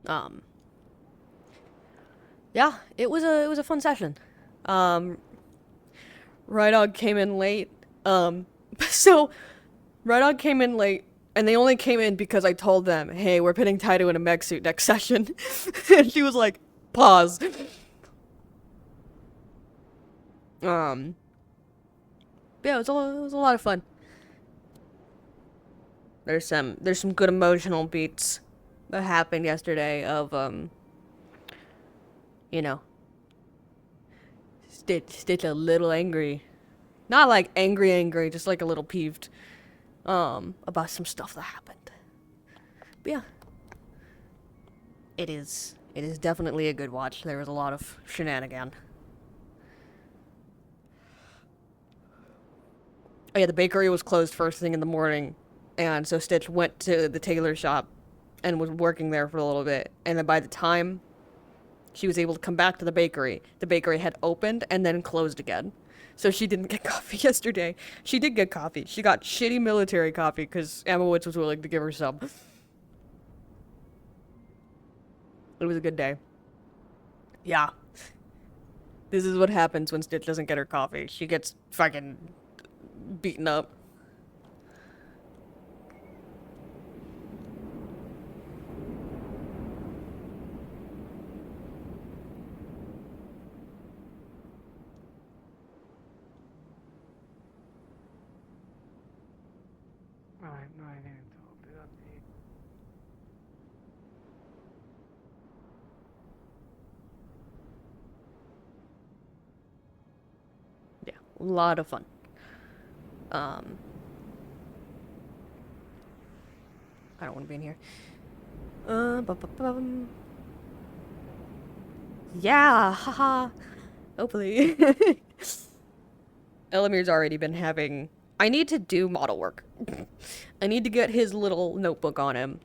Um, yeah, it was a fun session. Um, Rydog came in late. So Rydog came in late, and they only came in because I told them, "Hey, we're putting Taito in a mech suit next session," and she was like, "Pause." Um, yeah, it was a lot of fun. There's some good emotional beats that happened yesterday of you know, Stitch a little angry. Not like angry, just like a little peeved about some stuff that happened. But yeah, it is definitely a good watch. There was a lot of shenanigan. Oh yeah, the bakery was closed first thing in the morning, and so Stitch went to the tailor shop and was working there for a little bit. And then by the time she was able to come back to the bakery had opened and then closed again. So she didn't get coffee yesterday. She did get coffee. She got shitty military coffee because Amowitz was willing to give her some. It was a good day. Yeah, this is what happens when Stitch doesn't get her coffee. She gets fucking beaten up. I have no idea to open up the. Yeah, a lot of fun. Um, I don't want to be in here. Bum. Yeah, haha. Hopefully. Elemire's already been having. I need to do model work. I need to get his little notebook on him.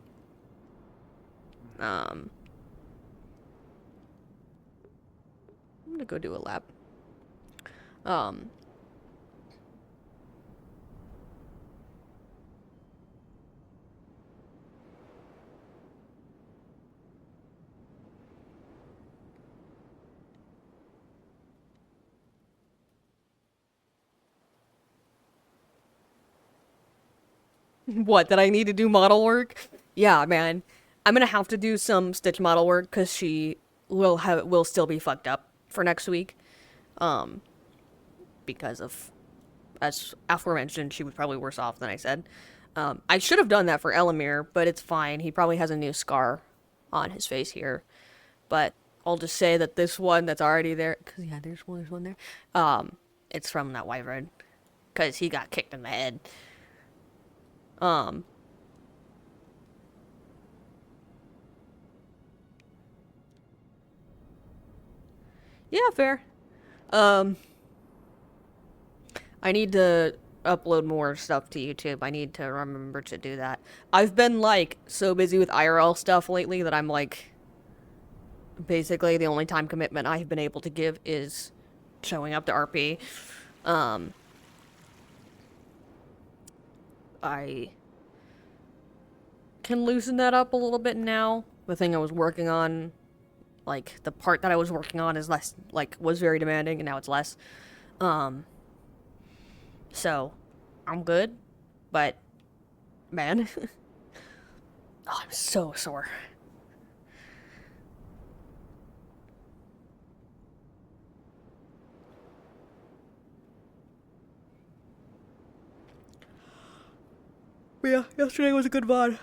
Um, I'm gonna go do a lab. Um, what? That I need to do model work? Yeah, man. I'm gonna have to do some Stitch model work because she will still be fucked up for next week. Um, because of, as aforementioned, she was probably worse off than I said. I should have done that for Elemmire, but it's fine. He probably has a new scar on his face here. But I'll just say that this one that's already there, because yeah, there's one there. It's from that wyvern, because he got kicked in the head. Um, yeah, fair. Um, I need to upload more stuff to YouTube. I need to remember to do that. I've been like so busy with IRL stuff lately that I'm like basically the only time commitment I've been able to give is showing up to RP. Um, I can loosen that up a little bit now. The thing I was working on, like the part that I was working on is less, like was very demanding and now it's less. Um, so I'm good, but man, oh, I'm so sore. But yeah, yesterday was a good VOD.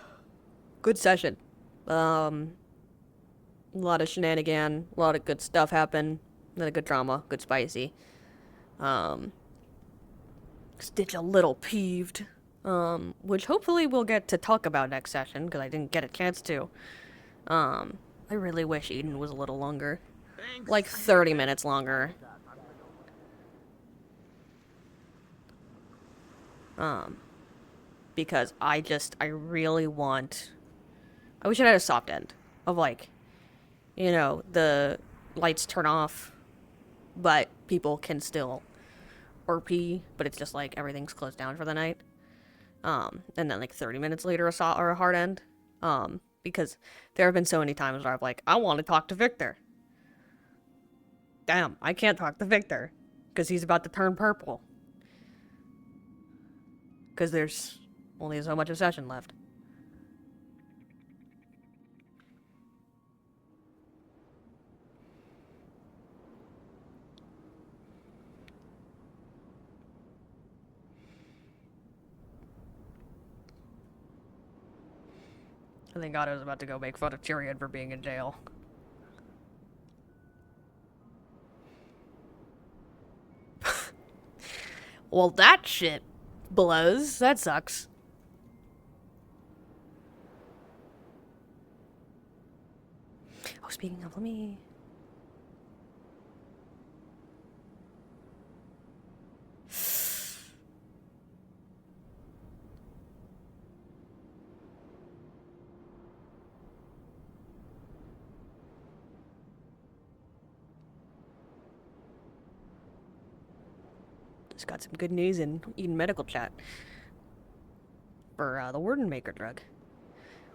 Good session. Um, a lot of shenanigan, a lot of good stuff happened, a lot of good drama, good spicy. Um, Stitch a little peeved, which hopefully we'll get to talk about next session because I didn't get a chance to. I really wish Eden was a little longer, like 30 minutes longer. Um, because I really want. I wish it had a soft end of like, the lights turn off, but people can still RP, but it's just like everything's closed down for the night. And then like 30 minutes later, or a hard end. because there have been so many times where I'm like, I want to talk to Victor. Damn, I can't talk to Victor because he's about to turn purple. Because there's only so much of session left. I think Otto's about to go make fun of Tyrion for being in jail. Well, that shit blows. That sucks. Oh, speaking of, let me... Just got some good news in Eden Medical Chat for the Warden Maker drug.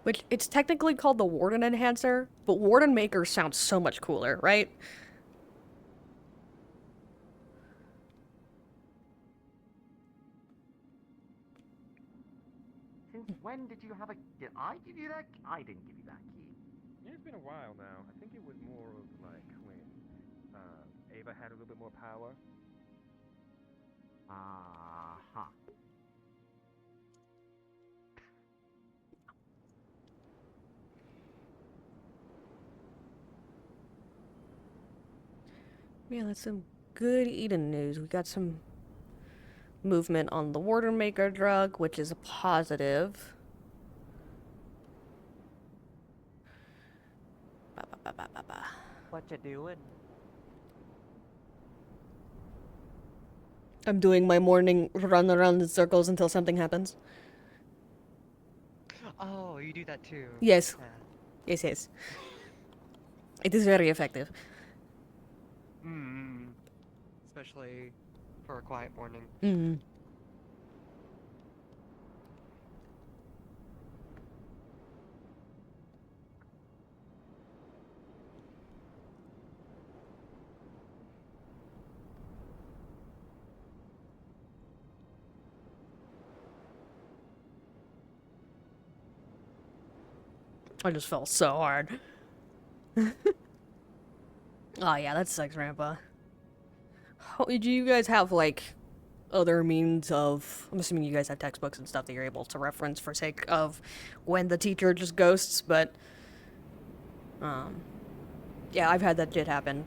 Which, it's technically called the Warden Enhancer, but Warden Maker sounds so much cooler, right? Since when did you have a... Did I give you that? I didn't give you that key. Yeah, it's been a while now. I think it was more of like when Ava had a little bit more power. Uh-huh. Yeah, that's some good Eden news. We got some movement on the Warden Maker drug, which is a positive. What you doing? I'm doing my morning run around in circles until something happens. Oh, you do that too. Yes. Yeah. Yes, yes. It is very effective. Especially for a quiet morning. Mm. I just fell so hard. Oh yeah, that sucks, Grandpa. Do you guys have, like, other means of... I'm assuming you guys have textbooks and stuff that you're able to reference for sake of when the teacher just ghosts, but... Yeah, I've had that shit happen.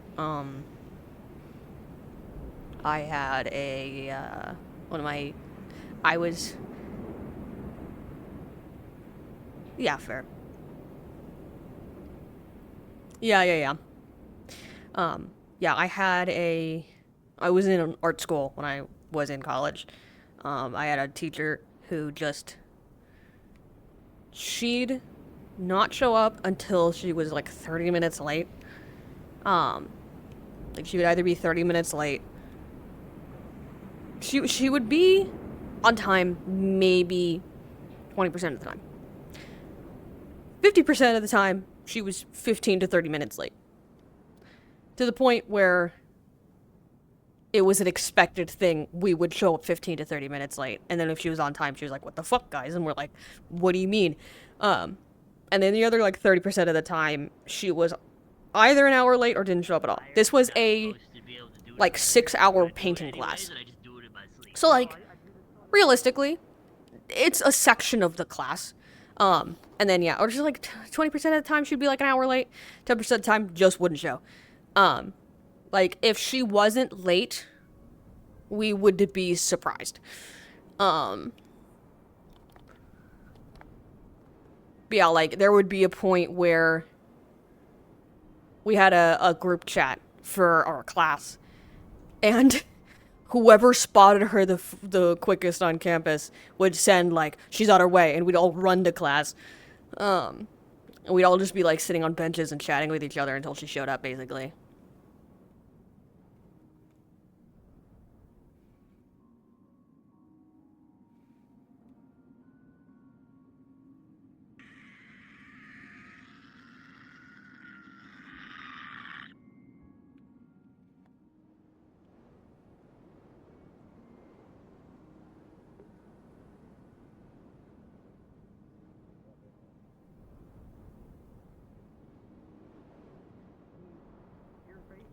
I had a, one of my... I was... Yeah, fair. Yeah. Yeah, I had a... I was in an art school when I was in college. I had a teacher who just... She'd not show up until she was, like, 30 minutes late. Like, she would either be 30 minutes late. She would be on time maybe 20% of the time. 50% of the time, she was 15 to 30 minutes late. To the point where it was an expected thing. We would show up 15 to 30 minutes late. And then if she was on time, she was like, what the fuck, guys? And we're like, what do you mean? And then the other, like, 30% of the time, she was either an hour late or didn't show up at all. This was a, like, 6-hour painting class. So, like, realistically, it's a section of the class. And then, yeah, or just, like, 20% of the time, she'd be, like, an hour late. 10% of the time, just wouldn't show. Like, if she wasn't late, we would be surprised. But yeah, like, there would be a point where we had a group chat for our class, and whoever spotted her the quickest on campus would send, like, she's on her way, and we'd all run to class. And we'd all just be, like, sitting on benches and chatting with each other until she showed up, basically.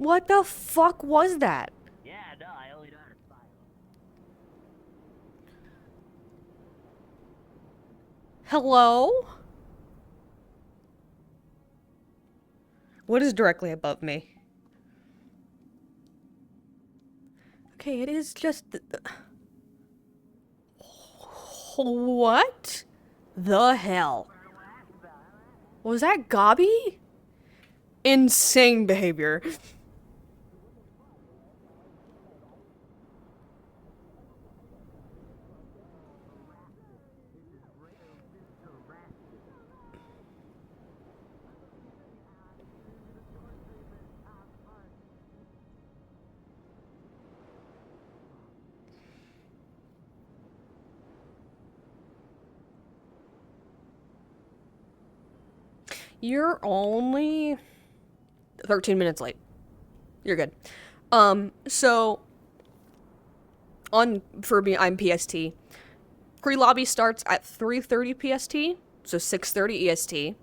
What the fuck was that? Yeah, no, I only know how to spy. Hello? What is directly above me? Okay, it is just... What the hell? Was that Gobby? Insane behavior. You're only 13 minutes late. You're good. So for me, I'm PST. Pre-lobby starts at 3:30 PST, so 6:30 EST.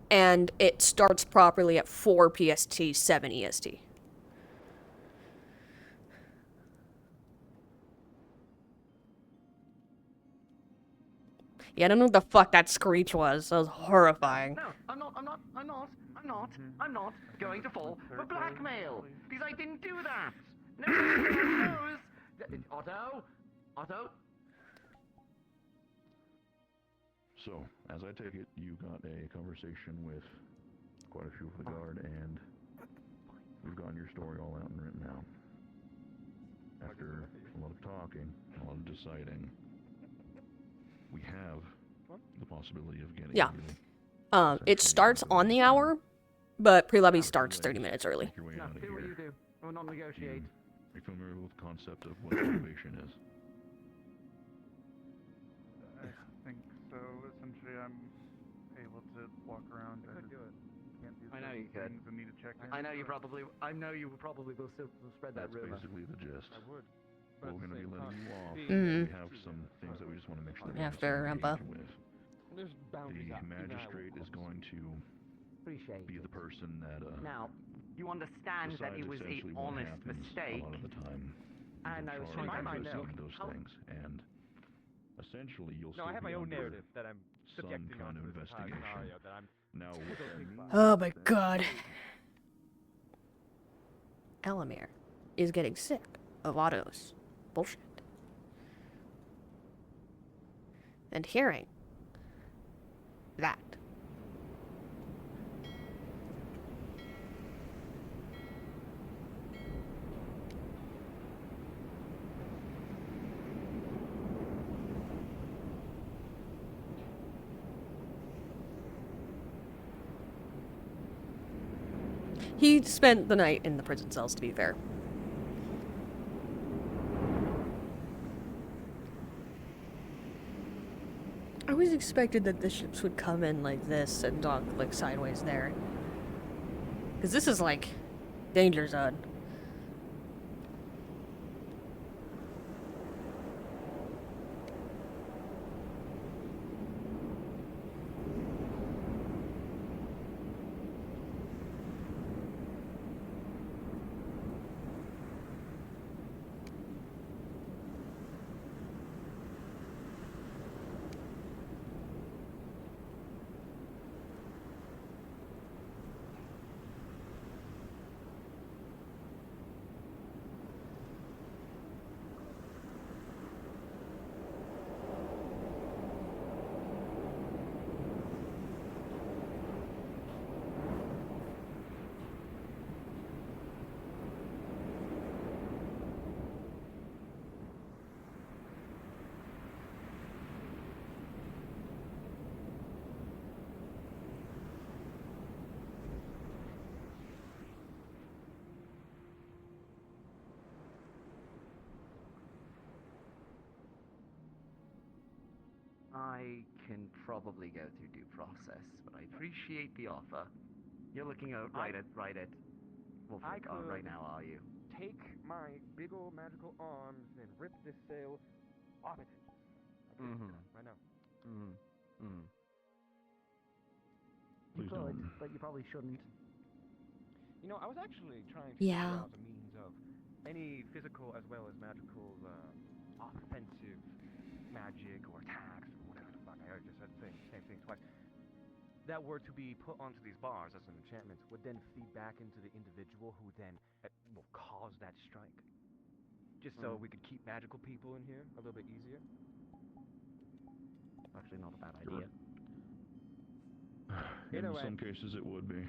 And it starts properly at 4 PST, 7 EST. Yeah, I don't know what the fuck that screech was. That was horrifying. No, I'm not going to fall for blackmail. Because I didn't do that. Nobody knows. Otto? So, as I take it, you got a conversation with quite a few of the guard, and we've gotten your story all out and written out. After a lot of talking, a lot of deciding, we have the possibility of getting Yeah. you. It starts on the hour, but pre-lobby starts 30 minutes early. Make your way No, out of do what you here. do. I will not negotiate. Are you familiar with the concept of what probation is? I think so. Essentially, I'm able to walk around. I just can't do I know you could. things and need to check in. I know you probably will still spread that That's rumor. basically the gist. I would. But we're going to be letting you off. Mhm. We have some things that we just want to make sure that You have to ramp up. with. There's boundaries. The magistrate is going to Appreciate be it. the person that Now, you understand that decides it was a essentially what honest happens mistake. a lot of the time. And I was Charged trying to with find out those how- things, and essentially you'll No, still I have be my own under narrative that I'm some projecting kind onto of this entire investigation. scenario that I'm Now, what that means Oh my god. Elemmire is getting sick of Otto's bullshit. And hearing that. He spent the night in the prison cells, to be fair. I always expected that the ships would come in like this and dock like sideways there. Because this is like danger zone. I can probably go through due process, but I appreciate the offer. You're looking at right at Wolfric right now, are you? take my big old magical arms and rip this sail off its hinges. I can do that right now. You Please could, don't. but you probably shouldn't. You know, I was actually trying to Yeah. figure out a means of any physical as well as magical offensive magic or attacks or whatever the fuck. I just said the same thing twice. That were to be put onto these bars as an enchantment would then feed back into the individual who then will cause that strike. Just so we could keep magical people in here a little bit easier. Actually, not a bad Sure. idea. In Either way. some cases, it would be.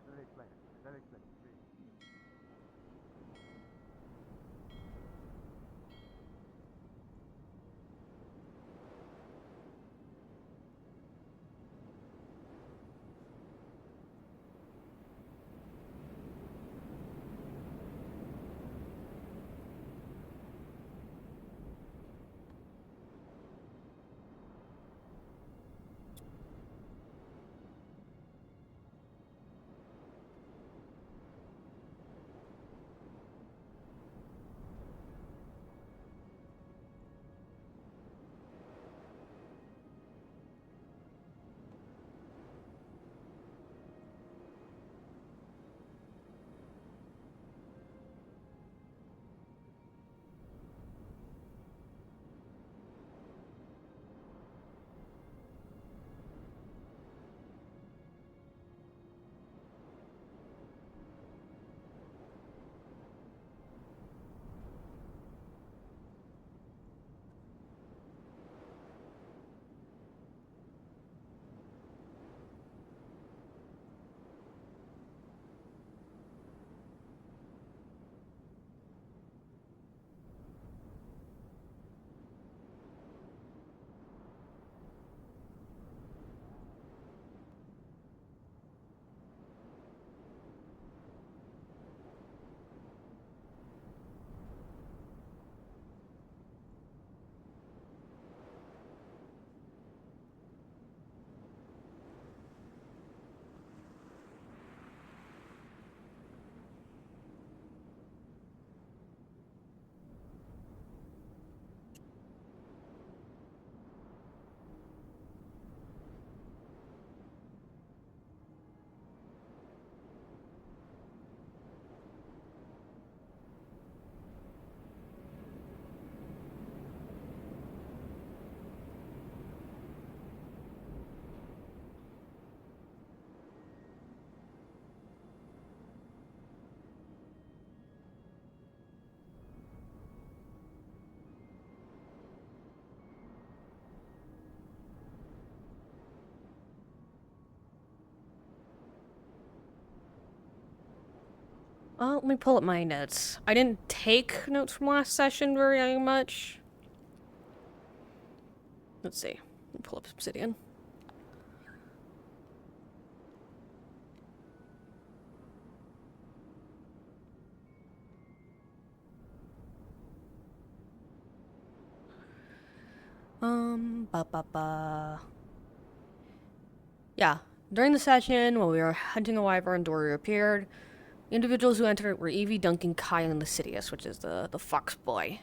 Let me explain it. Let me explain it. Please. Let me pull up my notes. I didn't take notes from last session very much. Let's see. Let me pull up Obsidian. Yeah. During the session, while we were hunting a wyvern, Dory appeared. The individuals who entered were Evie, Duncan, Kai, and Lascivious, which is the fox boy.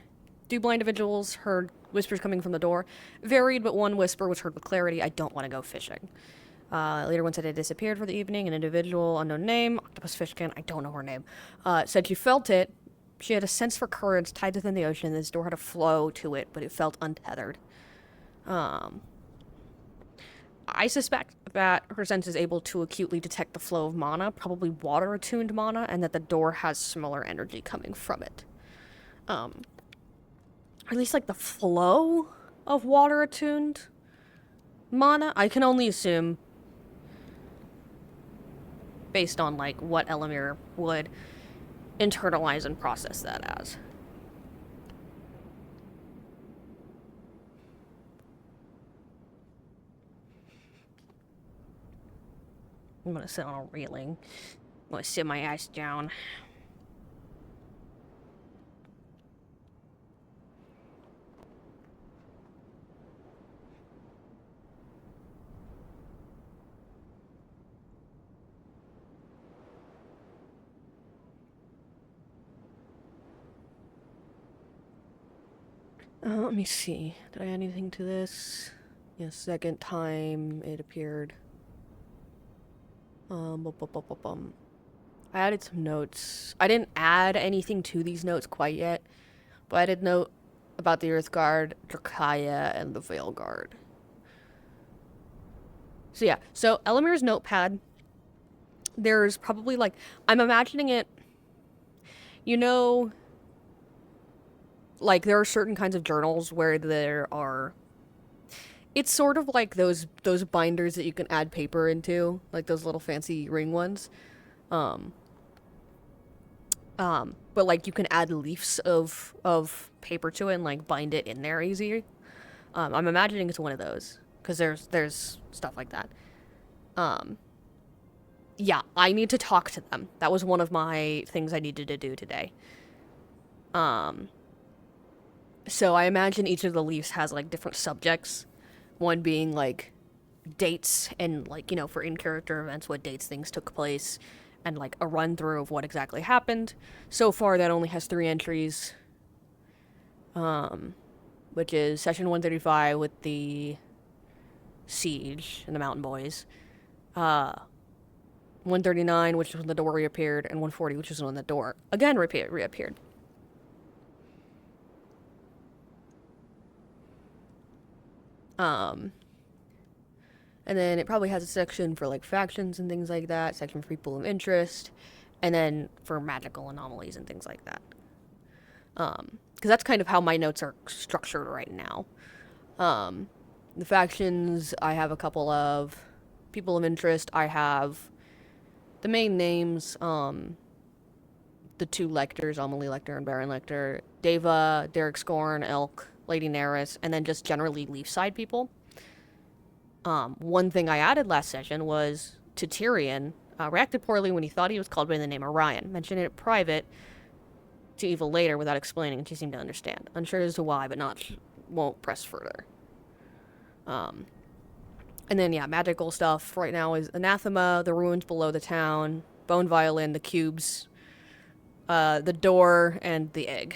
Two blind individuals heard whispers coming from the door. Varied, but one whisper was heard with clarity. I don't want to go fishing. Later one said it disappeared for the evening. An individual, unknown name, octopus fishkin, I don't know her name, said she felt it. She had a sense for currents tied within the ocean. This door had a flow to it, but it felt untethered. I suspect that her sense is able to acutely detect the flow of mana, probably water-attuned mana, and that the door has similar energy coming from it. Or at least, like, the flow of water-attuned mana? I can only assume, based on, like, what Elemmire would internalize and process that as. I'm gonna sit on a railing. I'm gonna sit my ass down. Let me see. Did I add anything to this? Yeah, second time it appeared. Bum, bum, bum, bum, bum. I added some notes. I didn't add anything to these notes quite yet, but I did note about the Earth Guard, Drakaya, and the Veil Guard. So yeah, so Elemire's notepad, there's probably like, I'm imagining it, you know, like there are certain kinds of journals where there are, it's sort of like those binders that you can add paper into, like those little fancy ring ones. But like you can add leaves of paper to it and like bind it in there easy. I'm imagining it's one of those because there's stuff like that. Yeah, I need to talk to them. That was one of my things I needed to do today. So I imagine each of the leaves has like different subjects. One being like dates and like, you know, for in-character events, what dates things took place, and like a run through of what exactly happened. So far that only has 3 entries. Which is session 135 with the siege and the mountain boys. 139, which is when the door reappeared, and 140, which is when the door again reappeared. And then it probably has a section for like factions and things like that, section for people of interest, and then for magical anomalies and things like that. Because that's kind of how my notes are structured right now. The factions, I have a couple of people of interest. I have the main names, the 2 lectors, Amelie Lecter and Baron Lecter, Deva, Derek Scorn, Elk, Lady Neris, and then just generally Leafside people. One thing I added last session was to Tyrion, reacted poorly when he thought he was called by the name Orion. Mentioned it private to Eva later without explaining, and she seemed to understand. Unsure as to why, but won't press further. And then, yeah, magical stuff right now is Anathema, the ruins below the town, Bone Violin, the cubes, the door, and the egg.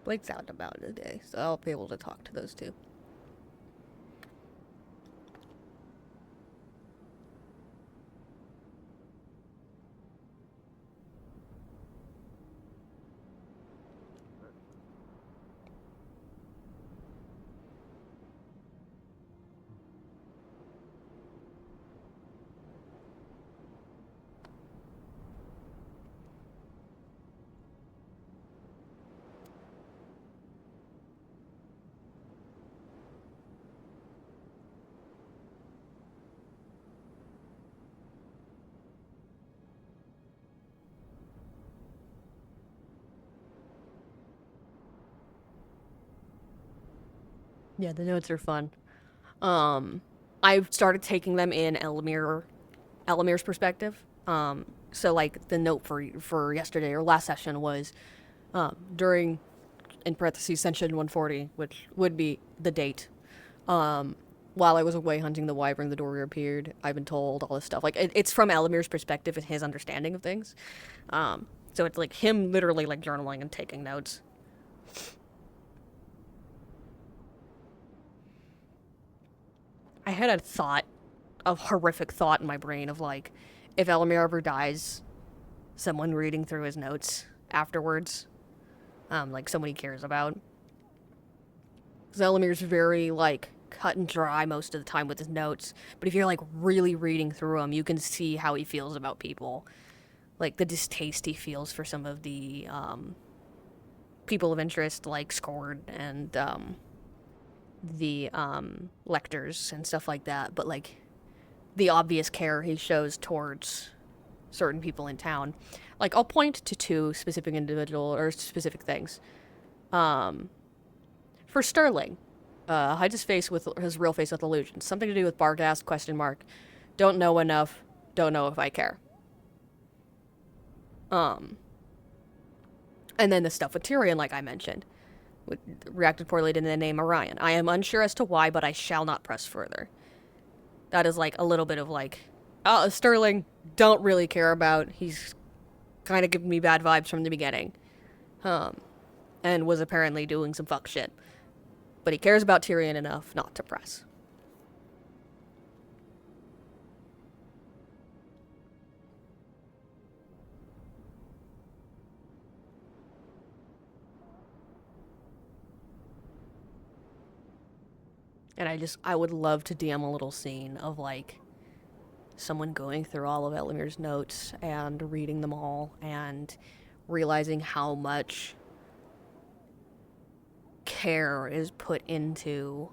Blake's out about it today, so I'll be able to talk to those 2. Yeah, the notes are fun. I've started taking them in Ellemire's perspective. So like the note for yesterday or last session was during, in parentheses, session 140, which would be the date. While I was away hunting the wyvern, the door reappeared. I've been told all this stuff. Like it's from Ellemire's perspective and his understanding of things. So it's like him literally like journaling and taking notes. I had a horrific thought in my brain of like, if Elemmire ever dies, someone reading through his notes afterwards, like someone he cares about. Because Elemire's very like cut and dry most of the time with his notes, but if you're like really reading through them, you can see how he feels about people, like the distaste he feels for some of the people of interest, like Scored and the lectors and stuff like that, but like the obvious care he shows towards certain people in town. Like I'll point to 2 specific individual or specific things. For Sterling, hides his face with his real face with illusions. Something to do with Barghast ? Don't know enough. Don't know if I care. And then the stuff with Tyrion, like I mentioned, reacted poorly to the name Orion. I am unsure as to why, but I shall not press further. That is like a little bit of like, oh, Sterling, don't really care about. He's kind of giving me bad vibes from the beginning. And was apparently doing some fuck shit. But he cares about Tyrion enough not to press. And I would love to DM a little scene of, like, someone going through all of Ellemmire's notes and reading them all and realizing how much care is put into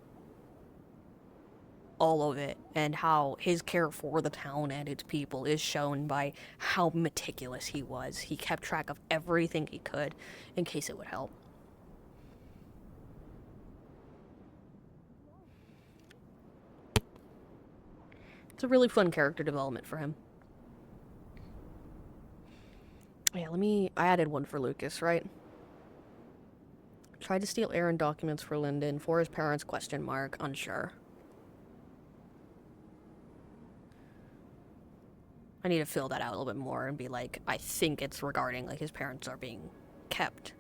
all of it, and how his care for the town and its people is shown by how meticulous he was. He kept track of everything he could in case it would help. It's a really fun character development for him. Yeah, I added one for Lucas, right? Tried to steal Aaron documents for Lyndon, for his parents, ? Unsure. I need to fill that out a little bit more and be like, I think it's regarding, like, his parents are being kept.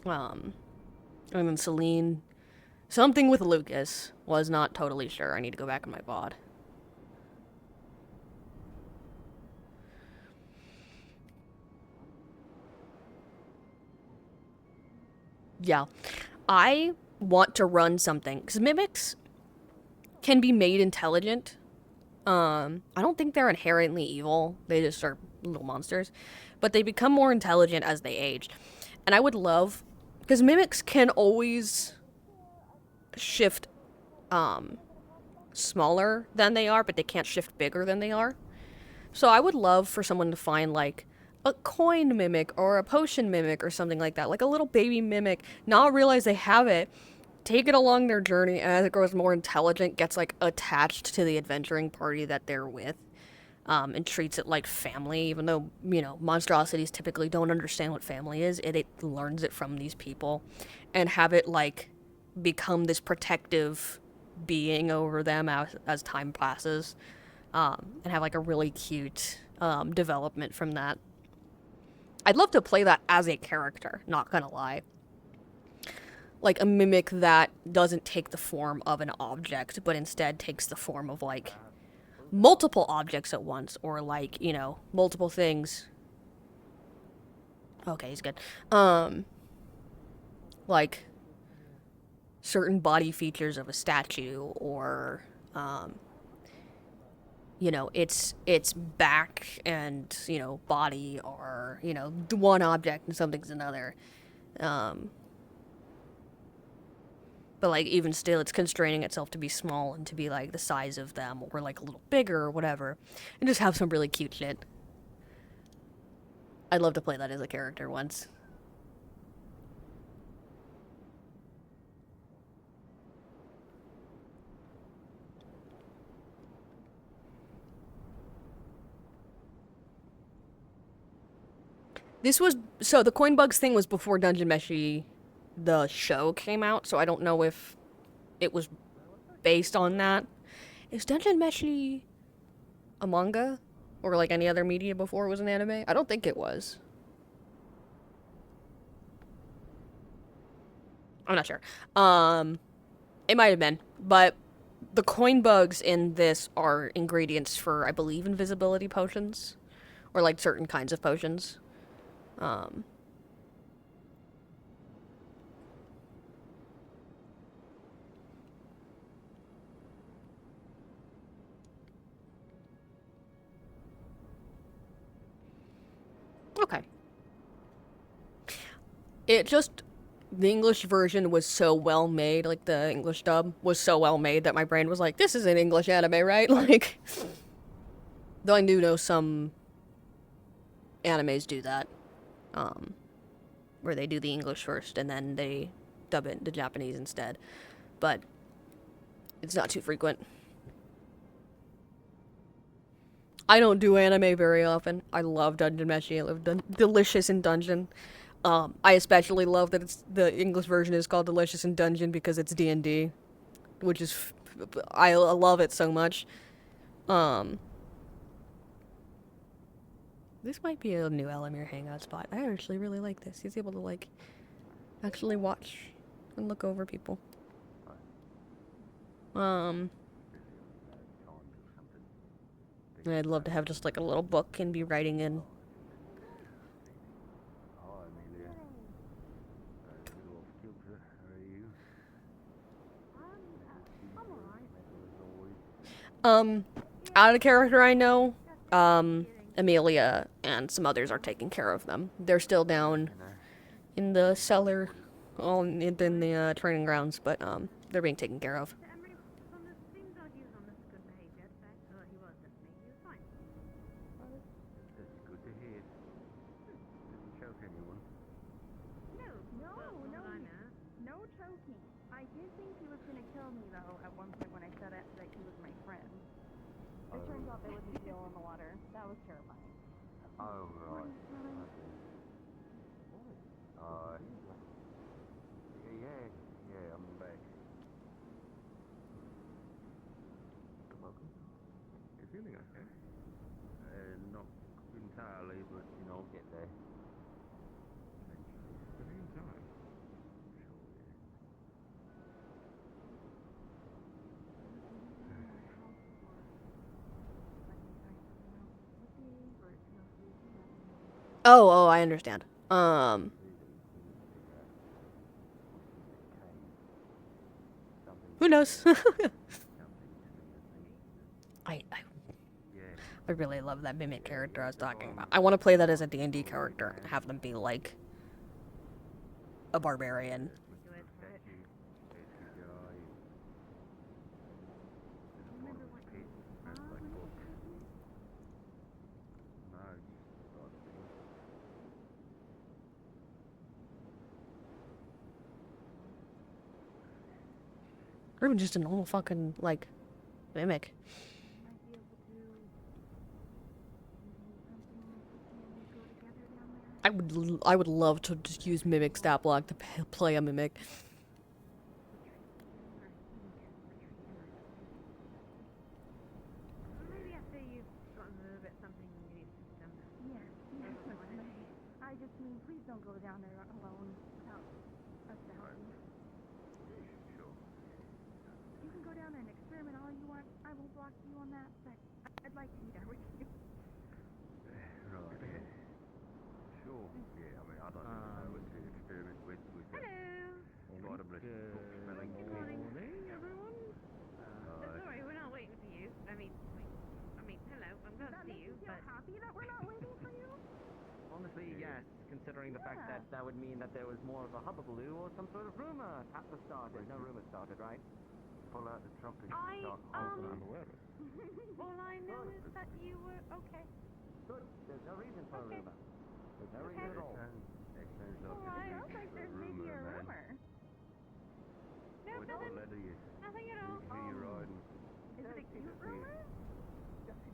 And then Celine, something with Lucas, was not totally sure. I need to go back in my VOD. Yeah. I want to run something, because mimics can be made intelligent. I don't think they're inherently evil. They just are little monsters. But they become more intelligent as they age. And I would love, because mimics can always shift smaller than they are, but they can't shift bigger than they are. So I would love for someone to find, like, a coin mimic or a potion mimic or something like that, like a little baby mimic, not realize they have it, take it along their journey, and as it grows more intelligent, gets, like, attached to the adventuring party that they're with, and treats it like family, even though, you know, monstrosities typically don't understand what family is. It learns it from these people, and have it, like, become this protective being over them as time passes, and have, like, a really cute development from that. I'd love to play that as a character, not gonna lie. Like, a mimic that doesn't take the form of an object, but instead takes the form of, like, multiple objects at once, or, like, you know, multiple things. Okay, he's good. Like, certain body features of a statue, or, you know, its back and, you know, body are, you know, one object and something's another. But, like, even still, it's constraining itself to be small and to be, like, the size of them, or, like, a little bigger or whatever. And just have some really cute shit. I'd love to play that as a character once. So the Coin Bugs thing was before Dungeon Meshi, the show, came out, so I don't know if it was based on that. Is Dungeon Meshi a manga? Or, like, any other media before it was an anime? I don't think it was. I'm not sure. It might have been, but the Coin Bugs in this are ingredients for, I believe, invisibility potions, or, like, certain kinds of potions. Okay. The English version was so well made, like, the English dub was so well made that my brain was like, this is an English anime, right? Like, though I do know some animes do that. Where they do the English first and then they dub it into Japanese instead. But it's not too frequent. I don't do anime very often. I love Dungeon Meshi. I love Delicious in Dungeon. I especially love that it's the English version is called Delicious in Dungeon because it's D&D, which is I love it so much. Um, this might be a new Elemmire hangout spot. I actually really like this. He's able to like actually watch and look over people. I'd love to have just like a little book and be writing in. Hi, Amelia. Little off kilter. How are you? Out of the character I know, Amelia and some others are taking care of them. They're still down in the cellar, in the training grounds, but they're being taken care of. That's good to hear. Didn't choke anyone. No choking. I did think he was gonna kill me though at one point when I said it, that he was my friend. It turns out there was a seal in the water. That was terrifying. Oh, right. Yeah, I'm back. Welcome. You feeling okay? Not entirely, but you know, get there. Eventually. In time. Oh, I understand. Who knows? I really love that mimic character I was talking about. I want to play that as a D&D character and have them be like a barbarian. Or even just a normal fucking, like, mimic. I would love to just use mimic stat block to play a mimic. Maybe after you've gotten a little bit something in your system. Yeah. I just mean, please don't go down there alone without us to help you. Sure. You can go down and experiment all you want. I won't block you on that, but I'd like to be there with you. Right. Yeah. Sure. Yeah, I mean, I don't know what to experiment with that. Hello. Bottomless book smelling. Good morning. everyone. Sorry, we're not waiting for you. I mean, hello. I'm glad to see you, but happy that we're not waiting for you? Honestly, yes, considering the fact that that would mean that there was more of a hubbubaloo or some sort of rumor at the start. There's no rumor started, right? Pull out the trumpet. I'm aware of it. All I know is that you were okay. Good. There's no reason for a Okay. rumor. There's no reason at all. That sounds Well, I like don't think there's maybe a rumor. No, What nothing. letter you? Nothing at all. Who you riding? Is it a cute rumor?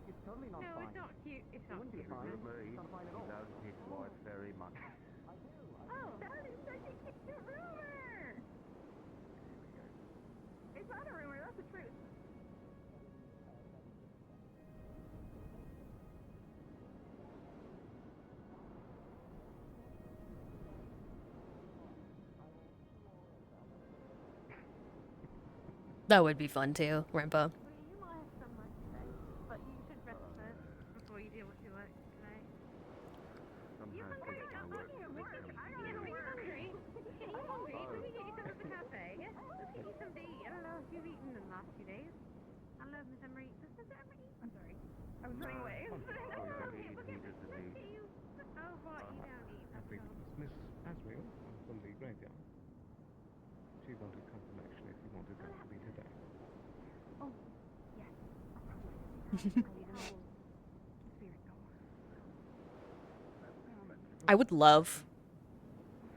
It's totally not No, fine. it's not cute. It's It not wouldn't be cute. fine. Rumor It's not fine at all. he loves his wife very much. Oh, that is such a cute rumor! It's not a rumor, that's the truth. That would be fun too, Rampa. You might have some lunch today, but you should rest first before you deal with your work tonight. Sometimes think my work becomes Are you hungry? Are you hungry? Maybe get yourself at the cafe. Yeah? Let's get you something to eat. I don't know if you've eaten in the last few days. I love Miss Emery. Does Miss Emery eat? I'm sorry. I was running away. he doesn't eat. Oh, what? You don't eat. I think it was Miss Asriel from the graveyard. She wanted confirmation if you wanted that to be today. Oh, yes. I need an old spirit doll. I would love,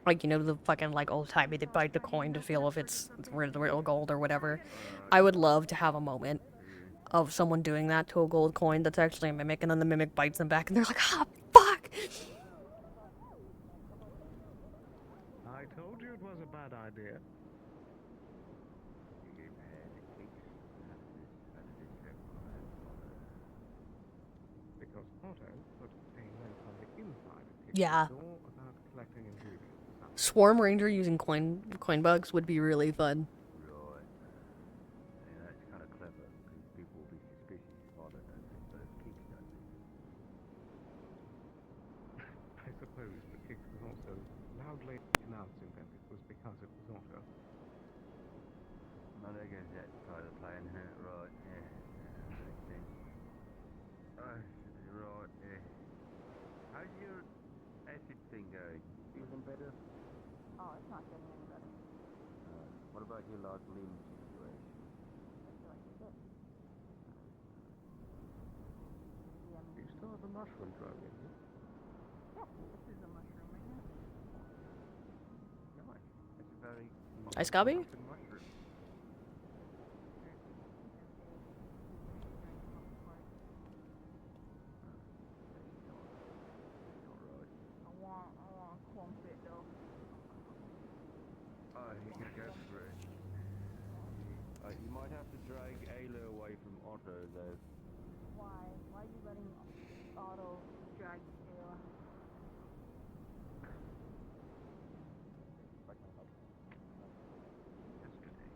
like, you know, the fucking, like, old-timey, they bite the coin to feel if it's real gold or whatever. I would love to have a moment of someone doing that to a gold coin that's actually a mimic, and then the mimic bites them back, and they're like, ah, fuck! I told you it was a bad idea. Because Otto put a note on the inside of Kick's Yeah. door about collecting ingredients or something. Swarm Ranger using coin bugs would be really fun. Right. Yeah, that's kind of clever, because people will be suspicious if Otto does it, but if Keeks does it. I suppose that Kix was also loudly announcing that it was because it was Otto. Well, I guess that's part of the plan, huh? Right, yeah. Makes sense. Right, yeah. How's your acid thing going? Feeling better? Oh, it's not getting any better. What about your like limb situation? I feel like shit. You still have a mushroom drug in you? Yeah, this is a mushroom right now. Nice. That's a very Ice Gobby? mushroom. I want crumpet though. Oh, you can go for it. You might have to drag Ayla away from Otto, though. Why? Why are you letting Otto drag Ayla? Yesterday.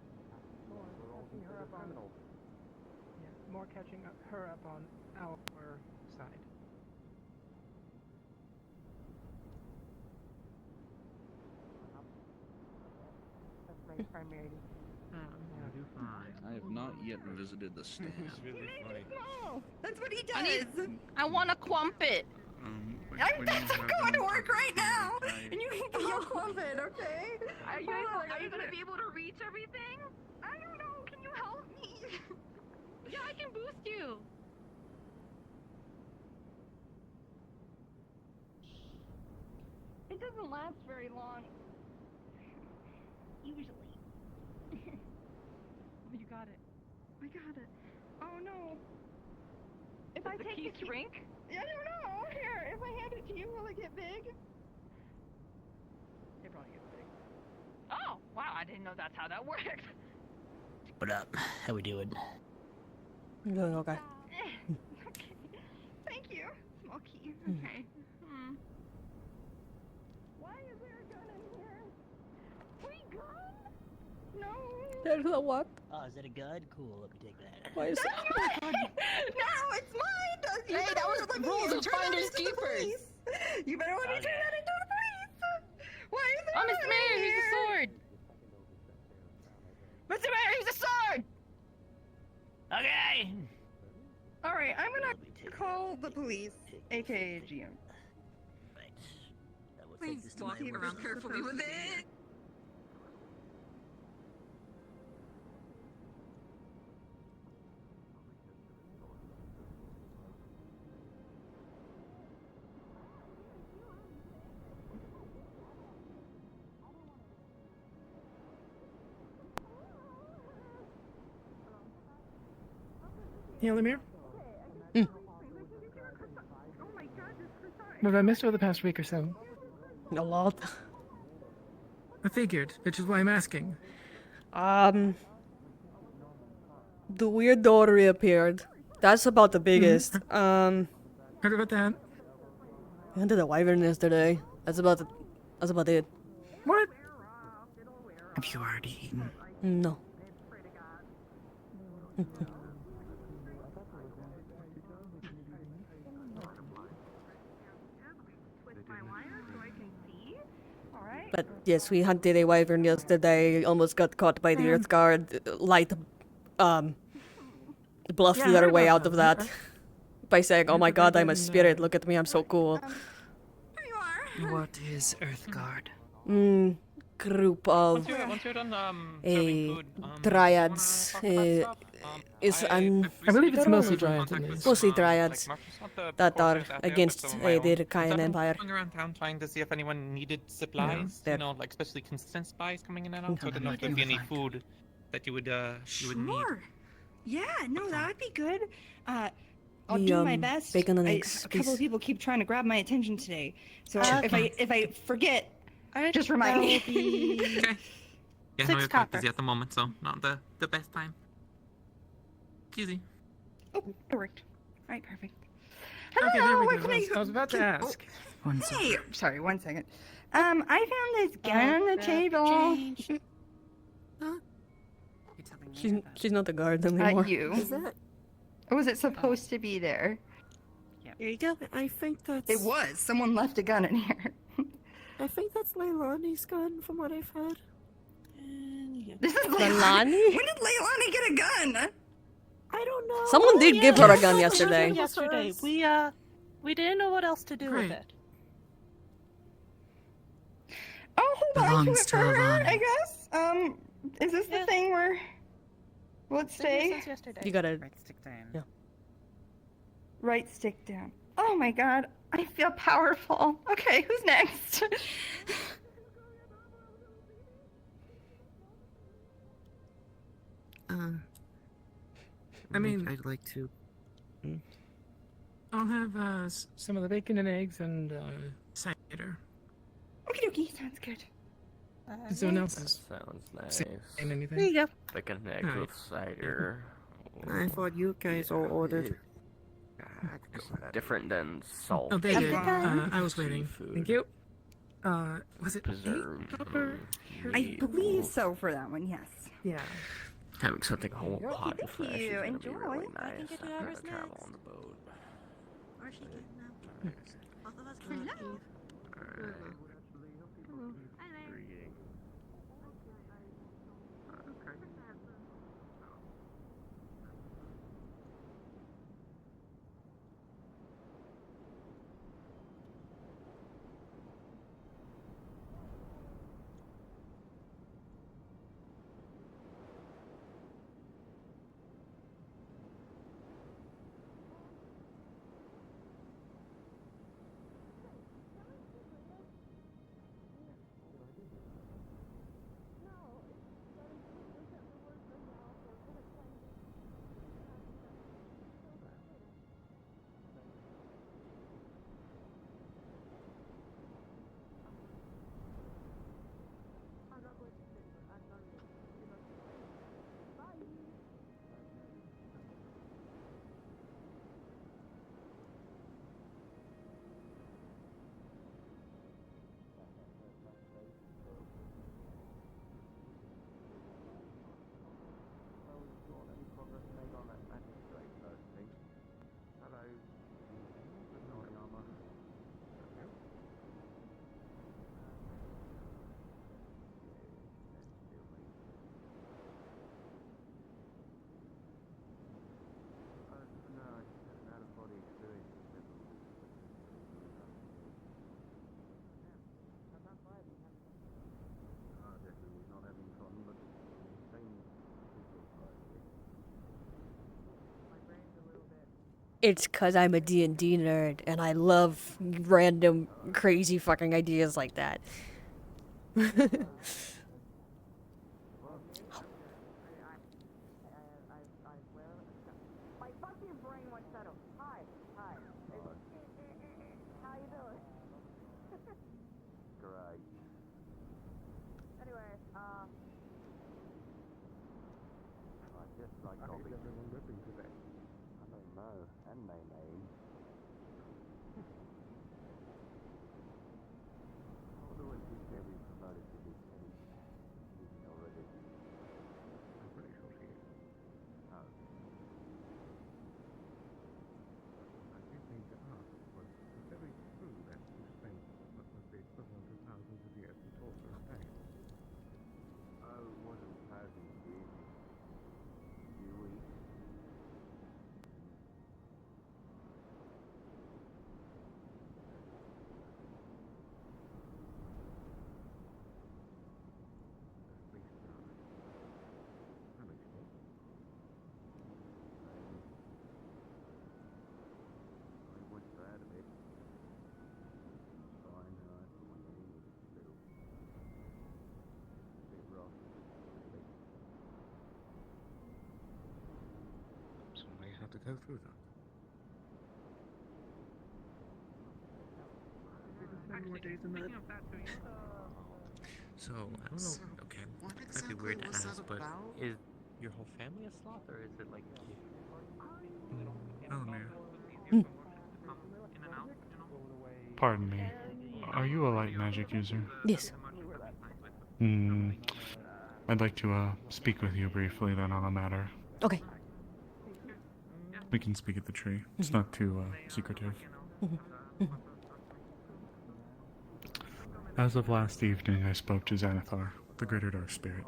Catching her up on. Yeah, more catching her up on our side. That's my primary. Do fine. I have not yet visited the stand. It's really funny. No, that's what he I need- does. I want a crumpet. I'm going to work right now, and you can get your crumpet, okay? Are you gonna be able to reach everything? I don't know. Can you help me? Yeah, I can boost you. It doesn't last very long. Usually. Oh, you got it. I got it. Oh no. If Does I the take key the shrink? I don't know. Here, if I hand it to you, will it get big? It probably gets big. Oh, wow, I didn't know that's how that worked. What up? How we doing? I'm doing okay. Okay. Thank you. Small key. Okay. Why is there a gun in here? Free gun? No. There's a what? Oh, is that a gun? Cool, let me take that. Why is That's mine! No, it's mine! You Hey, better that was let me rules of turn that finders into the keepers. police. You better let me turn that into the police! Why is there Oh, a Mr. gun Mayor, in here's here? the sword. Mr. Mayor, here's the sword. Okay. Alright, I'm Let gonna me take call that. the police, aka GM. Right. I will Please take this to walk my around work. carefully with it. Elemmire? Mm. Oh my god, this croissant. What have I missed over the past week or so? A lot. I figured, which is why I'm asking. The weird door reappeared. That's about the biggest. Heard about that? I went to the Wyvern yesterday. That's about it. What? Have you already eaten? No. Twist my wire so I can see. Alright. But yes, we hunted a Wyvern yesterday. Almost got caught by the Earth Guard. Light, bluffed Yeah, I their heard way about out of them. that by saying, "Oh my Heard God, about I'm a them, spirit. Look at me, I'm so cool." Here you are. What is Earthguard? group of Once you're done eh, serving food, dryads is an I believe it's mostly dryads dryads in this. mostly dryads that are against the Rikayan Empire. Going around town trying to see if anyone needed supplies, they're- you know, like especially consistent supplies coming in and out. So I don't know if there'd be any food that you would need. Sure. Yeah, no, that would be good. I'll The, do my best. bacon and A eggs, couple please. of people keep trying to grab my attention today, so Okay. if I forget, Alright, just remind me. Okay. Yeah, no, you're quite busy at the moment, so not the best time. Easy. Oh, it worked. All right, perfect. Okay, there Hello, we what go. can I was about to ask. Hey, sorry, 1 second. I found this gun on the table. She's not the guard anymore. You. Or was it supposed to be there? Here you go. I think that's... It was. Someone left a gun in here. I think that's Leilani's gun, from what I've heard. This is Leilani? When did Leilani get a gun? I don't know. Someone did give her a gun yesterday. Yesterday, we didn't know what else to do with it. Oh, hold on to Belongs it to for her, Leilani. I guess. Is this the thing where... Will it stay? You gotta. Yeah. Right stick down. Oh my god, I feel powerful. Okay, who's next? I mean, I'd like to... I'll have some of the bacon and eggs and cider. Okie dokie, sounds good. Does someone else is Sounds nice. saying anything? There you go. Like an egg Alright. with cider. I thought you guys all ordered. Different than salt. Oh, they did. and I was waiting. seafood. Thank you. Was it Preserved. I believe so for that one, yes. Yeah. Having something whole hot and Thank fresh is you. gonna be Enjoy. really I can nice get you after whoever's the travel next. on the boat. Where's she getting now? Both of us can leave. It's cause I'm a D&D nerd and I love random crazy fucking ideas like that. My fucking brain went settle. Hi. How you doing? Great. Anyway, I guess I got everyone ripping today. I don't know. And my name. I wonder when he's going to be promoted to lieutenant. Is he already? I'm pretty sure he is. Oh. I did need to ask, but it's very true that you spent what was the equivalent of thousands of years in torture and pain. Oh, it wasn't thousands of years. A few weeks. go through them. So, that's okay. Might be weird to ask, but is your whole family a sloth, or is it like you? Elemmire. Pardon me. Are you a light magic user? Yes. I'd like to speak with you briefly then on a matter. Okay. We can speak at the tree. It's not too secretive. As of last evening, I spoke to Xanathar, the greater dark spirit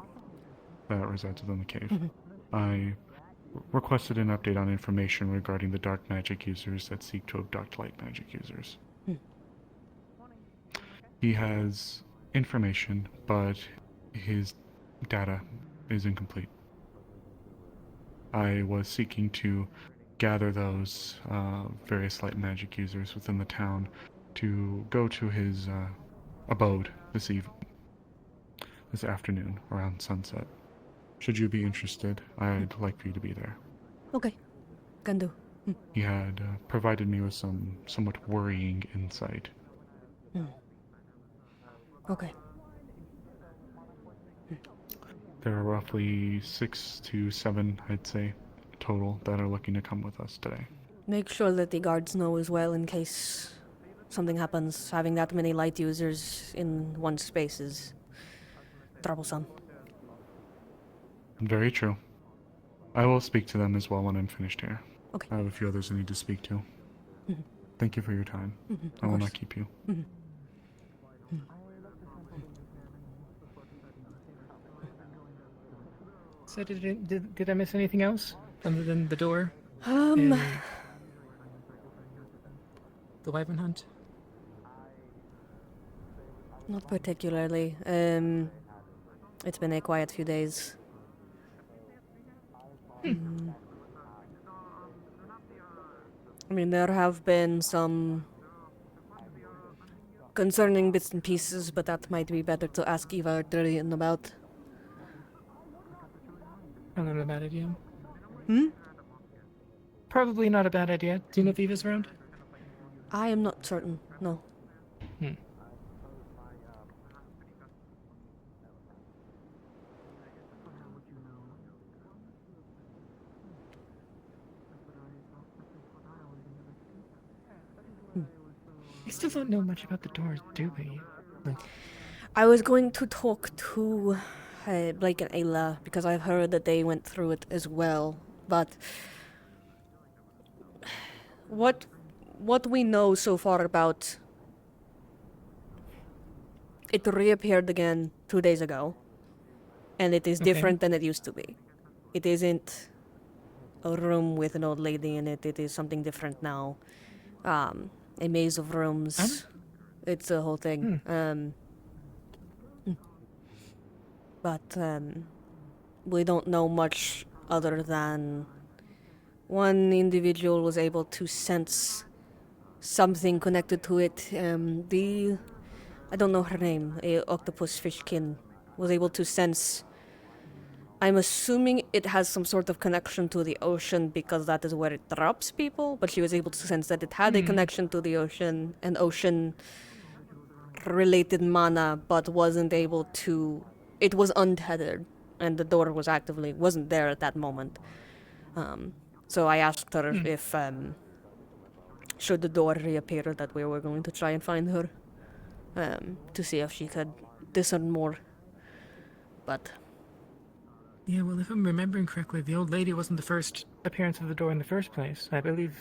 that resides within the cave. I requested an update on information regarding the dark magic users that seek to abduct light magic users. He has information, but his data is incomplete. I was seeking to gather those various light magic users within the town to go to his abode this afternoon around sunset. Should you be interested, I'd like for you to be there. Okay. Can do. He had provided me with some somewhat worrying insight. Okay. There are roughly 6 to 7, I'd say, total that are looking to come with us today. Make sure that the guards know as well in case something happens. Having that many light users in one space is troublesome. Very true. I will speak to them as well when I'm finished here. Okay. I have a few others I need to speak to. Thank you for your time. I will not keep you. So did I miss anything else other than the door? Um. And the wyvern hunt? Not particularly. It's been a quiet few days. I mean, there have been some concerning bits and pieces, but that might be better to ask Eva or Tyrion about. Not a bad idea. Probably not a bad idea. Do you know if Eva's around? I am not certain, no. We still don't know much about the doors, do we? Like, I was going to talk to Blake and Ayla because I've heard that they went through it as well, but what we know so far about it reappeared again 2 days ago, and it is different than it used to be. It isn't a room with an old lady in it. It is something different now. A maze of rooms. It's a whole thing. But we don't know much other than one individual was able to sense something connected to it. I don't know her name, a octopus fishkin, was able to sense. I'm assuming it has some sort of connection to the ocean because that is where it drops people, but she was able to sense that it had a connection to the ocean and ocean-related mana, but wasn't able to. It was untethered, and the door wasn't there at that moment. So I asked her if, should the door reappear, that we were going to try and find her, to see if she could discern more. But yeah, well, if I'm remembering correctly, the old lady wasn't the first appearance of the door in the first place. I believe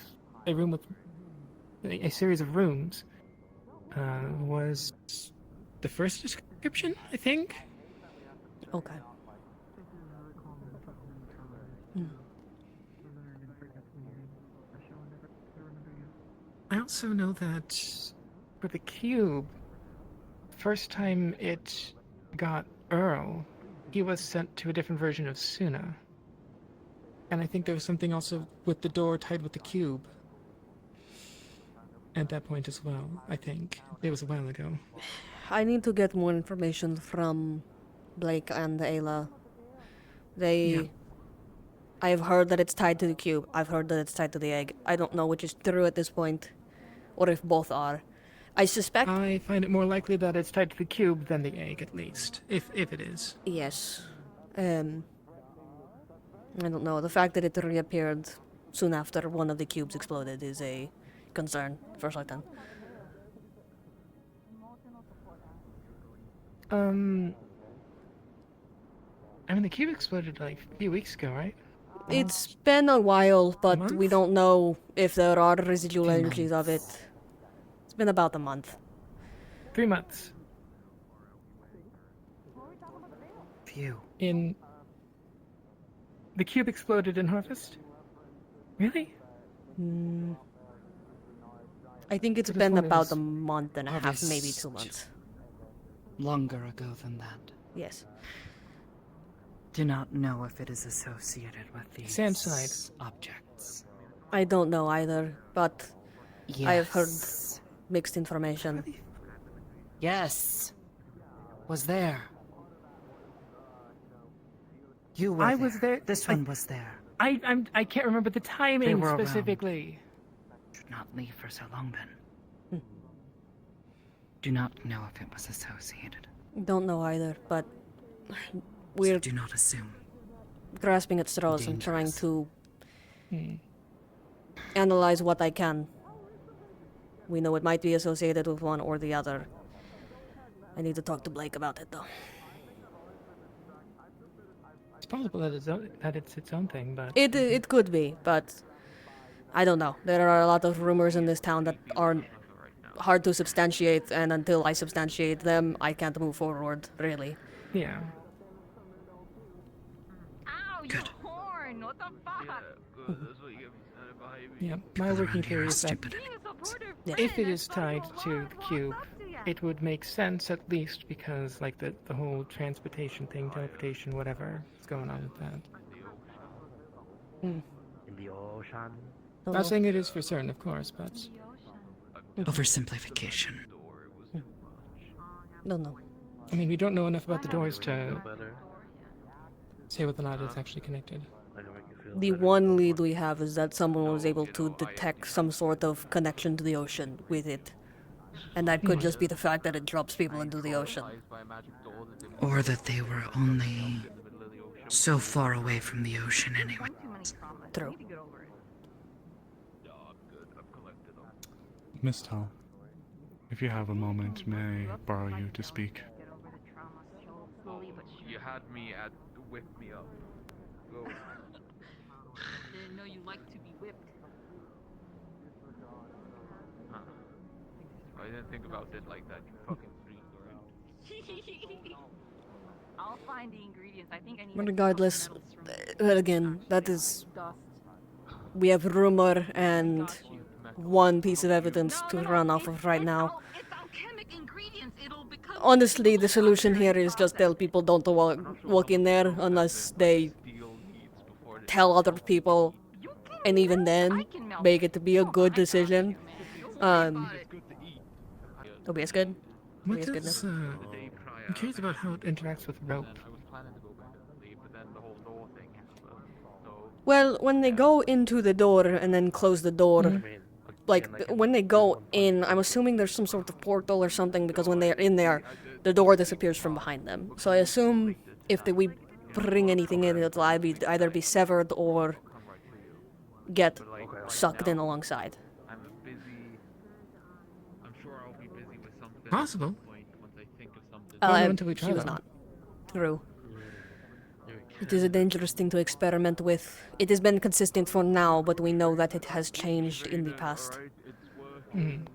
a room with a series of rooms was the first description, I think. Okay. I also know that for the cube, first time it got Earl, he was sent to a different version of Suna. And I think there was something also with the door tied with the cube at that point as well, I think. It was a while ago. I need to get more information from Blake and Ayla. They I've heard that it's tied to the cube. I've heard that it's tied to the egg. I don't know which is true at this point, or if both are. I suspect. I find it more likely that it's tied to the cube than the egg, at least, if it is. Yes. I don't know. The fact that it reappeared soon after one of the cubes exploded is a concern for certain. I mean, the cube exploded like a few weeks ago, right? It's been a while, but we month? don't know if there are residual Few energies of it. It's been about a month. 3 months. Phew. In... The cube exploded in Harvest? Really? I think it's This been one about is a month and a half, maybe 2 Harvest. months. Longer ago than that. Yes. Do not know if it is associated with these Samsonite. objects. I don't know either, but Yes. I have heard mixed information. Yes. Was there. You were I was there. This one was there. I can't remember the timing were around. specifically. Should not leave for so long then. Do not know if it was associated. Don't know either, but we're Do not assume. grasping at straws and trying Dangerous. to analyze what I can. We know it might be associated with one or the other. I need to talk to Blake about it, though. It's possible that it's its own thing, but It could be, but I don't know. There are a lot of rumors in this town that are hard to substantiate, and until I substantiate them, I can't move forward, really. yeah. Ow, you horn! What the fuck? Yeah, my working theory is that Stupid. Being a supportive Yeah. if it friend, is that's what tied you to want. the Come on, cube, talk to ya. it would make sense at least because, like, the whole transportation thing, teleportation, whatever is going on with that. In the ocean. Don't Not know. saying it is for certain, of course, but Oversimplification. Don't know. I mean, we don't know enough about the doors to say whether or not it's actually connected. The one lead we have is that someone was able to detect some sort of connection to the ocean with it. And that could just be the fact that it drops people into the ocean. Or that they were only so far away from the ocean anyway. True. Miss Tal, if you have a moment, may I borrow you to speak? You had me at whip me up. Go. Didn't know you like to be whipped. Huh. I didn't think about it like that, you fucking freak, I'll find the ingredients. I think I need. But a regardless, couple metals from again, that is... dust. We have rumor and one piece of evidence to run off of right now. It's alchemic ingredients. It'll become. Honestly, the solution here is just tell people don't to walk in there unless they tell other people, and even then, make it to be a good decision. OBS good? What OBS good does, now? I'm curious about how it interacts with rope. Well, when they go into the door and then close the door, when they go in, I'm assuming there's some sort of portal or something, because when they're in there, the door disappears from behind them. So I assume if we bring anything in, it'll either be severed or get sucked in alongside. I'm busy. I'm sure I'll be busy with something. Possible. Once I think of something. Don't know until we try she was them. not. True. It is a dangerous thing to experiment with. It has been consistent for now, but we know that it has changed in the past. Mhm.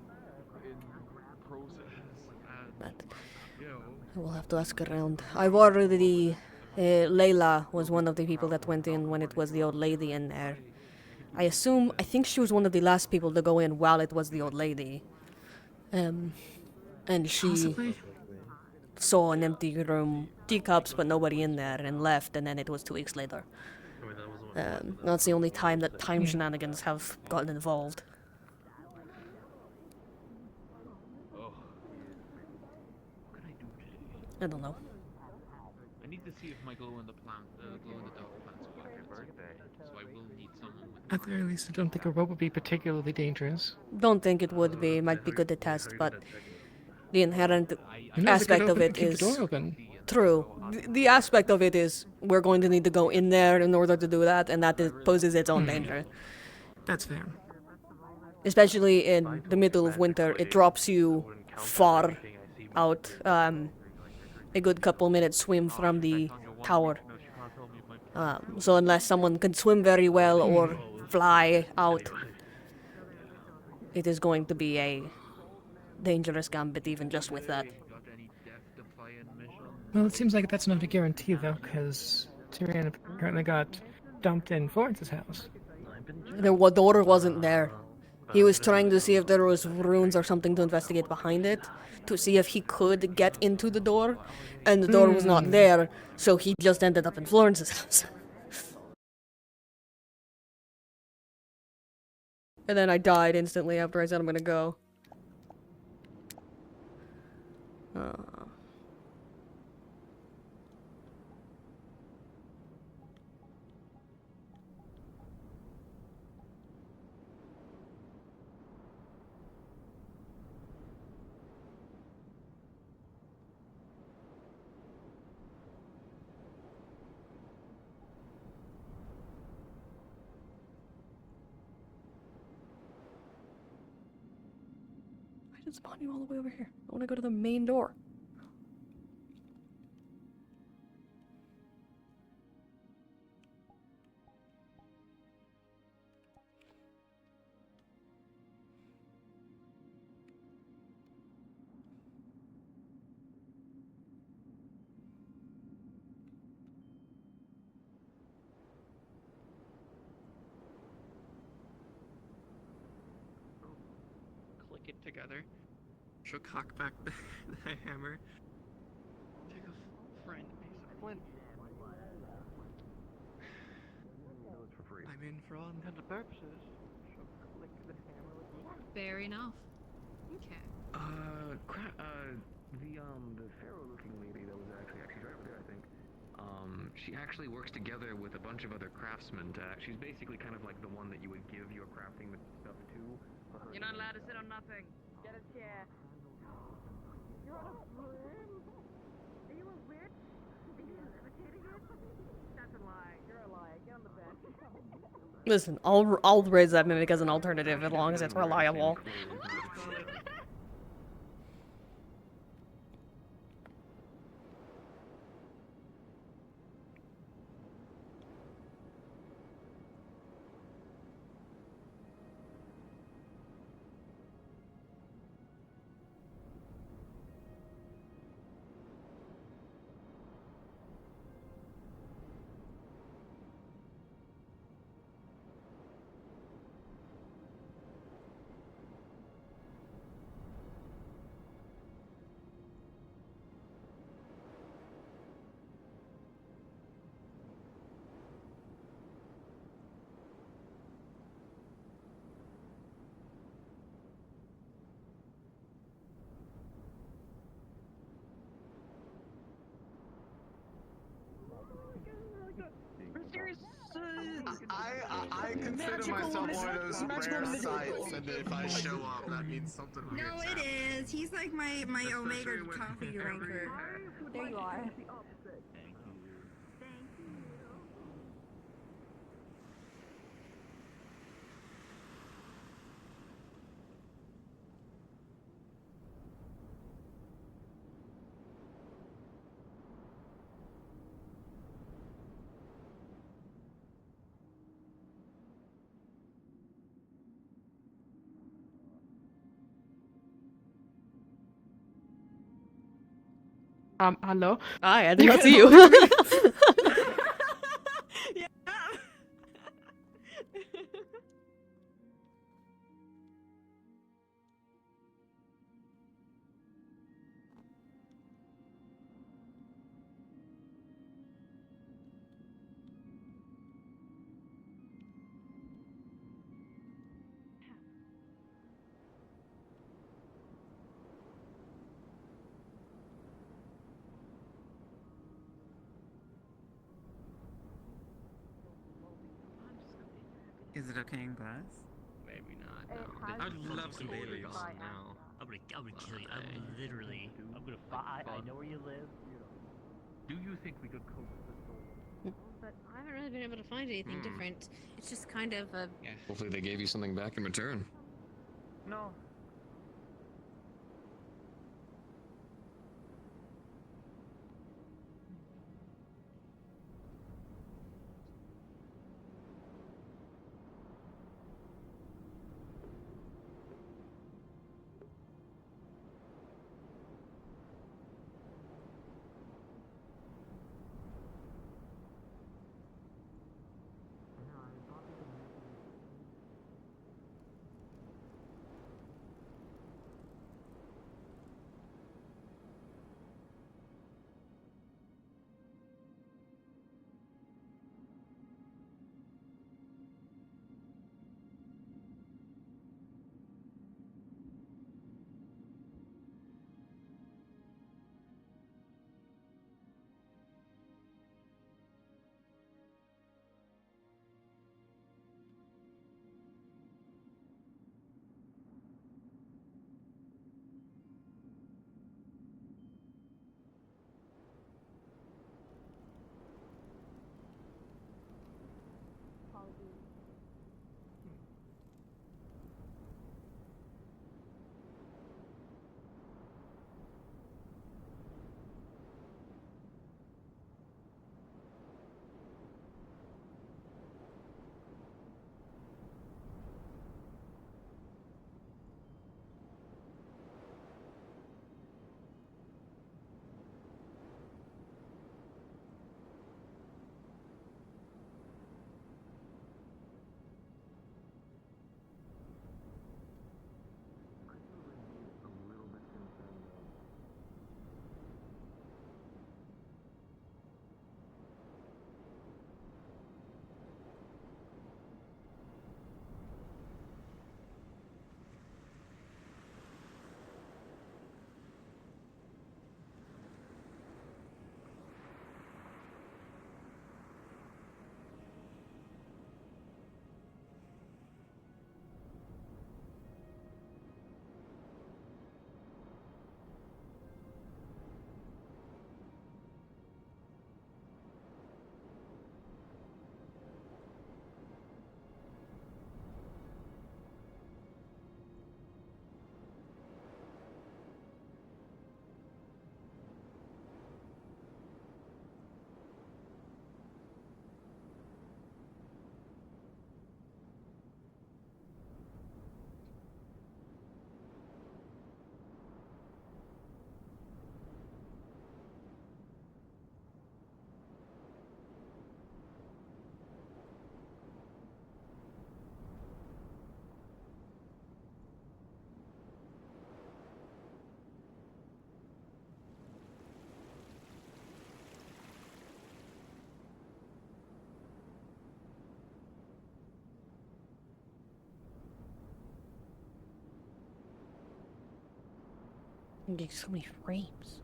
But I will have to ask around. I've already... Layla was one of the people that went in when it was the old lady in there. I think she was one of the last people to go in while it was the old lady. And she Possibly. saw an empty room, teacups, but nobody in there, and left, and then it was 2 weeks later. That's the only time that time shenanigans have gotten involved. I don't know. I need to see if my glow in the dark plants work. birthday, so I will need someone with. At the very least, I don't think a rope would be particularly dangerous. Don't think it would be. It might be good to test, but the inherent Who knows, it could aspect of open- it keep the is door open. true. The aspect of it is we're going to need to go in there in order to do that, and that poses its own danger. That's fair. Especially in the middle of winter, it drops you far out, a good couple minutes swim from the tower. So unless someone can swim very well or fly out, it is going to be a dangerous gambit even just with that. Well, it seems like that's not a guarantee, though, because Tyrion apparently got dumped in Florence's house. The door wasn't there. He was trying to see if there was runes or something to investigate behind it, to see if he could get into the door, and the door was not there, so he just ended up in Florence's house. And then I died instantly after I said I'm gonna go. I just spawned you all the way over here. I want to go to the main door. Click it together. She'll cock back the hammer. Take a friend piece of flint. For free. I mean, for all intents and purposes, she'll click the hammer with the flint. Fair enough. Okay. The pharaoh-looking lady that was actually right over there, I think. She actually works together with a bunch of other craftsmen. She's basically kind of like the one that you would give your crafting stuff to. For her You're not allowed to sit on nothing. Get a chair. You're on a broom? Are you a witch? Are you levitating it? That's a lie. You're a liar. Get on the bed. Listen, I'll raise that mimic as an alternative as long as it's reliable. I consider myself one of those rare sights, and if I show up, that means something weird. No, it is. He's like my Omega coffee drinker. There you are. Hello? Hi, I did not see you. Yeah. Is it okay in glass? Maybe not. It No. has I'd been love some recorded Baileys. by now. I'm gonna kill you. I'm literally. I'm gonna fight. I know where you live. You know. Do you think we could coax the soul? but I haven't really been able to find anything different. It's just kind of a. Yeah. Hopefully they gave you something back in return. No. I'm getting so many frames.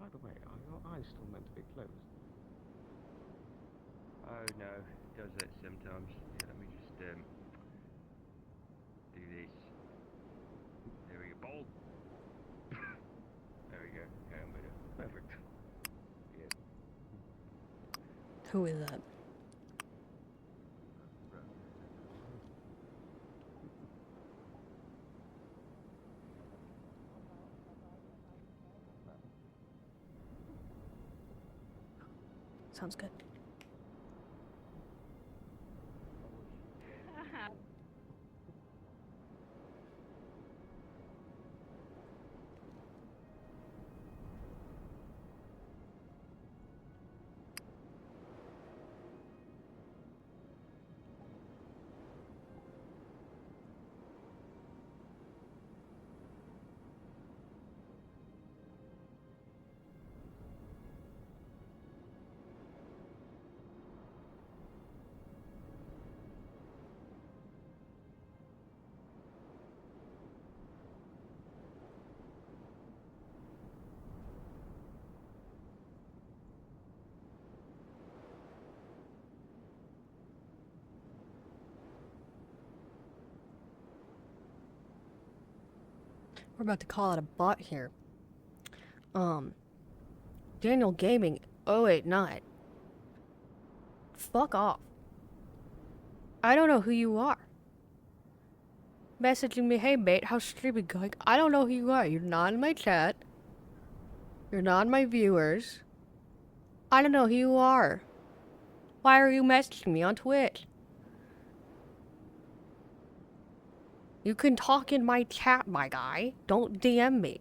By the way, are your eyes still meant to be closed? Oh no, it does that sometimes. Yeah, let me just do this. There we go. Bold. There we go. Yeah, I'm better. Perfect. Yeah. Who is that? Sounds good. We're about to call it a bot here. Daniel Gaming 089. Fuck off. I don't know who you are. Messaging me, hey mate, how's streaming going? I don't know who you are. You're not in my chat. You're not in my viewers. I don't know who you are. Why are you messaging me on Twitch? You can talk in my chat, my guy. Don't DM me.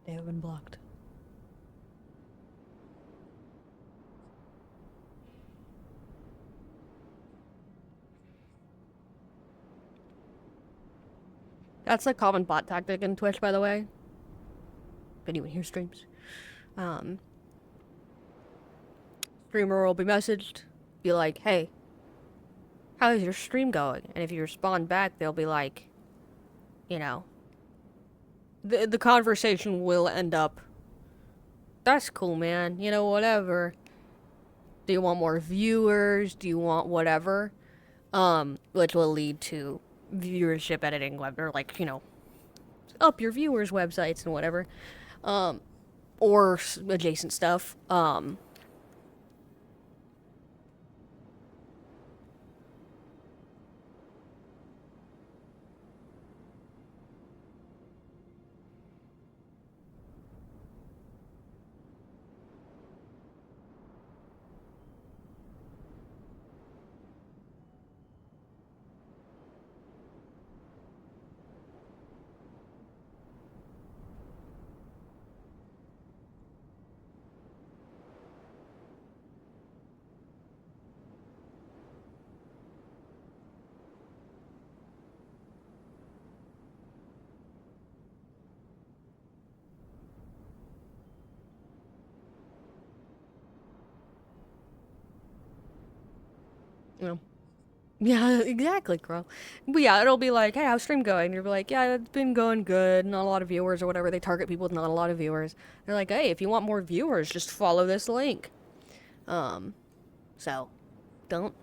They have been blocked. That's a common bot tactic in Twitch, by the way. If anyone here streams. Streamer will be messaged, be like, hey, how is your stream going? And if you respond back, they'll be like, you know, the conversation will end up, that's cool, man, you know, whatever. Do you want more viewers? Do you want whatever? Which will lead to viewership editing web, or like, you know, up your viewers' websites and whatever. Or adjacent stuff. You know. Yeah, exactly, Crow. But yeah, it'll be like, hey, how's stream going? You'll be like, yeah, it's been going good, not a lot of viewers or whatever. They target people with not a lot of viewers. They're like, hey, if you want more viewers, just follow this link. So, don't.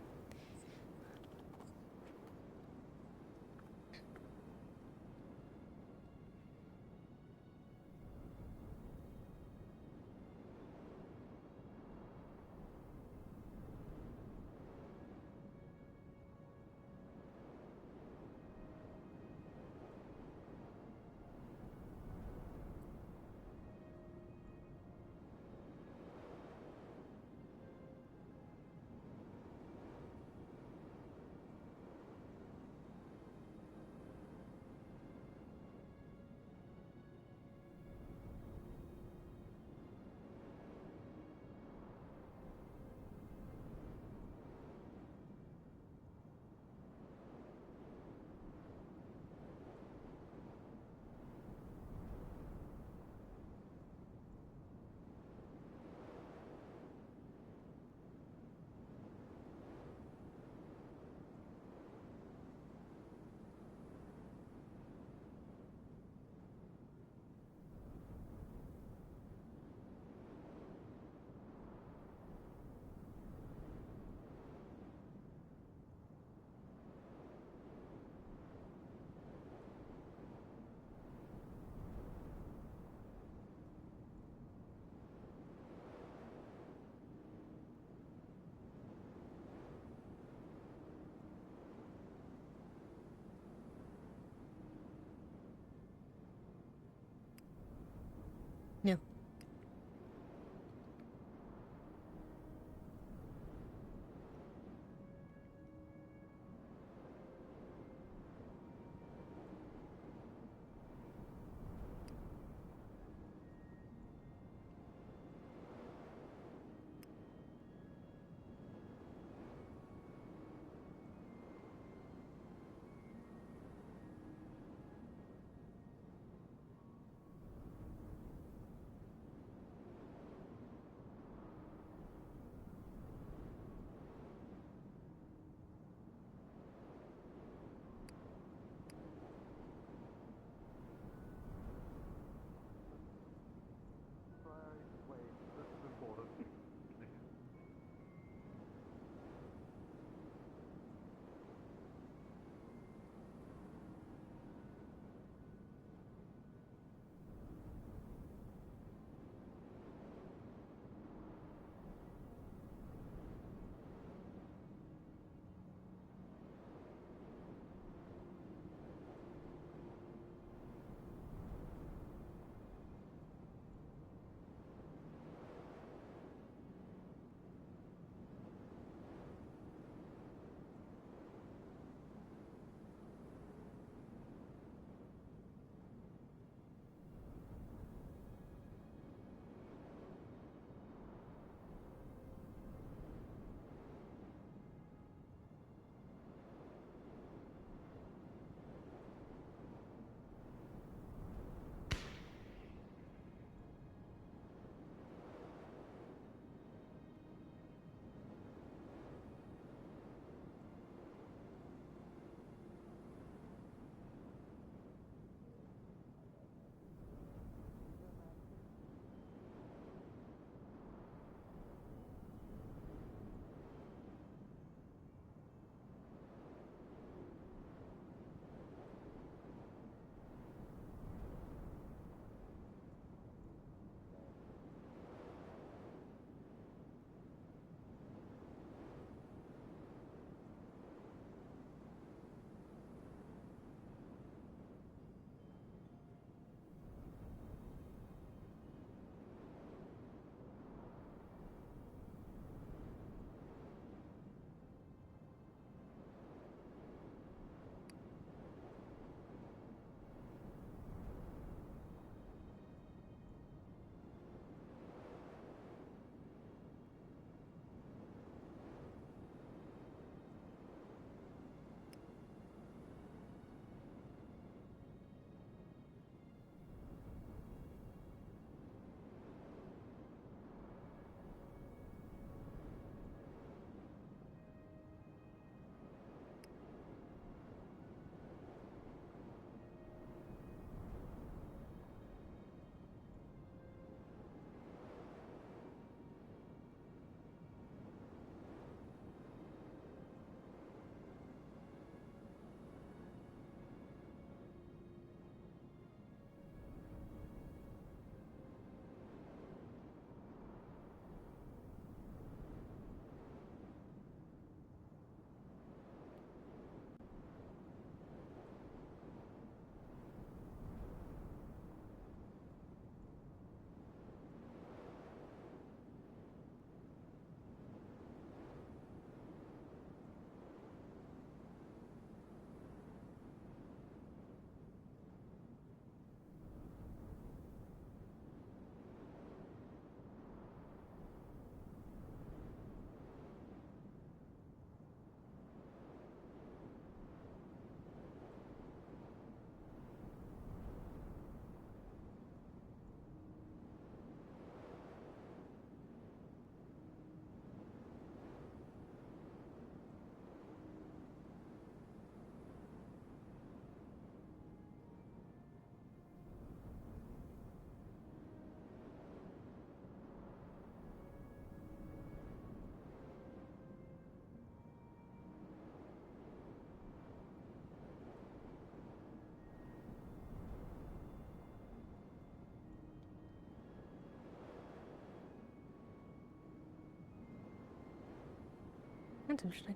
That's interesting.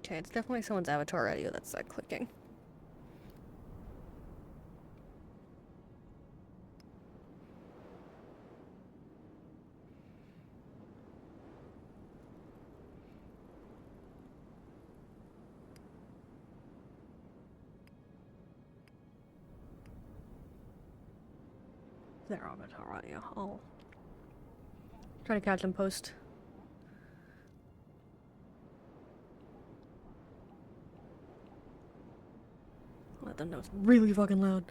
Okay, it's definitely someone's avatar radio that's clicking. Their avatar radio. Oh. Try to catch them post. Let them know it's really fucking loud.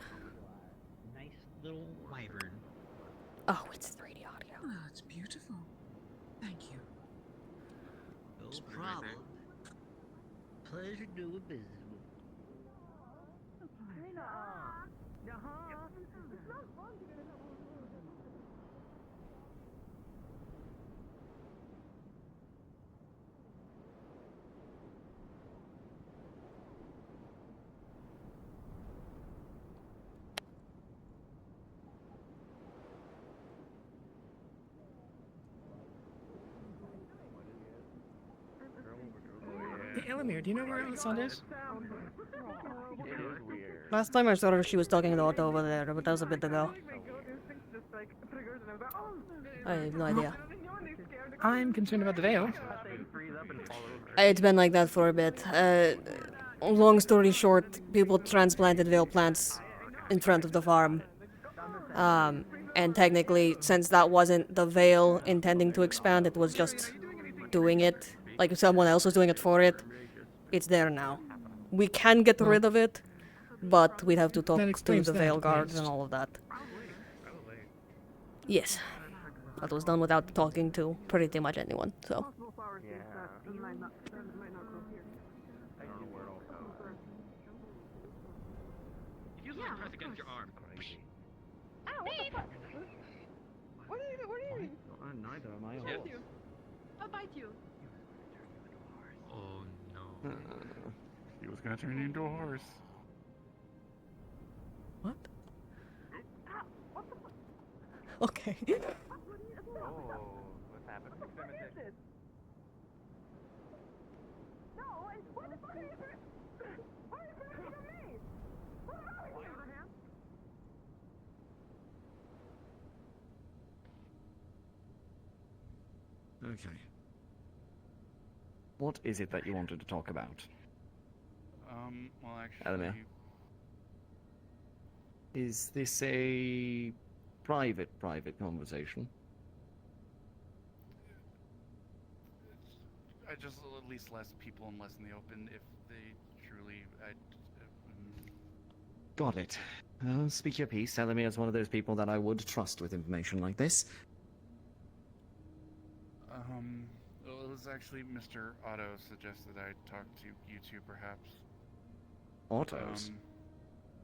Nice little wyvern. Oh, it's 3D audio. Oh, it's beautiful. Thank you. No Just put it right problem. there. Pleasure doing business with Hey, Elemmire, do you know where Alessandra is? Last time I saw her, she was talking to Otto over there, but that was a bit ago. I have no idea. I'm concerned about the veil. It's been like that for a bit. Long story short, people transplanted veil plants in front of the farm. And technically, since that wasn't the veil intending to expand, it was just doing it. Like if someone else was doing it for it, it's there now. We can get rid of it, but we'd have to talk to the veil guards and all of that. Yes. That was done without talking to pretty much anyone, so. Use the press against your arm. Ow, what the fuck? What are you doing? Neither am I. Shut you. I'll bite you. Oh no. He was gonna turn you into a horse. What? Ow, what the fuck? Okay. Oh, what's happening? What is this? No, what the fuck are you doing? Why are you pressing on me? What are you doing? Okay. What is it that you wanted to talk about? Well, actually... Elemmire? Is this a private conversation? I just at least less people and less in the open if they truly... Got it. Speak your piece. Elemmire is one of those people that I would trust with information like this. Well, it was actually Mr. Otto suggested I talk to you two, perhaps. Otto's?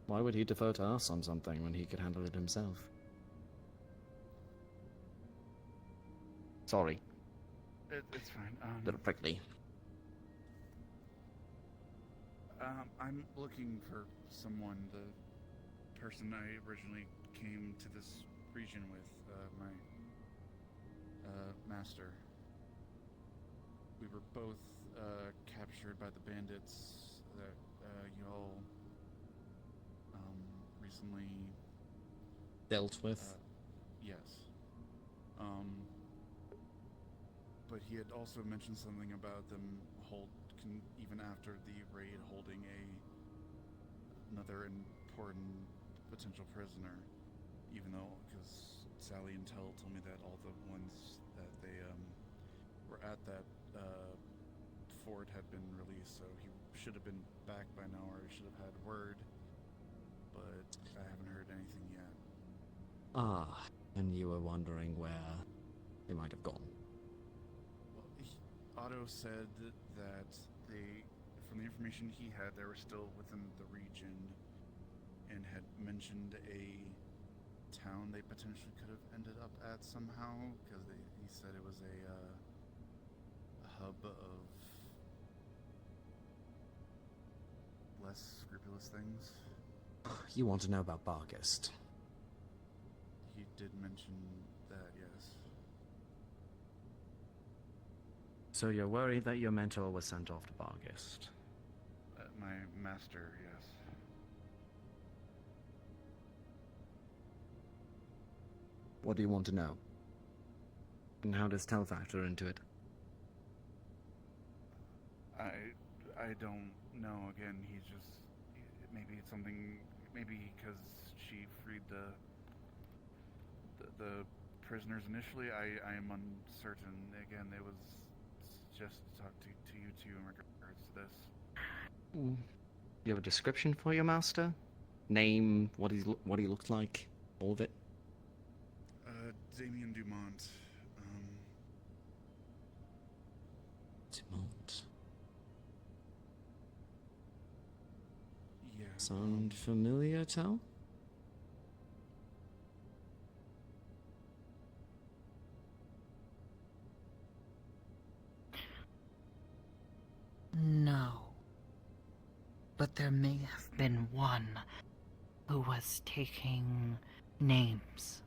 Why would he defer to us on something when he could handle it himself? Sorry. It's fine. Little prickly. I'm looking for someone, the person I originally came to this region with, my master. We were both captured by the bandits that y'all recently dealt with. Yes. But he had also mentioned something about them even after the raid, holding another important potential prisoner, even though, because Sally and Tell told me that all the ones that they were at that Ford had been released, so he should have been back by now, or he should have had word. But I haven't heard anything yet. Ah, and you were wondering where they might have gone. Well, Otto said that they, from the information he had, they were still within the region, and had mentioned a town they potentially could have ended up at somehow, because he said it was a hub of less scrupulous things. You want to know about Bargest? He did mention that, yes. So you're worried that your mentor was sent off to Bargest? My master, yes. What do you want to know? And how does Tel factor into it? I don't know. Again, he's just, maybe it's something, maybe because she freed the prisoners initially. I am uncertain. Again, it was just to talk to you two in regards to this. You have a description for your master? Name, what he looks like, all of it? Damien Dumont. Dumont. Yeah. Sound familiar, Tal? No. But there may have been one who was taking names.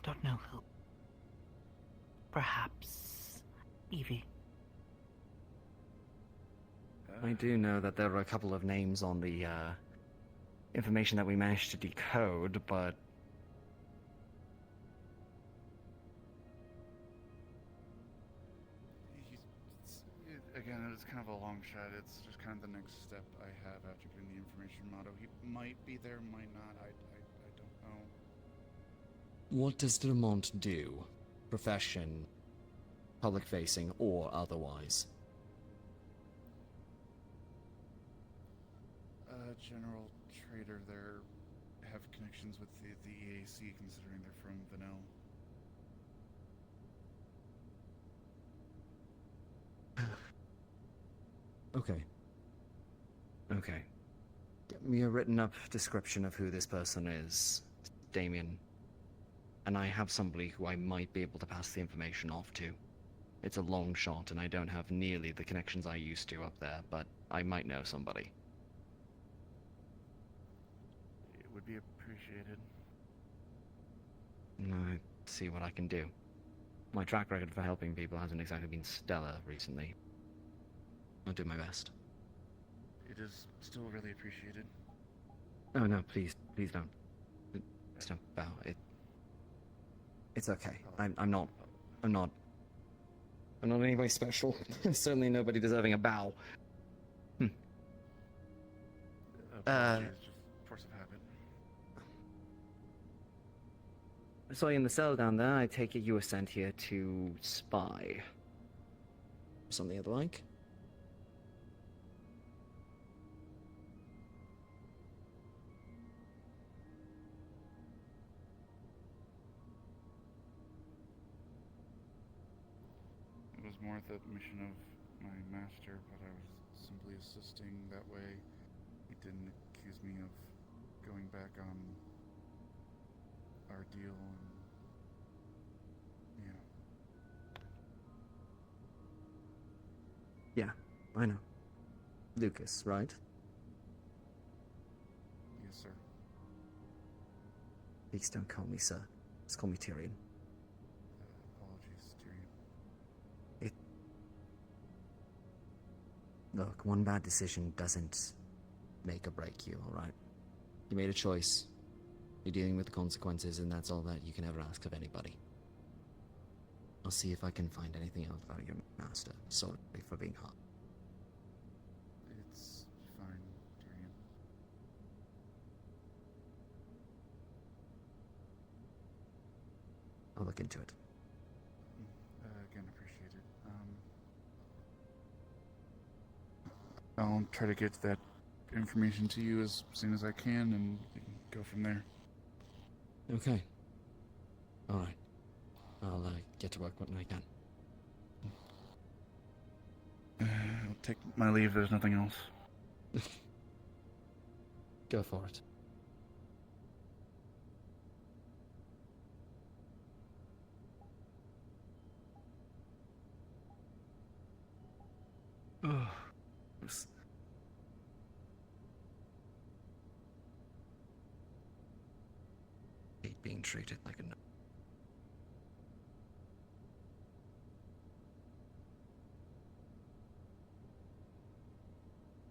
Don't know who. Perhaps Evie. I do know that there were a couple of names on the information that we managed to decode, but Again, it's kind of a long shot. It's just kind of the next step I have after getting the information from Otto. He might be there, might not. I don't know. what does Dumont do? Profession, public-facing, or otherwise? General trader there, have connections with the EAC, considering they're from Vanel. Okay. Okay. Get me a written up description of who this person is, Damien. And I have somebody who I might be able to pass the information off to. It's a long shot, and I don't have nearly the connections I used to up there, but I might know somebody. It would be appreciated. I see what I can do. My track record for helping people hasn't exactly been stellar recently. I'll do my best. It is still really appreciated. Oh no, please don't. Please don't bow. It's okay. I'm not anybody special. Certainly nobody deserving a bow. Apologies, just force of habit. I saw you in the cell down there. I take it you were sent here to spy. Something of the like? It was more the mission of my master, but I was simply assisting that way. He didn't accuse me of going back on our deal, and Yeah, I know. Lucas, right? yes, sir. Please don't call me sir. Just call me Tyrion. Apologies, Tyrion. Look, one bad decision doesn't make or break you, alright? You made a choice. You're dealing with the consequences, and that's all that you can ever ask of anybody. I'll see if I can find anything else about your master. Sorry for being hard. It's fine, Tyrion. I'll look into it. Again, appreciate it. I'll try to get that information to you as soon as I can, and we can go from there. Okay. Alright. I'll get to work when I can. I'll take my leave, there's nothing else. Go for it. Oh. Hate being treated like a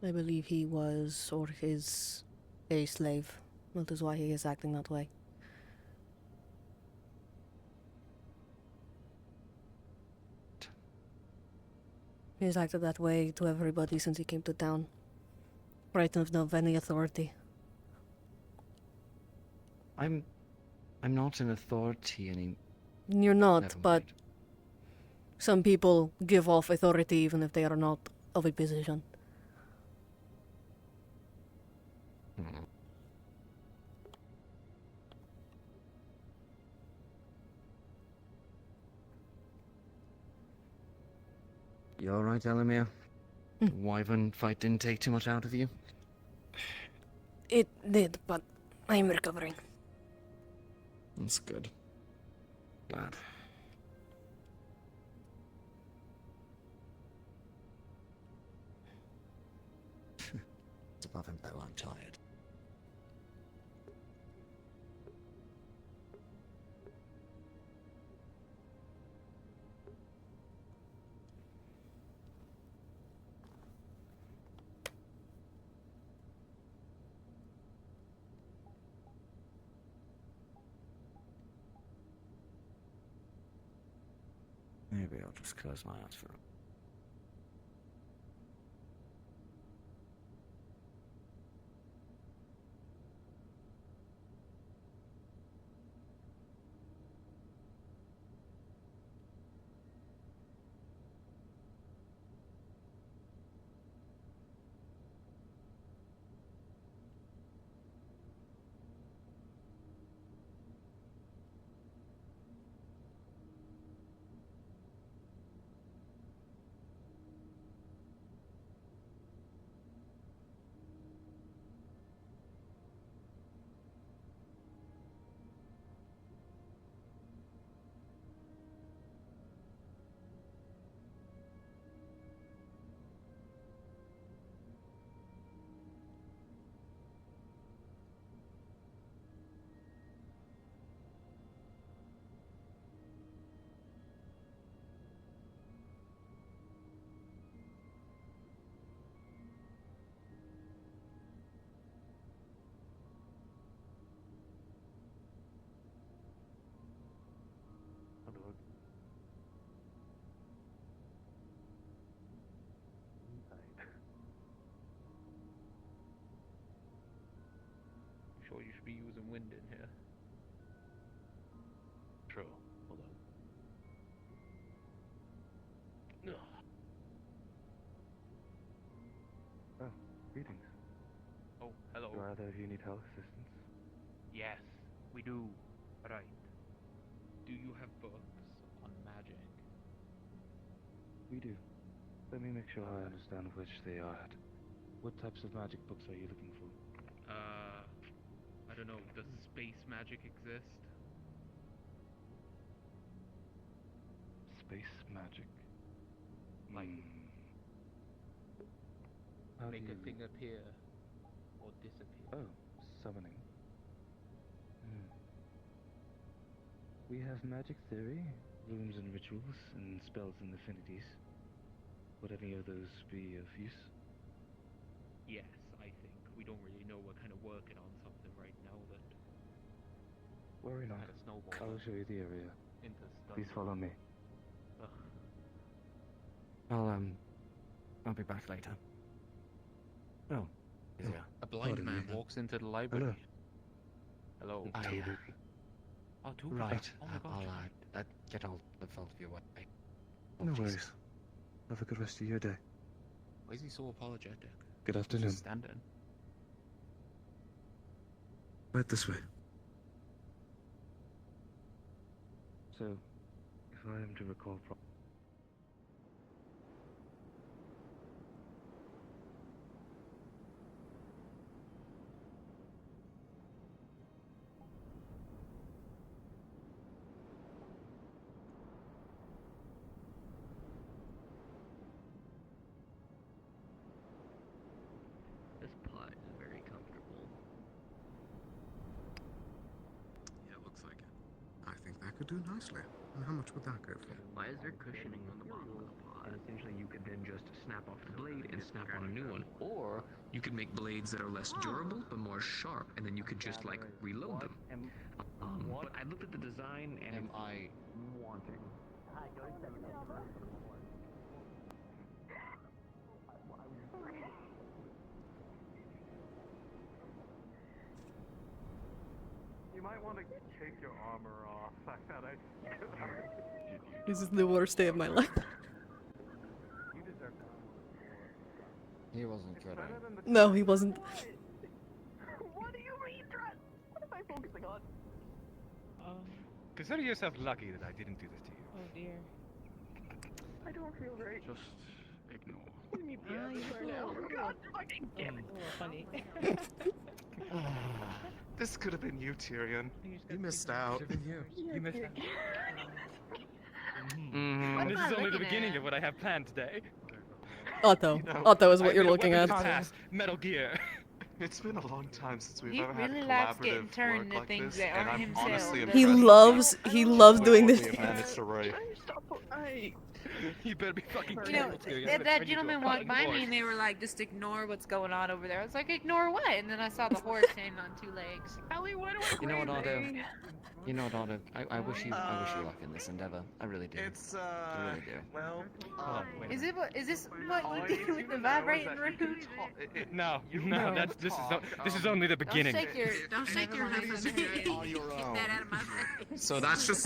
I believe he was, or is, a slave. That is why he is acting that way. He's acted that way to everybody since he came to town. Frightened of any authority. I'm not an authority any. You're not, Never but some people give off authority even if they are not of a position. You alright, Elemmire? Wyvern fight didn't take too much out of you? It did, but I'm recovering. That's good. Glad. It's above him though, I'm tired. Maybe I'll just close my eyes for a Sure you should be using wind in here. True. Hold on. Oh, greetings. Oh, hello. Do either of you need health assistance? Yes, we do. Right. Do you have books on magic? We do. Let me make sure I understand which they are. What types of magic books are you looking for? I don't know. Does space magic exist? Space magic? Like, How make do a you... thing appear or disappear. Oh, summoning. We have magic theory, runes and rituals, and spells and affinities. Would any of those be of use? Yes, I think. We don't really know. We're kind of working on something right now that Worry not. kind of snowballed I'll show you the area. into stuff. Please follow me. Ugh. I'll be back later. Oh, here we are. A blind Pardon man me. walks into the library. Hello. Oh, Toby. Right. Oh my gosh. I'll get all the fault of your way. No worries. Have a good rest of your day. Why is he so apologetic? Good afternoon. Standard. Right this way. So, if I am to recall properly, This pot is very comfortable. Yeah, it looks like it. I think that could do nicely. And how much would that go for? Why is there cushioning on the bottom of the pot? And essentially you could then just snap off the blade and snap on a new one. Or you could make blades that are less durable but more sharp, and then you could just like reload them. But I looked at the design and am I wanting? You might want to take your armor off. I thought This is the worst day of my life. You deserve that. He wasn't kidding. No, he wasn't. What do you mean, Trent? What am I focusing on? Consider yourself lucky that I didn't do this to you. Oh dear. I don't feel very. Just ignore. What do you mean, yeah, now? Oh god, fucking damn it. Funny. This could have been you, Tyrion. You missed out. You missed out. What This am I is only the looking beginning at? of what I have planned today. Otto. You know, Otto is what I've you're been a looking weapons at. past Metal Gear. It's been a long time since we've He ever had a really likes getting collaborative turned work to like things this, that and aren't I'm himself. honestly That's He impressed. loves doing this. We have managed to write. You better be fucking You know, careful, Tyrion. I'm gonna that turn you to a gentleman walked fucking by horse. me and they were like, just ignore what's going on over there. I was like, ignore what? And then I saw the horse standing on two legs. Ellie, why do I You know what, Otto? You know what, Otto? I wish you luck in this endeavor. I really do. It's I really do. well, Is this what you do with the vibrating root? No, this is only the beginning. Don't shake your head. Get that out of my face. So that's just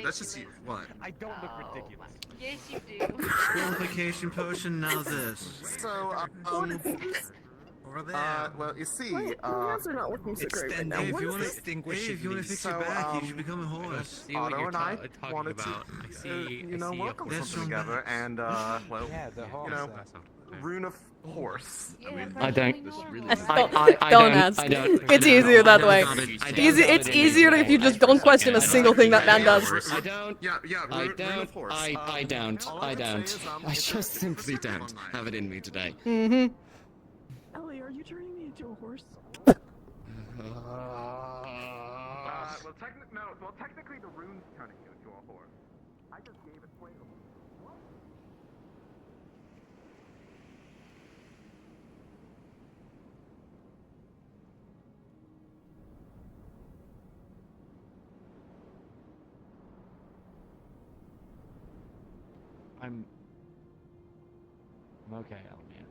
that's just what? I don't look ridiculous. Yes, you do. Qualification potion. Now this. So over there. Well, you see, My hands are not looking so great right now. Hey, if What you is want this? to fix your back, you should become a horse. See what Otto you're and I talking wanted about. I see. you know, I see work on a something horse. together, and well, Yeah, the horse. you know, rune of horse. I don't. Don't ask. It's easier that way. It's easier if you just don't question a single thing that man does. I don't. Yeah, I rune of don't. horse. I don't. all I would say don't. is, I just simply don't have it in me today. Mm-hmm. Ellie, are you turning me into a horse? Well, technically the rune's turning you into a horse. I just gave it flavor. I'm okay, Elemmire.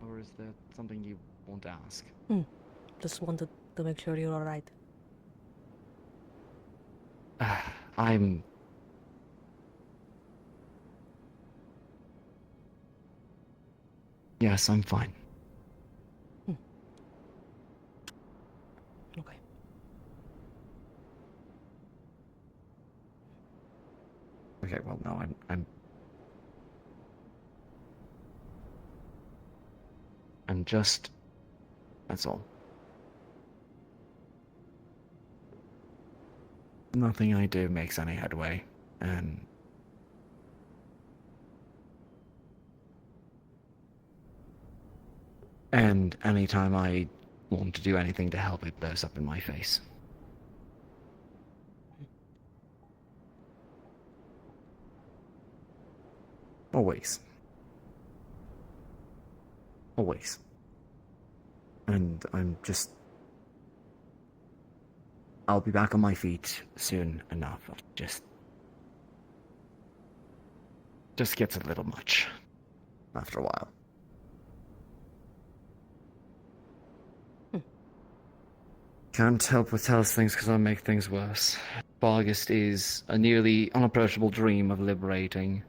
Or is there something you want to ask? Just wanted to make sure you're alright. I'm. Yes, I'm fine. Okay. Okay, well, no, I'm just. That's all. Nothing I do makes any headway, and. And anytime I want to do anything to help, it blows up in my face. Always. Always. And I'm just. I'll be back on my feet soon enough. Just gets a little much after a while. Can't help but tell us things because I make things worse. Bargast is a nearly unapproachable dream of liberating.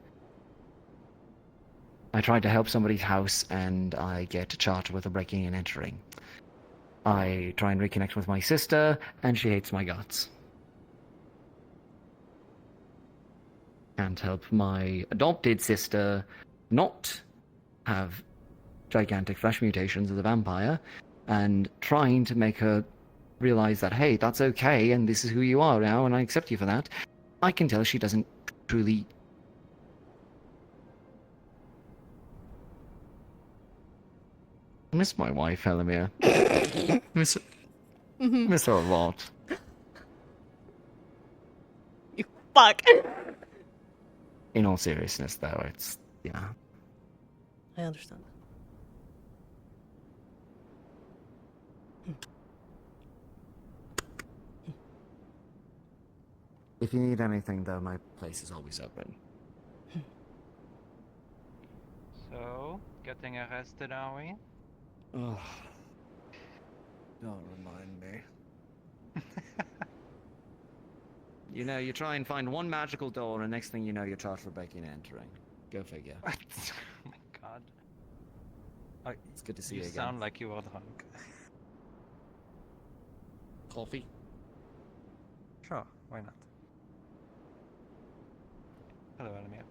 I tried to help somebody's house, and I get charged with a breaking and entering. I try and reconnect with my sister, and she hates my guts. Can't help my adopted sister not have gigantic flesh mutations as a vampire, and trying to make her realize that, hey, that's okay, and this is who you are now, and I accept you for that. I can tell she doesn't truly... I miss my wife, Elemmire. miss her a lot. Fuck. In all seriousness, though, it's... yeah. I understand. If you need anything, though, my place is always open. So, getting arrested, are we? Oh, don't remind me. You know, you try and find one magical door, and next thing you know, you're charged for breaking and entering. Go figure. Oh my god. It's good to see you again. You sound like you are drunk. Coffee? Sure, why not? Hello, Elemmire.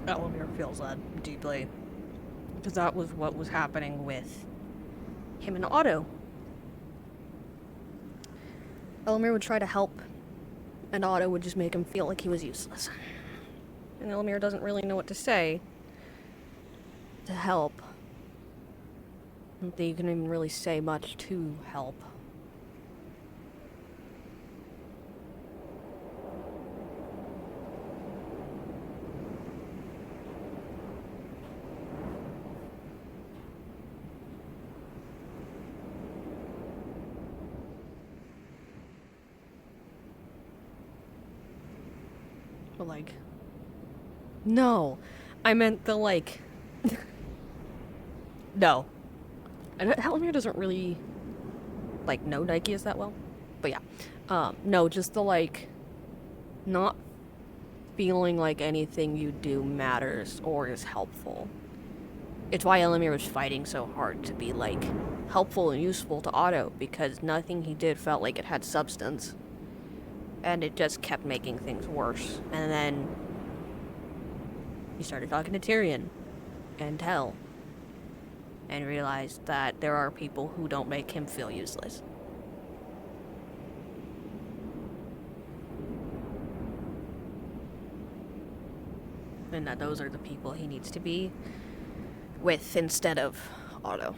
Elemmire feels that deeply. Because that was what was happening with him and Otto. Elemmire would try to help, and Otto would just make him feel like he was useless. And Elemmire doesn't really know what to say to help. I don't think you can even really say much to help. But like, no, I meant the like, no. And Elemmire doesn't really like know Nike is that well, but yeah, no, just the like, not feeling like anything you do matters or is helpful. It's why Elemmire was fighting so hard to be like helpful and useful to Otto, because nothing he did felt like it had substance. And it just kept making things worse. And then he started talking to Tyrion and Tell, and realized that there are people who don't make him feel useless. And that those are the people he needs to be with instead of Otto.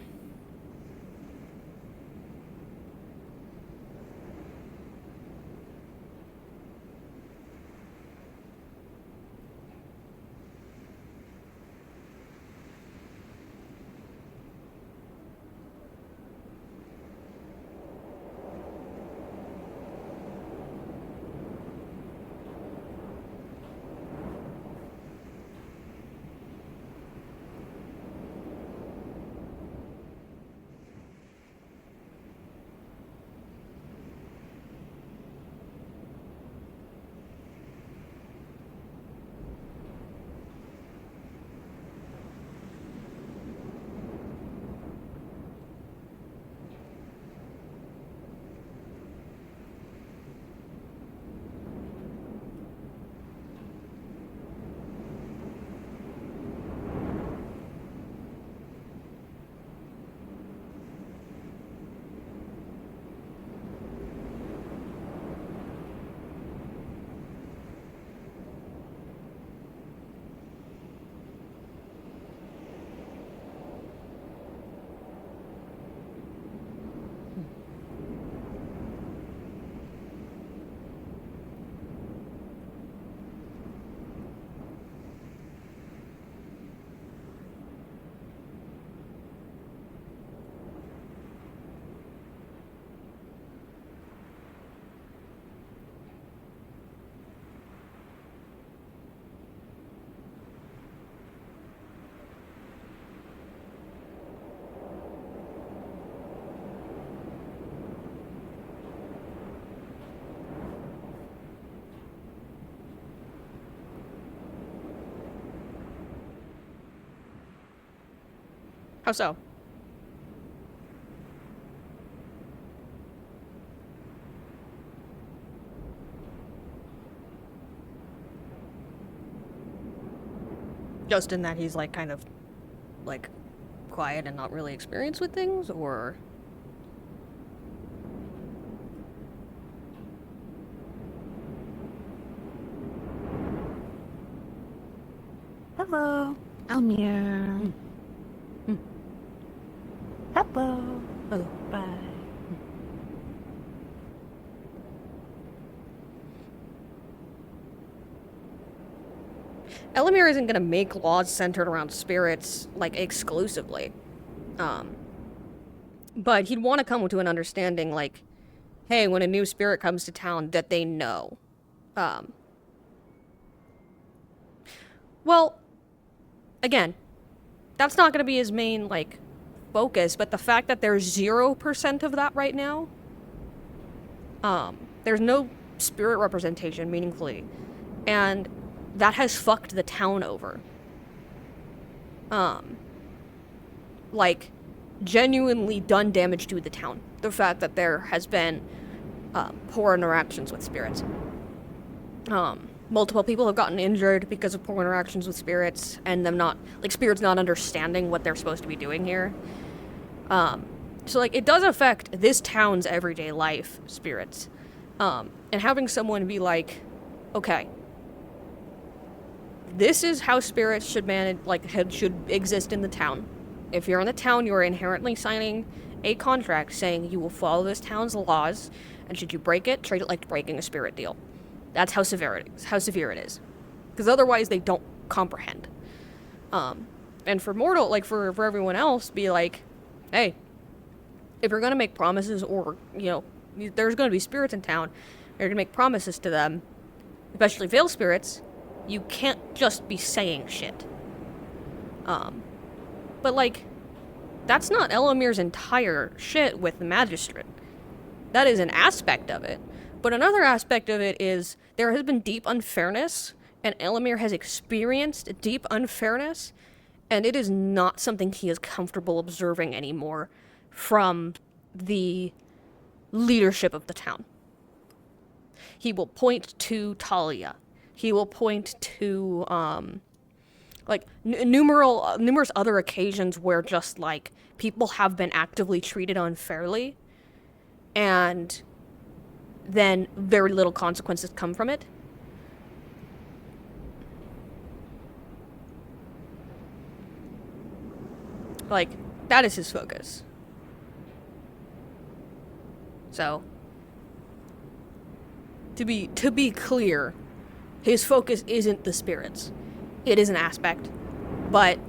How so? Just in that he's like kind of like quiet and not really experienced with things, or Hello, Elemmire. Hello. Hello. Bye. Elemmire isn't gonna make laws centered around spirits, like, exclusively. But he'd want to come to an understanding, like, hey, when a new spirit comes to town, that they know. Well, again, that's not gonna be his main, like, focus, but the fact that there's 0% of that right now, there's no spirit representation, meaningfully, and that has fucked the town over. Like, genuinely done damage to the town. The fact that there has been, poor interactions with spirits. Multiple people have gotten injured because of poor interactions with spirits, and them not, like, spirits not understanding what they're supposed to be doing here. So, like, it does affect this town's everyday life, spirits. And having someone be like, okay, this is how spirits should manage, like, should exist in the town. If you're in the town, you are inherently signing a contract saying you will follow this town's laws, and should you break it, treat it like breaking a spirit deal. That's how severe it is. Because otherwise, they don't comprehend. And for mortal, like, for everyone else, be like, hey, if you're gonna make promises, or, you know, there's gonna be spirits in town, you're gonna make promises to them, especially veiled spirits, you can't just be saying shit. But, like, that's not Elemire's entire shit with the Magistrate. That is an aspect of it. But another aspect of it is there has been deep unfairness, and Elemmire has experienced deep unfairness, and it is not something he is comfortable observing anymore from the leadership of the town. He will point to Talia. He will point to, like, numerous other occasions where just, like, people have been actively treated unfairly, and then very little consequences come from it. Like, that is his focus. So, to be clear, his focus isn't the spirits. It is an aspect, but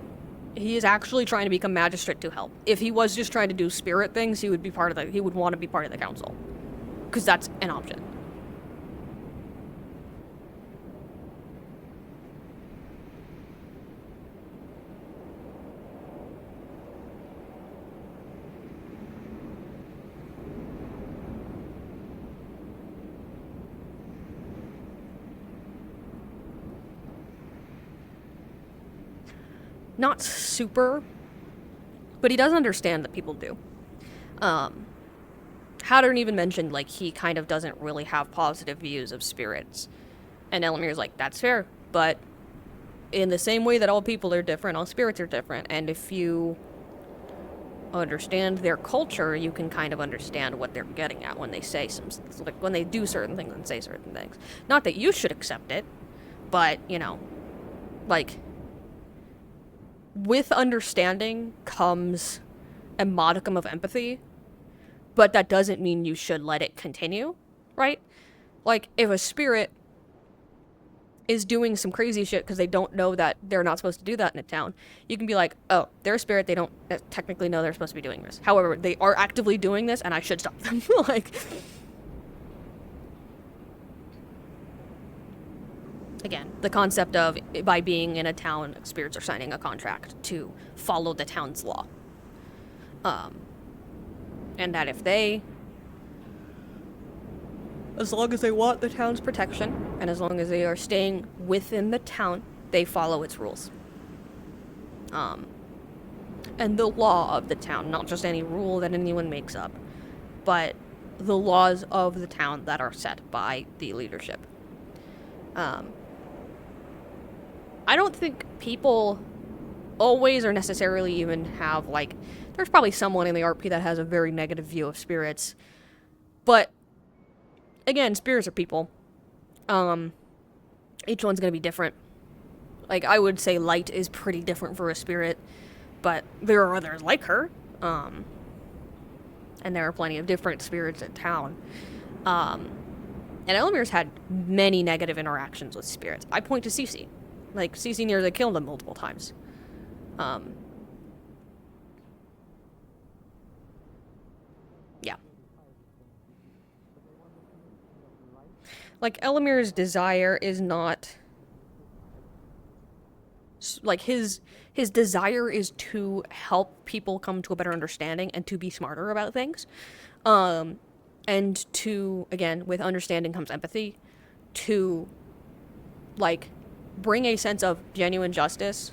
he is actually trying to become magistrate to help. If he was just trying to do spirit things, he would want to be part of the council, because that's an option. Not super, but he does understand that people do. Hattern even mentioned, like, he kind of doesn't really have positive views of spirits. And Elemire's like, that's fair, but in the same way that all people are different, all spirits are different, and if you understand their culture, you can kind of understand what they're getting at when they say like, when they do certain things and say certain things. Not that you should accept it, but, you know, like, with understanding comes a modicum of empathy, but that doesn't mean you should let it continue, right? Like, if a spirit is doing some crazy shit because they don't know that they're not supposed to do that in a town, you can be like, oh, they're a spirit, they don't technically know they're supposed to be doing this. However, they are actively doing this, and I should stop them. Like, again, the concept of, by being in a town, spirits are signing a contract to follow the town's law. And that if they, as long as they want the town's protection, and as long as they are staying within the town, they follow its rules. and the law of the town, not just any rule that anyone makes up, but the laws of the town that are set by the leadership. I don't think people always or necessarily even have, like, there's probably someone in the RP that has a very negative view of spirits, but again, spirits are people. Each one's gonna be different. Like, I would say Light is pretty different for a spirit, but there are others like her, and there are plenty of different spirits in town. And Elemire's had many negative interactions with spirits. I point to Cece. Like, Cece nearly killed him multiple times. Yeah. Like, Elemire's desire is not... Like, his desire is to help people come to a better understanding and to be smarter about things. And to, again, with understanding comes empathy, to, like, bring a sense of genuine justice.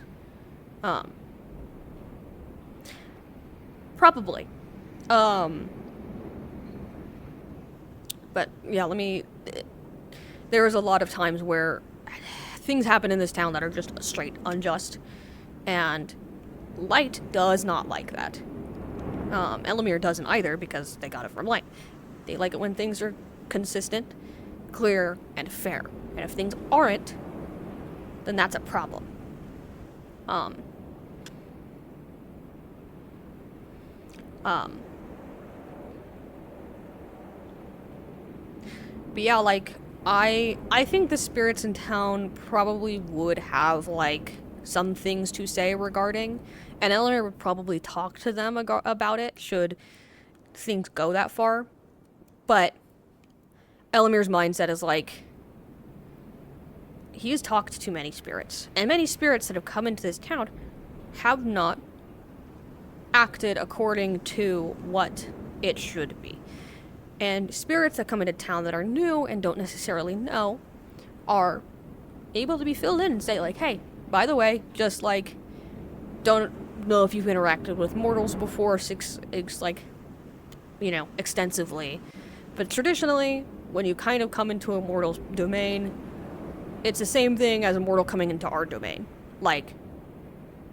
Probably. But, yeah, there is a lot of times where things happen in this town that are just straight unjust, and Light does not like that. Elemmire doesn't either, because they got it from Light. They like it when things are consistent, clear, and fair. And if things aren't, then that's a problem. But yeah, like, I think the spirits in town probably would have, like, some things to say regarding, and Elemmire would probably talk to them about it, should things go that far. But Ellemire's mindset is like, he has talked to many spirits, and many spirits that have come into this town have not acted according to what it should be. And spirits that come into town that are new and don't necessarily know are able to be filled in and say, like, hey, by the way, just, like, don't know if you've interacted with mortals before, extensively. But traditionally, when you kind of come into a mortal's domain, it's the same thing as a mortal coming into our domain. Like,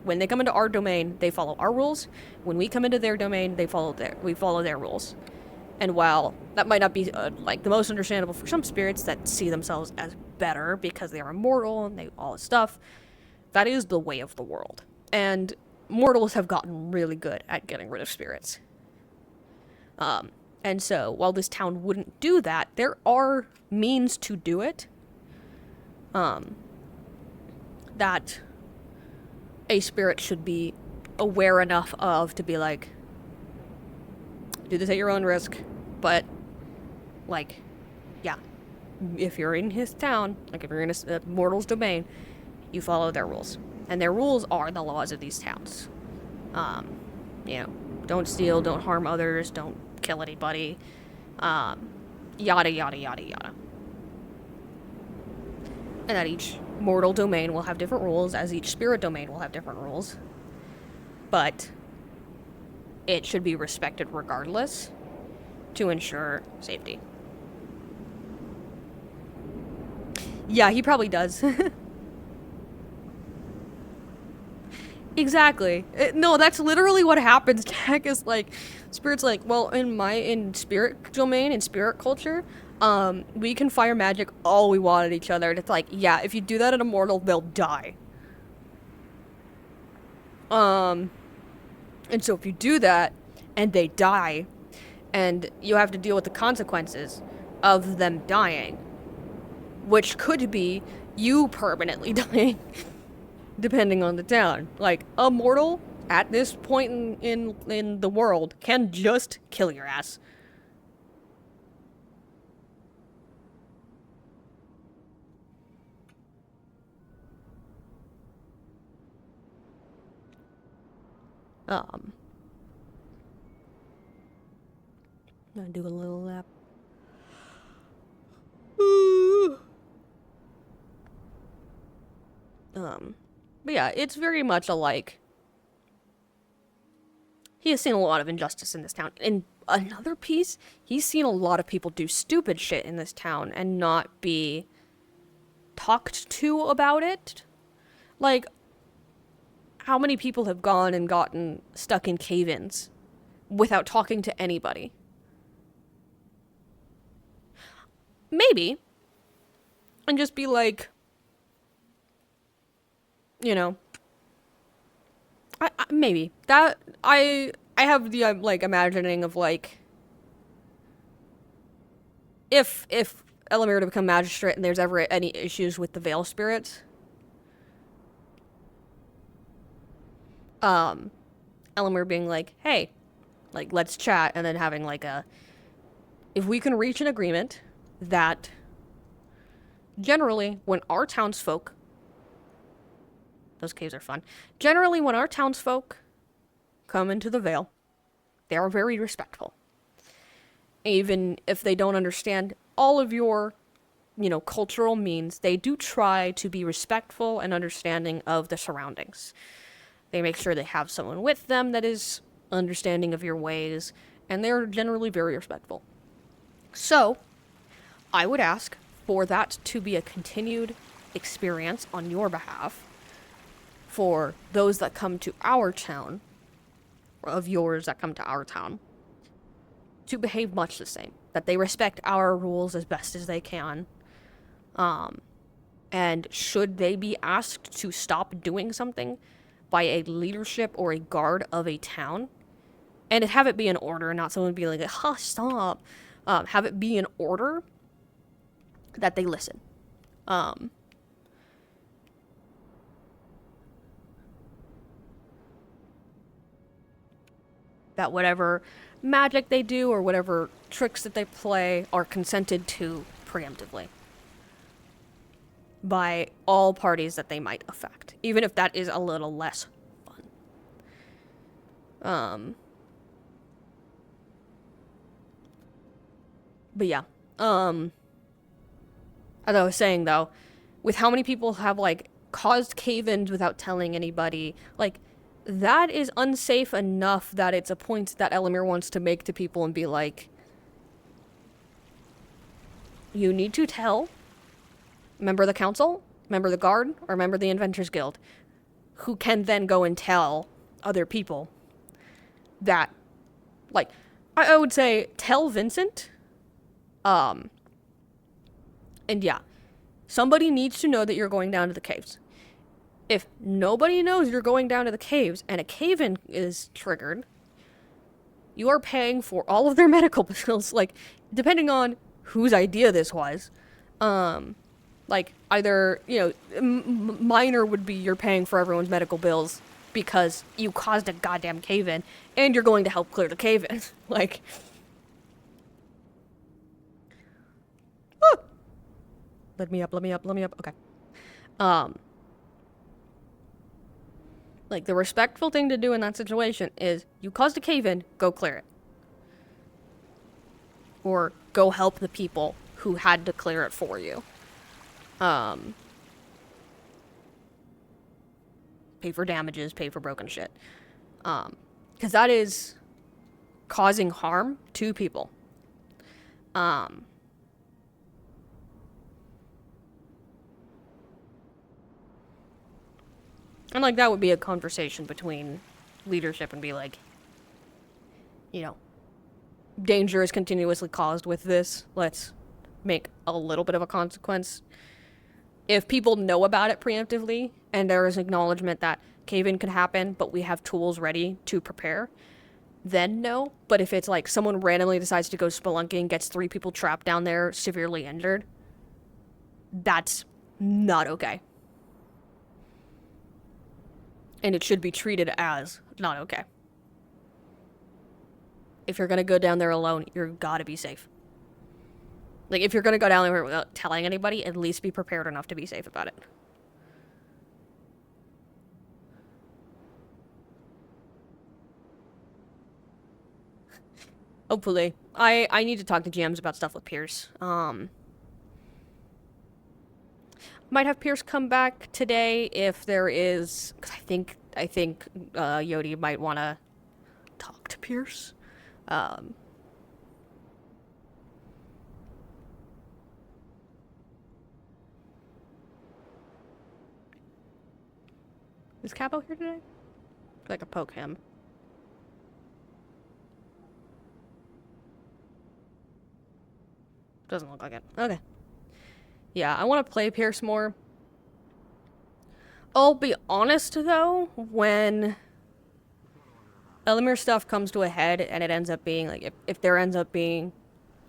when they come into our domain, they follow our rules. When we come into their domain, we follow their rules. And while that might not be, the most understandable for some spirits that see themselves as better because they are immortal and all this stuff, that is the way of the world. And mortals have gotten really good at getting rid of spirits. And so, while this town wouldn't do that, there are means to do it. That a spirit should be aware enough of to be like, do this at your own risk, but, like, yeah, if you're in his town, like, if you're in a mortal's domain, you follow their rules. And their rules are the laws of these towns. Don't steal, don't harm others, don't kill anybody, yada, yada, yada, yada. And that each mortal domain will have different rules, as each spirit domain will have different rules. But it should be respected regardless to ensure safety. Yeah, he probably does. Exactly. No, that's literally what happens. Jack is like, Spirit's like, well, in spirit domain, in spirit culture, we can fire magic all we want at each other. And it's like, yeah, if you do that at a mortal, they'll die. And so if you do that, and they die, and you have to deal with the consequences of them dying, which could be you permanently dying, depending on the town. Like, a mortal, at this point in the world, can just kill your ass. I'm gonna do a little lap. But yeah, it's very much a, like, he has seen a lot of injustice in this town. And another piece, he's seen a lot of people do stupid shit in this town and not be talked to about it. Like, how many people have gone and gotten stuck in cave-ins without talking to anybody? Maybe. And just be like, you know, maybe. That, I have the, like, imagining of, like, if Elemmire were to become magistrate and there's ever any issues with the Veil spirits, Elemmire being like, hey, like, let's chat, and then having, like, if we can reach an agreement that generally when our townsfolk, those caves are fun, generally when our townsfolk come into the Veil, they are very respectful. Even if they don't understand all of your, you know, cultural means, they do try to be respectful and understanding of the surroundings. They make sure they have someone with them that is understanding of your ways, and they're generally very respectful. So, I would ask for that to be a continued experience on your behalf for those that come to our town, of yours that come to our town, to behave much the same. That they respect our rules as best as they can. And should they be asked to stop doing something by a leadership or a guard of a town, and have it be an order, not someone be like, ha, stop. Have it be an order that they listen. That whatever magic they do or whatever tricks that they play are consented to preemptively by all parties that they might affect, even if that is a little less fun. But yeah, as I was saying though, with how many people have, like, caused cave-ins without telling anybody, like, that is unsafe enough that it's a point that Elemmire wants to make to people and be like, you need to tell member of the council, member of the guard, or member of the Inventors Guild, who can then go and tell other people that, like, I would say tell Vincent, and yeah, somebody needs to know that you're going down to the caves. If nobody knows you're going down to the caves and a cave-in is triggered, you are paying for all of their medical bills, like, depending on whose idea this was. Like, either, you know, minor would be you're paying for everyone's medical bills because you caused a goddamn cave-in, and you're going to help clear the cave-in. Like, woo! Let me up, okay. Like, the respectful thing to do in that situation is, you caused a cave-in, go clear it. Or go help the people who had to clear it for you. Pay for damages, pay for broken shit. 'Cause that is causing harm to people. And, like, that would be a conversation between leadership and be like, you know, danger is continuously caused with this. Let's make a little bit of a consequence. If people know about it preemptively, and there is acknowledgement that cave-in could happen, but we have tools ready to prepare, then no. But if it's like someone randomly decides to go spelunking, gets 3 people trapped down there, severely injured, that's not okay. And it should be treated as not okay. If you're gonna go down there alone, you're gotta be safe. Like, if you're gonna go down there without telling anybody, at least be prepared enough to be safe about it. Hopefully. I need to talk to GMs about stuff with Pierce. Might have Pierce come back today if there is, because I think Yodi might want to talk with Pierce. Is Capo here today? I feel like I poke him. Doesn't look like it. Okay. Yeah, I want to play Pierce more. I'll be honest, though, when Elemmire stuff comes to a head and it ends up being, like, if there ends up being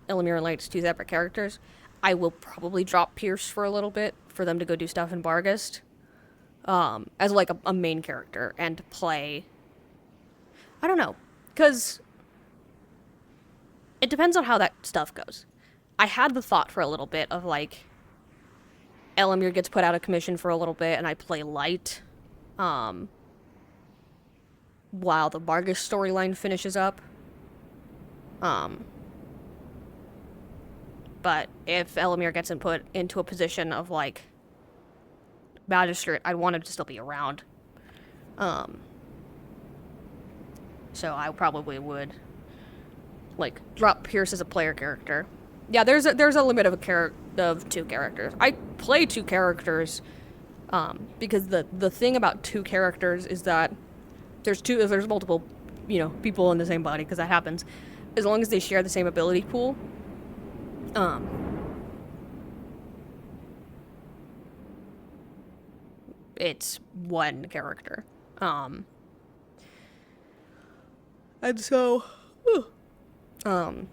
Elemmire and Light's two separate characters, I will probably drop Pierce for a little bit for them to go do stuff in Bargast. As, like, a main character and play... I don't know, because it depends on how that stuff goes. I had the thought for a little bit of, like, Elemmire gets put out of commission for a little bit and I play Light, while the Bargast storyline finishes up. But if Elemmire gets put into a position of, like, Magistrate, I'd want him to still be around. So I probably would, like, drop Pierce as a player character. Yeah, there's a limit of two characters. I play two characters, because the thing about two characters is that there's multiple, people in the same body, because that happens, as long as they share the same ability pool. It's one character. And so, Elemmire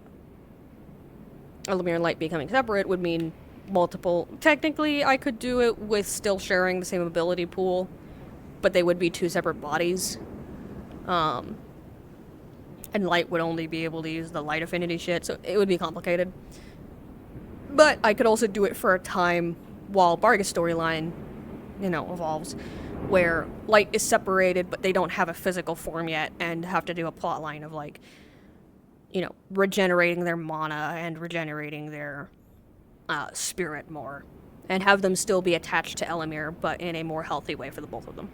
and Light becoming separate would mean multiple... Technically, I could do it with still sharing the same ability pool, but they would be two separate bodies. And Light would only be able to use the Light affinity shit, so it would be complicated. But I could also do it for a time while Bargast storyline, evolves, where Light is separated, but they don't have a physical form yet, and have to do a plot line of, like, regenerating their mana and regenerating their spirit more, and have them still be attached to Elemmire, but in a more healthy way for the both of them.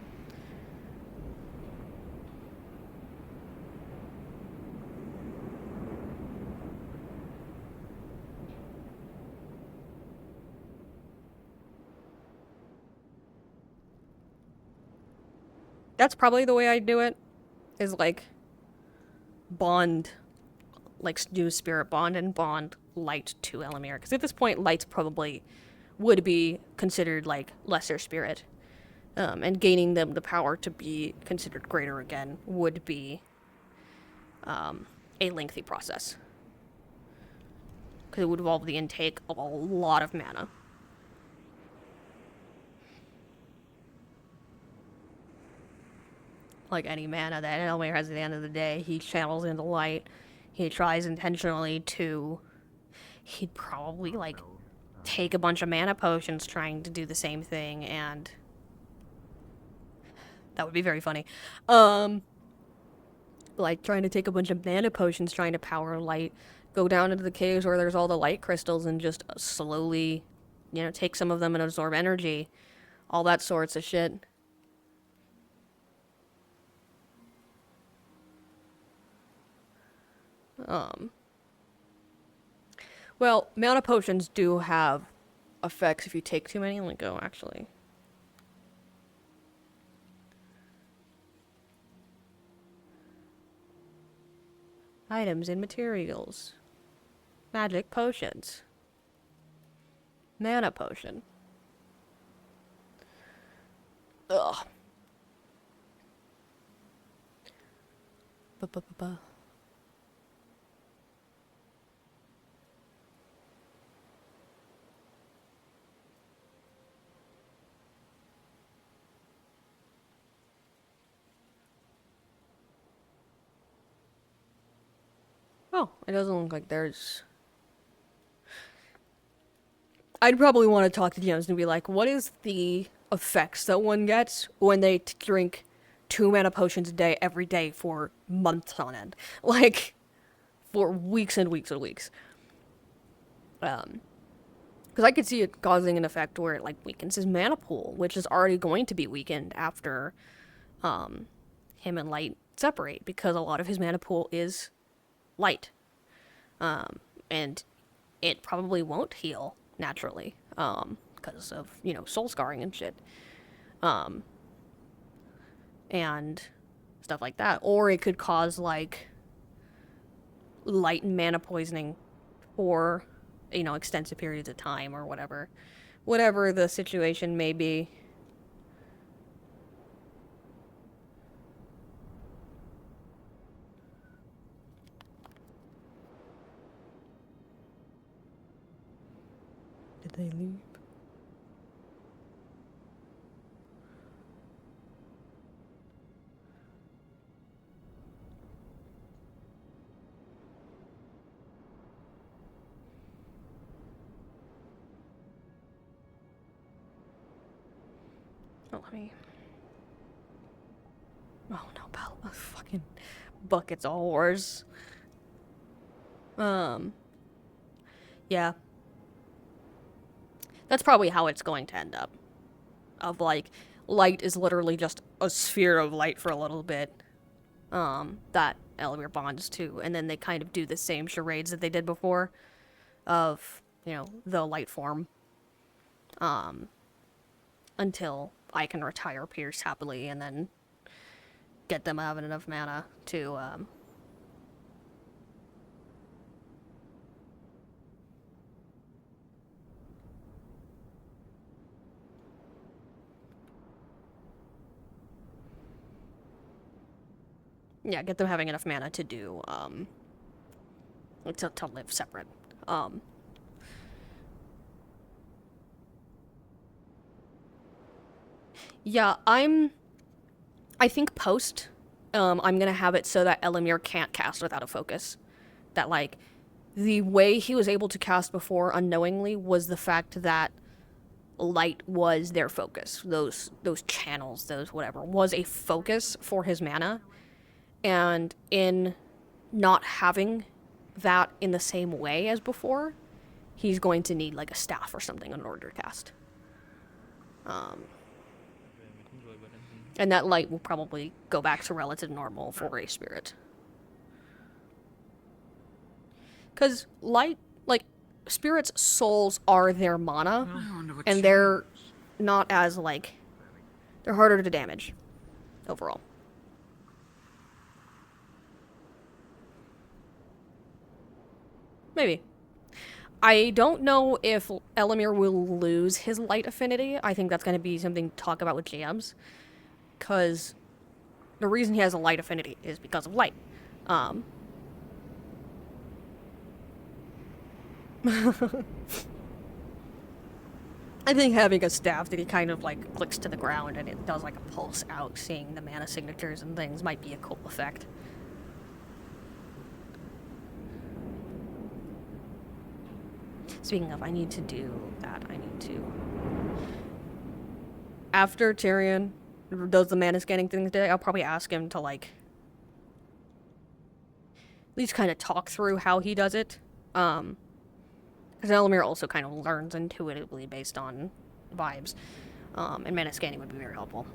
That's probably the way I'd do it, is, like, bond, like, do spirit bond and bond Light to Elemmire. Because at this point, Light probably would be considered, like, lesser spirit. And gaining them the power to be considered greater again would be a lengthy process. Because it would involve the intake of a lot of mana. Like any mana that Elemmire has at the end of the day, he channels into Light. He tries intentionally to... He'd probably, like, take a bunch of mana potions trying to do the same thing, and... That would be very funny. Like, trying to take a bunch of mana potions trying to power Light, go down into the caves where there's all the light crystals and just slowly, take some of them and absorb energy. All that sorts of shit. Well, mana potions do have effects if you take too many. Let me go, actually. Items and materials. Magic potions. Mana potion. Ugh. Ba-ba-ba-ba. Oh, it doesn't look like there's... I'd probably want to talk to DMs and be like, what is the effects that one gets when they drink 2 mana potions a day every day for months on end? Like, for weeks and weeks and weeks. Because I could see it causing an effect where it, like, weakens his mana pool, which is already going to be weakened after him and Light separate because a lot of his mana pool is light. And it probably won't heal naturally, because of, soul scarring and shit. And stuff like that. Or it could cause, like, light mana poisoning for, extensive periods of time or whatever. Whatever the situation may be. Did they leave? Oh, let me... Oh, no, fucking buckets all wars. Yeah. That's probably how it's going to end up. Of, like, light is literally just a sphere of light for a little bit. That Elemmire bonds to. And then they kind of do the same charades that they did before. Of, the light form. Until I can retire Pierce happily and then get them having enough mana to, yeah, get them having enough mana to do, to live separate. Yeah, I think post, I'm gonna have it so that Elemmire can't cast without a focus. That, like, the way he was able to cast before unknowingly was the fact that light was their focus. Those channels, those whatever, was a focus for his mana. And in not having that in the same way as before, he's going to need, like, a staff or something in order to cast. And that light will probably go back to relative normal for a spirit. Because light, like, spirits' souls are their mana, and they're not as, like, they're harder to damage, overall. Maybe. I don't know if Elemmire will lose his light affinity. I think that's going to be something to talk about with GMs. Because the reason he has a light affinity is because of light. I think having a staff that he kind of, like, clicks to the ground and it does, like, a pulse out, seeing the mana signatures and things might be a cool effect. Speaking of, I need to do that. I need to... After Tyrion does the mana scanning thing today, I'll probably ask him to, like, at least kind of talk through how he does it. Because Elemmire also kind of learns intuitively based on vibes. And mana scanning would be very helpful.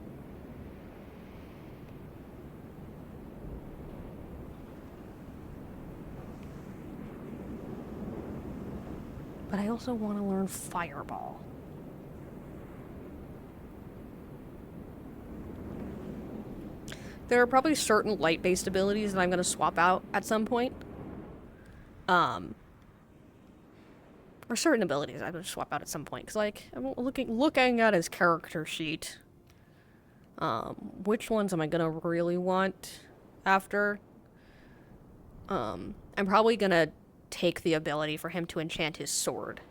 But I also want to learn Fireball. There are probably certain light-based abilities that I'm going to swap out at some point. Or certain abilities I'm going to swap out at some point. Because, like, I'm looking at his character sheet. Which ones am I going to really want after? I'm probably going to take the ability for him to enchant his sword.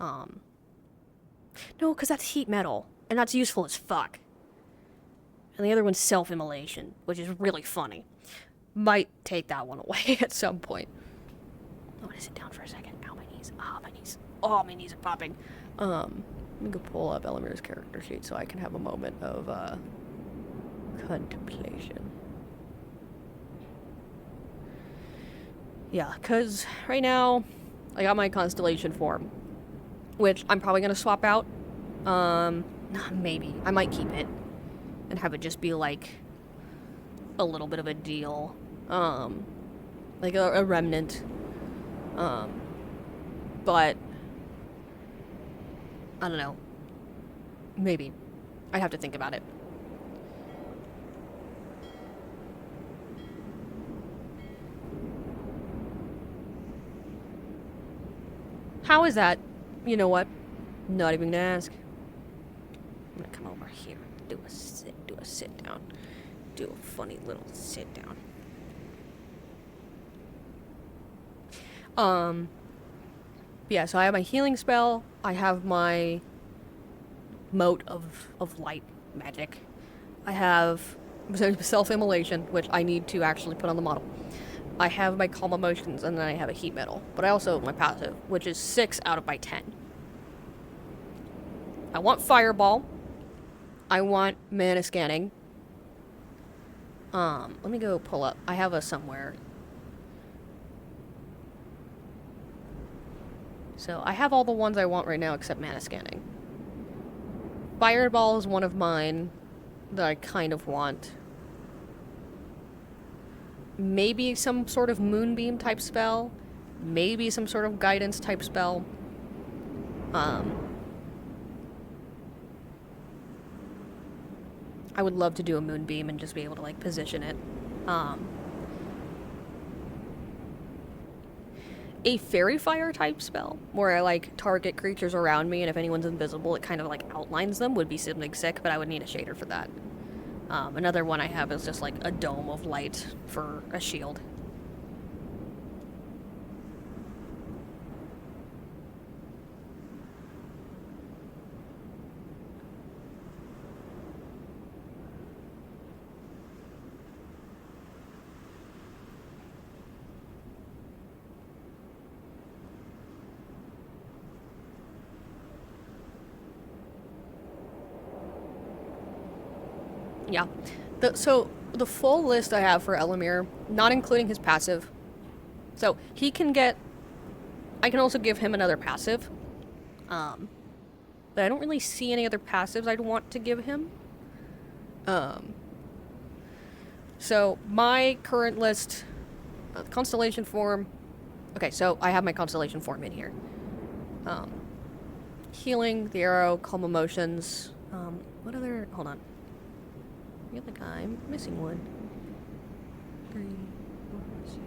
No, because that's heat metal. And that's useful as fuck. And the other one's self-immolation, which is really funny. Might take that one away at some point. I'm gonna sit down for a second. Ow, my knees. Ah, my knees. Oh, my knees are popping. Let me go pull up Elemire's character sheet so I can have a moment of, contemplation. Yeah, because right now, I got my Constellation form, which I'm probably gonna swap out. Maybe. I might keep it. And have it just be like a little bit of a deal. Like a remnant. But I don't know. Maybe. I'd have to think about it. How is that? You know what? Not even gonna ask. I'm gonna come over here. Do a sit down. Do a funny little sit down. Yeah, so I have my healing spell. I have my mote of light magic. I have self-immolation, which I need to actually put on the model. I have my calm emotions, and then I have a heat metal. But I also have my passive, which is 6 out of my 10. I want fireball. I want mana scanning. Let me go pull up. I have a somewhere. So I have all the ones I want right now except mana scanning. Fireball is one of mine that I kind of want. Maybe some sort of moonbeam type spell. Maybe some sort of guidance type spell. I would love to do a moonbeam and just be able to, like, position it. A fairy fire type spell, where I, like, target creatures around me, and if anyone's invisible, it kind of, like, outlines them, would be something sick, but I would need a shader for that. Another one I have is just, like, a dome of light for a shield. Yeah. So, the full list I have for Elemmire, not including his passive. So, he can get... I can also give him another passive. But I don't really see any other passives I'd want to give him. So, my current list... Constellation form... Okay, so I have my constellation form in here. Healing, the arrow, calm emotions... what other... Hold on. The other guy, I'm missing one. 3, 4, 6.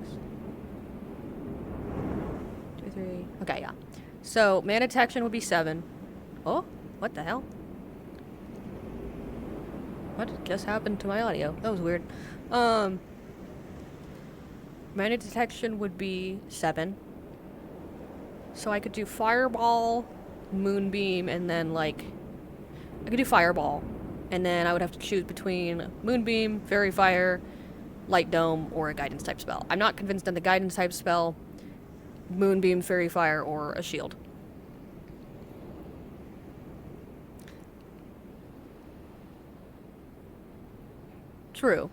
2, 3. Okay, yeah. So, mana detection would be 7. Oh, what the hell? What just happened to my audio? That was weird. Mana detection would be 7. So I could do fireball, moonbeam, and then, like... I could do fireball. And then I would have to choose between Moonbeam, Fairy Fire, Light Dome, or a Guidance type spell. I'm not convinced on the Guidance type spell, Moonbeam, Fairy Fire, or a Shield. True.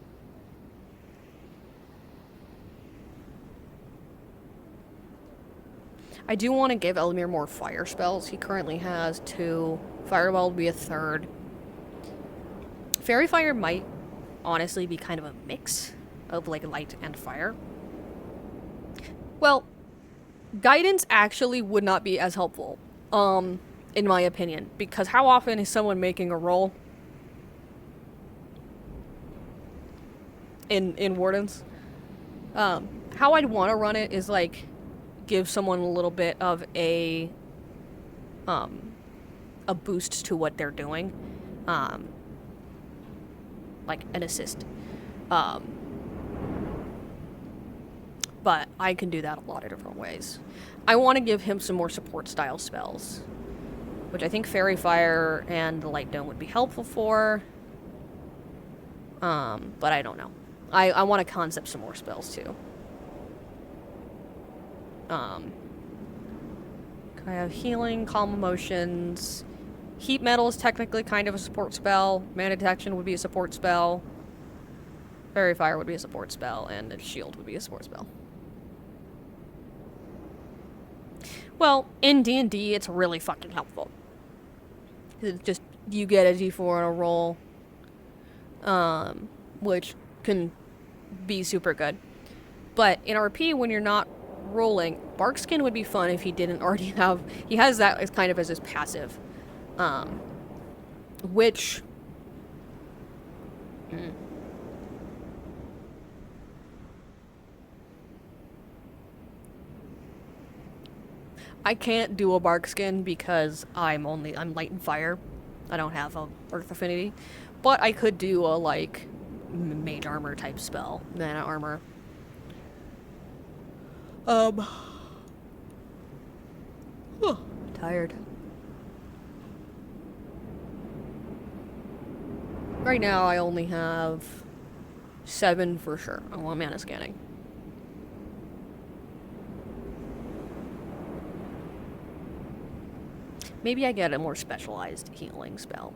I do want to give Elemmire more fire spells. He currently has 2. Fireball would be a 3rd. Fairy Fire might honestly be kind of a mix of, like, light and fire. Well, Guidance actually would not be as helpful, in my opinion, because how often is someone making a roll in Wardens? How I'd want to run it is, like, give someone a little bit of a boost to what they're doing. Like an assist. But I can do that a lot of different ways. I want to give him some more support style spells, which I think Fairy Fire and the Light Dome would be helpful for. But I don't know. I want to concept some more spells too. I have healing, calm emotions. Heat metal is technically kind of a support spell. Mana detection would be a support spell. Fairy Fire would be a support spell, and a shield would be a support spell. Well, in D&D, it's really fucking helpful. It's just, you get a D4 on a roll, which can be super good. But in RP, when you're not rolling, Bark Skin would be fun if he didn't already have... He has that as kind of as his passive. Which... I can't do a Bark Skin because I'm light and fire. I don't have a Earth affinity. But I could do a, like, mage armor type spell. Mana armor. Tired. Right now I only have 7 for sure. I want mana scanning. Maybe I get a more specialized healing spell.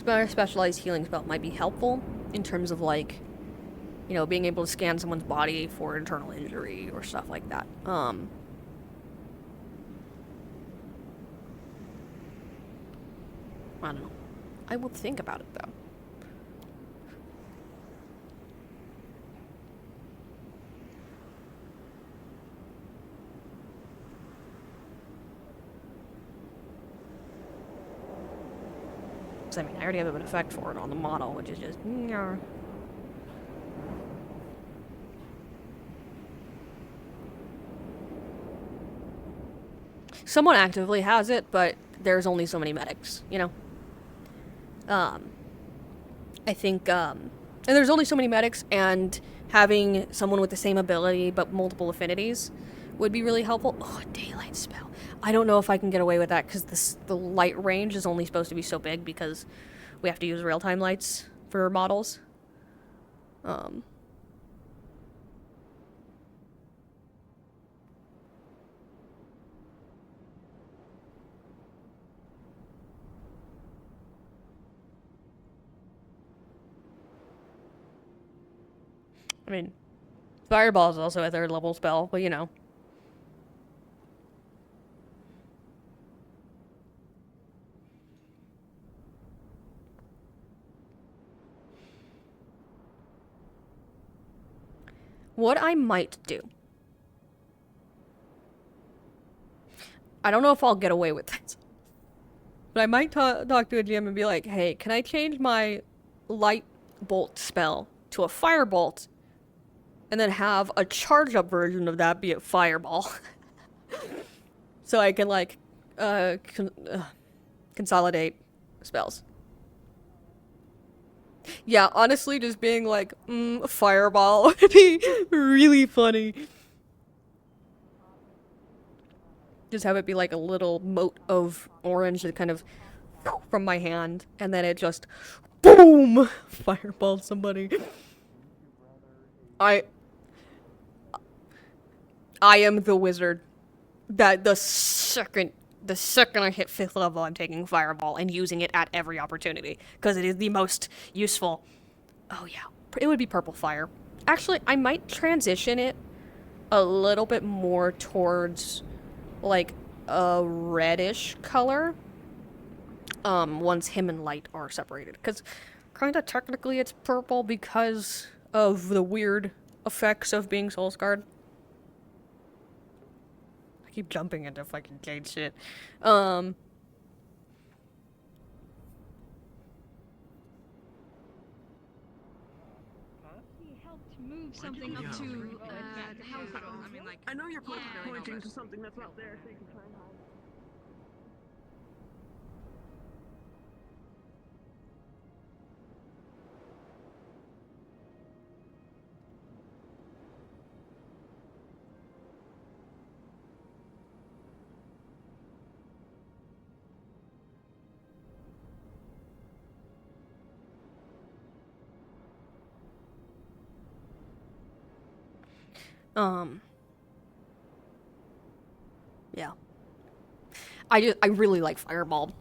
A specialized healing spell might be helpful in terms of, like, you know, being able to scan someone's body for internal injury or stuff like that. I don't know. I will think about it, though. I mean, I already have an effect for it on the model, which is just... Someone actively has it, but there's only so many medics, you know? I think, and there's only so many medics, and having someone with the same ability but multiple affinities would be really helpful. Oh, a daylight spell. I don't know if I can get away with that because the light range is only supposed to be so big because we have to use real-time lights for models. I mean, Fireball is also a 3rd level spell, but you know. What I might do. I don't know if I'll get away with this. But I might talk to a GM and be like, hey, can I change my light bolt spell to a firebolt? And then have a charge up version of that be a fireball. So I can, like, consolidate spells. Yeah, honestly, just being like, fireball would be really funny. Just have it be like a little mote of orange that kind of from my hand, and then it just boom, fireball somebody. I am the wizard that the second I hit 5th level, I'm taking fireball and using it at every opportunity because it is the most useful. Oh yeah, it would be purple fire. Actually, I might transition it a little bit more towards like a reddish color once him and light are separated, because kind of technically it's purple because of the weird effects of being soul scarred. I keep jumping into fucking Jade shit. Move something up to the house. I mean, like, I know you're pointing to something that's out there, so you can try and hide. Yeah. I really like Fireball.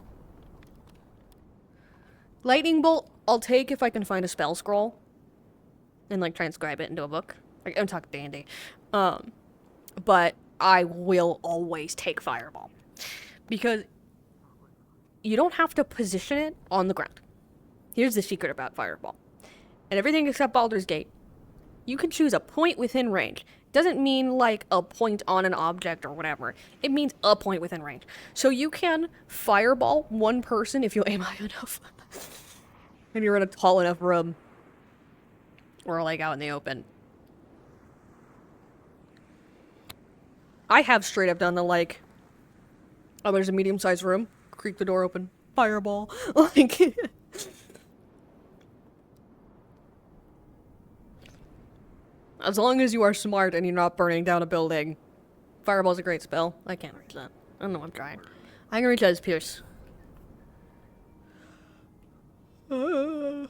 Lightning Bolt, I'll take if I can find a spell scroll and like transcribe it into a book. I'm talking dandy. But I will always take Fireball because you don't have to position it on the ground. Here's the secret about Fireball. And everything except Baldur's Gate, you can choose a point within range. Doesn't mean like a point on an object or whatever. It means a point within range. So you can fireball one person if you aim high enough. And you're in a tall enough room. Or like out in the open. I have straight up done the like, oh, there's a medium-sized room. Creak the door open. Fireball. Like... As long as you are smart and you're not burning down a building, Fireball's a great spell. I can't reach that. I don't know, I'm trying. I can reach that as Pierce. Buh.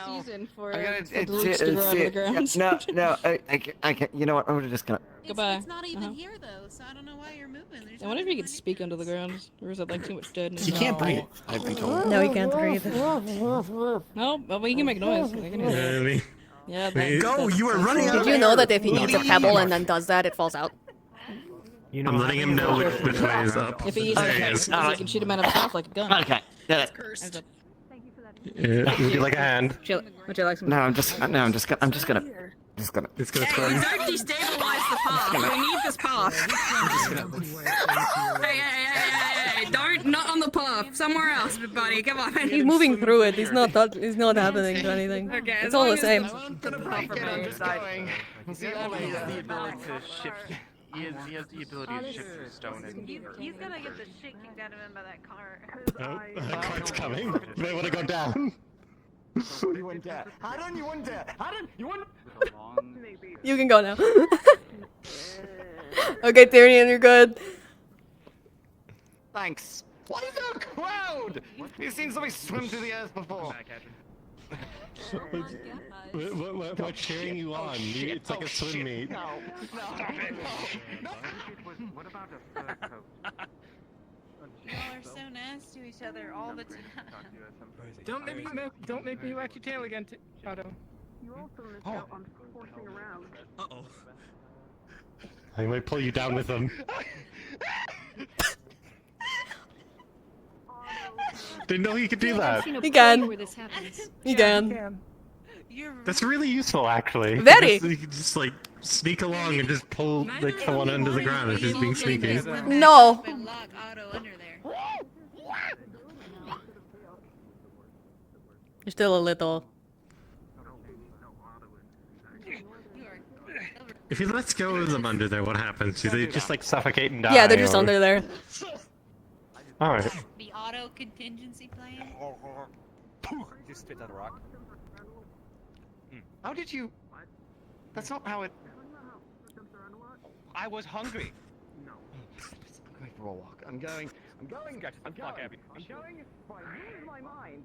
Season for I'm gonna, for the Luke to grow out of the ground. no, I can't. You know what? I'm just gonna. Goodbye. It's not even here though, so I don't know why you're moving. There's I wonder if he could speak under the ground, or is that like too much deadness? He can't breathe. I've been told. No, he can't breathe. No, but he can make noise. I can hear it. Yeah, Go! You are running out of Did you know air. that if he eats a pebble and then does that, it falls out? You know, I'm letting him know which way is up. If he eats There he it, is. he can shoot him out of his mouth like a gun. Okay. Yeah. Cursed. Yeah, would you like a hand? Would you like some? No, I'm just gonna. It's gonna swim. Don't destabilize the path. We need this path. Hey, don't, not on the path. Somewhere else, buddy. Come on. He's moving through it. He's not happening to anything. Okay, It's all the same. I'm just going. He has the ability to shift. He has the ability to shift through stone and He's gonna get the shit kicked out of him by that car. the cart's coming. You may want to go down. You wouldn't dare. Hadden, you wouldn't dare. Hadden, you wouldn't. You can go now. Okay, Tyrion, you're good. Thanks. What is that crowd? You've seen somebody swim through the earth before. We're cheering you on. It's like a swim meet. No. Stop it. No. What about a fur coat? Y'all are so nice to each other all the time. Don't make me whack your tail again, Otto. You also missed out on forcing around. Uh-oh. I might pull you down with them. Didn't know you could do that. He can. He can. That's really useful, actually. Very. You can just like sneak along and just pull like someone under the ground if he's being sneaky. No. Lock Otto under there. You're still a little. If he lets go of them under there, what happens? Do they just like suffocate and die? Yeah, they're just or... under there. Alright. The auto contingency plan. Just spit out a rock. How did you? That's not how it. I was hungry. No. I'm going for a walk. I'm going. I'm going. Fine. Use my mind.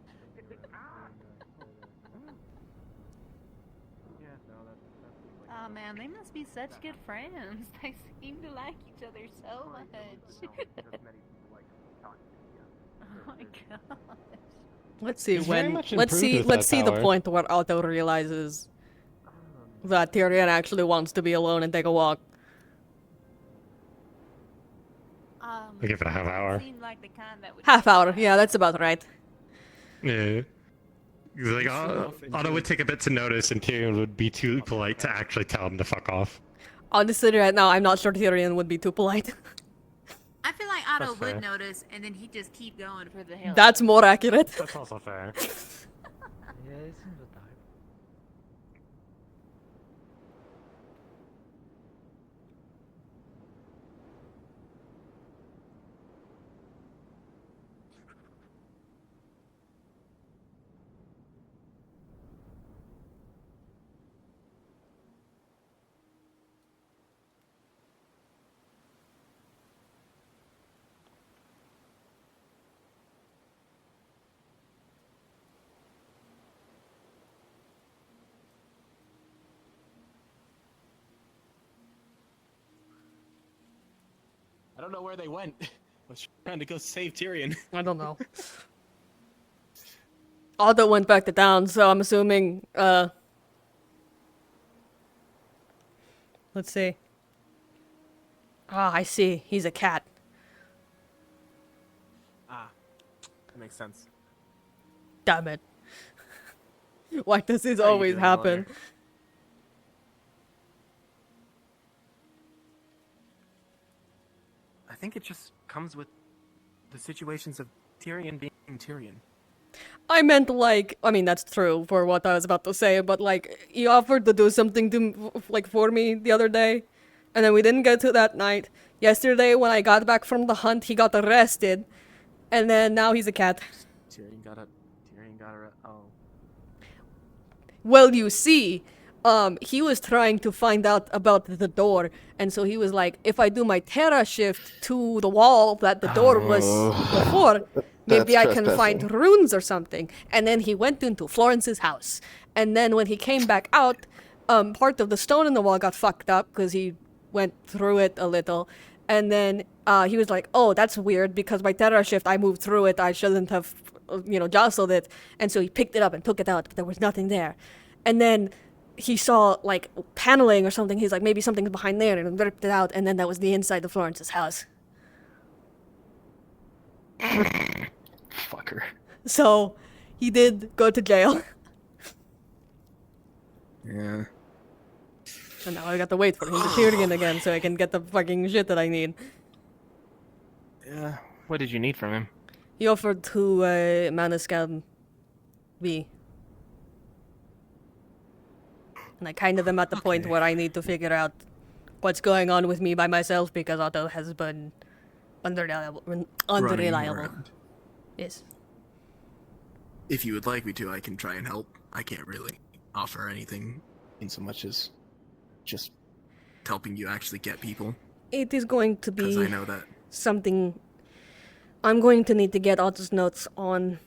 Oh man, they must be such good friends. They seem to like each other so much. Oh my gosh. Let's see He's very when. much Let's see. improved with Let's that see the power. point where Otto realizes that Tyrion actually wants to be alone and take a walk. I'll give it a half hour. Seemed like the kind that would Half hour. Yeah, that's about right. Yeah. He's like, Otto would take a bit to notice, and Tyrion would be too polite to actually tell him to fuck off. Honestly, right now, I'm not sure Tyrion would be too polite. I feel like Otto That's fair. would notice, and then he'd just keep going for the hell. That's more accurate. That's also fair. I don't know where they went. I was trying to go save Tyrion. I don't know. Otto went back to town, so I'm assuming, let's see. Ah, I see. He's a cat. Ah, that makes sense. Damn it. Why does this How are you always doing, happen? Elemmire? I think it just comes with the situations of Tyrion being Tyrion. I meant like, I mean that's true for what I was about to say, but like he offered to do something to like for me the other day, and then we didn't get to that night. Yesterday when I got back from the hunt, he got arrested, and then now he's a cat. Tyrion got a. Oh. Well, you see, he was trying to find out about the door, and so he was like, if I do my Terra shift to the wall that the door was before, maybe I can find runes or something. And then he went into Florence's house. And then when he came back out, part of the stone in the wall got fucked up because he went through it a little. And then he was like, oh, that's weird because my Terra shift, I moved through it. I shouldn't have, jostled it. And so he picked it up and took it out, but there was nothing there. And then he saw, like, paneling or something. He's like, maybe something's behind there, and ripped it out. And then that was the inside of Florence's house. Fucker. So, he did go to jail. Yeah. And now I got to wait for him to Tyrion again so I can get the fucking shit that I need. Yeah. What did you need from him? He offered to Manascan me. And I kind of am at the point where I need to figure out what's going on with me by myself because Otto has been unreliable. around. Yes. If you would like me to, I can try and help. I can't really offer anything in so much as just helping you actually get people. It is going to be 'Cause I know that. something. I'm going to need to get Otto's notes on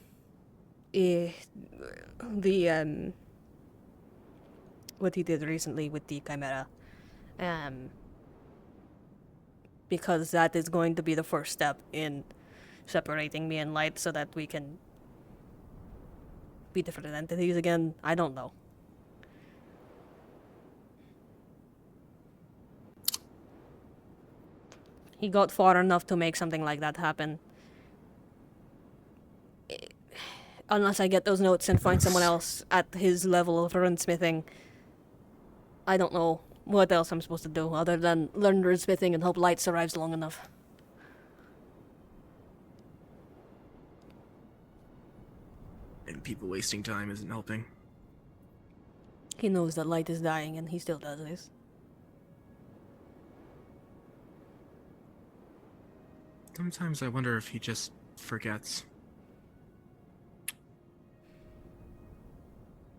what he did recently with the Chimera. Because that is going to be the first step in separating me and Light so that we can be different entities again. I don't know. He got far enough to make something like that happen. Unless I get those notes and find someone else at his level of runesmithing, I don't know what else I'm supposed to do other than learn runesmithing and hope Light survives long enough. And people wasting time isn't helping. He knows that Light is dying and he still does this. Sometimes I wonder if he just forgets.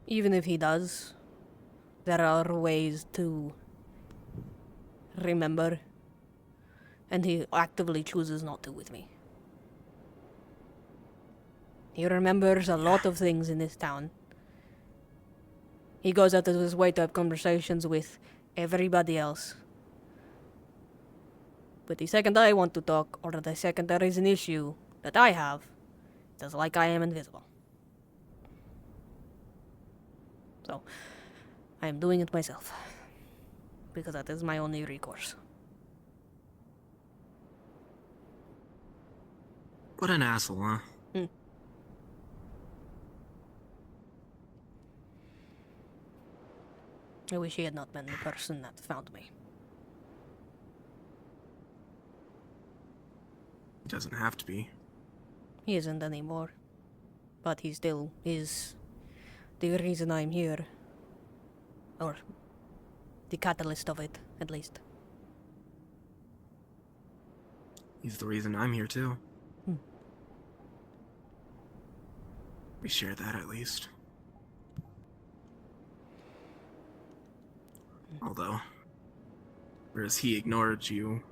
Even if he does, there are ways to remember, and he actively chooses not to with me. He remembers a lot of things in this town. He goes out of his way to have conversations with everybody else. But the second I want to talk, or the second there is an issue that I have, it's like I am invisible. So, I am doing it myself. Because that is my only recourse. What an asshole, huh? I wish he had not been the person that found me. He doesn't have to be. He isn't anymore. But he still is the reason I'm here. Or the catalyst of it, at least. He's the reason I'm here too. We share that at least. Although, whereas he ignored you,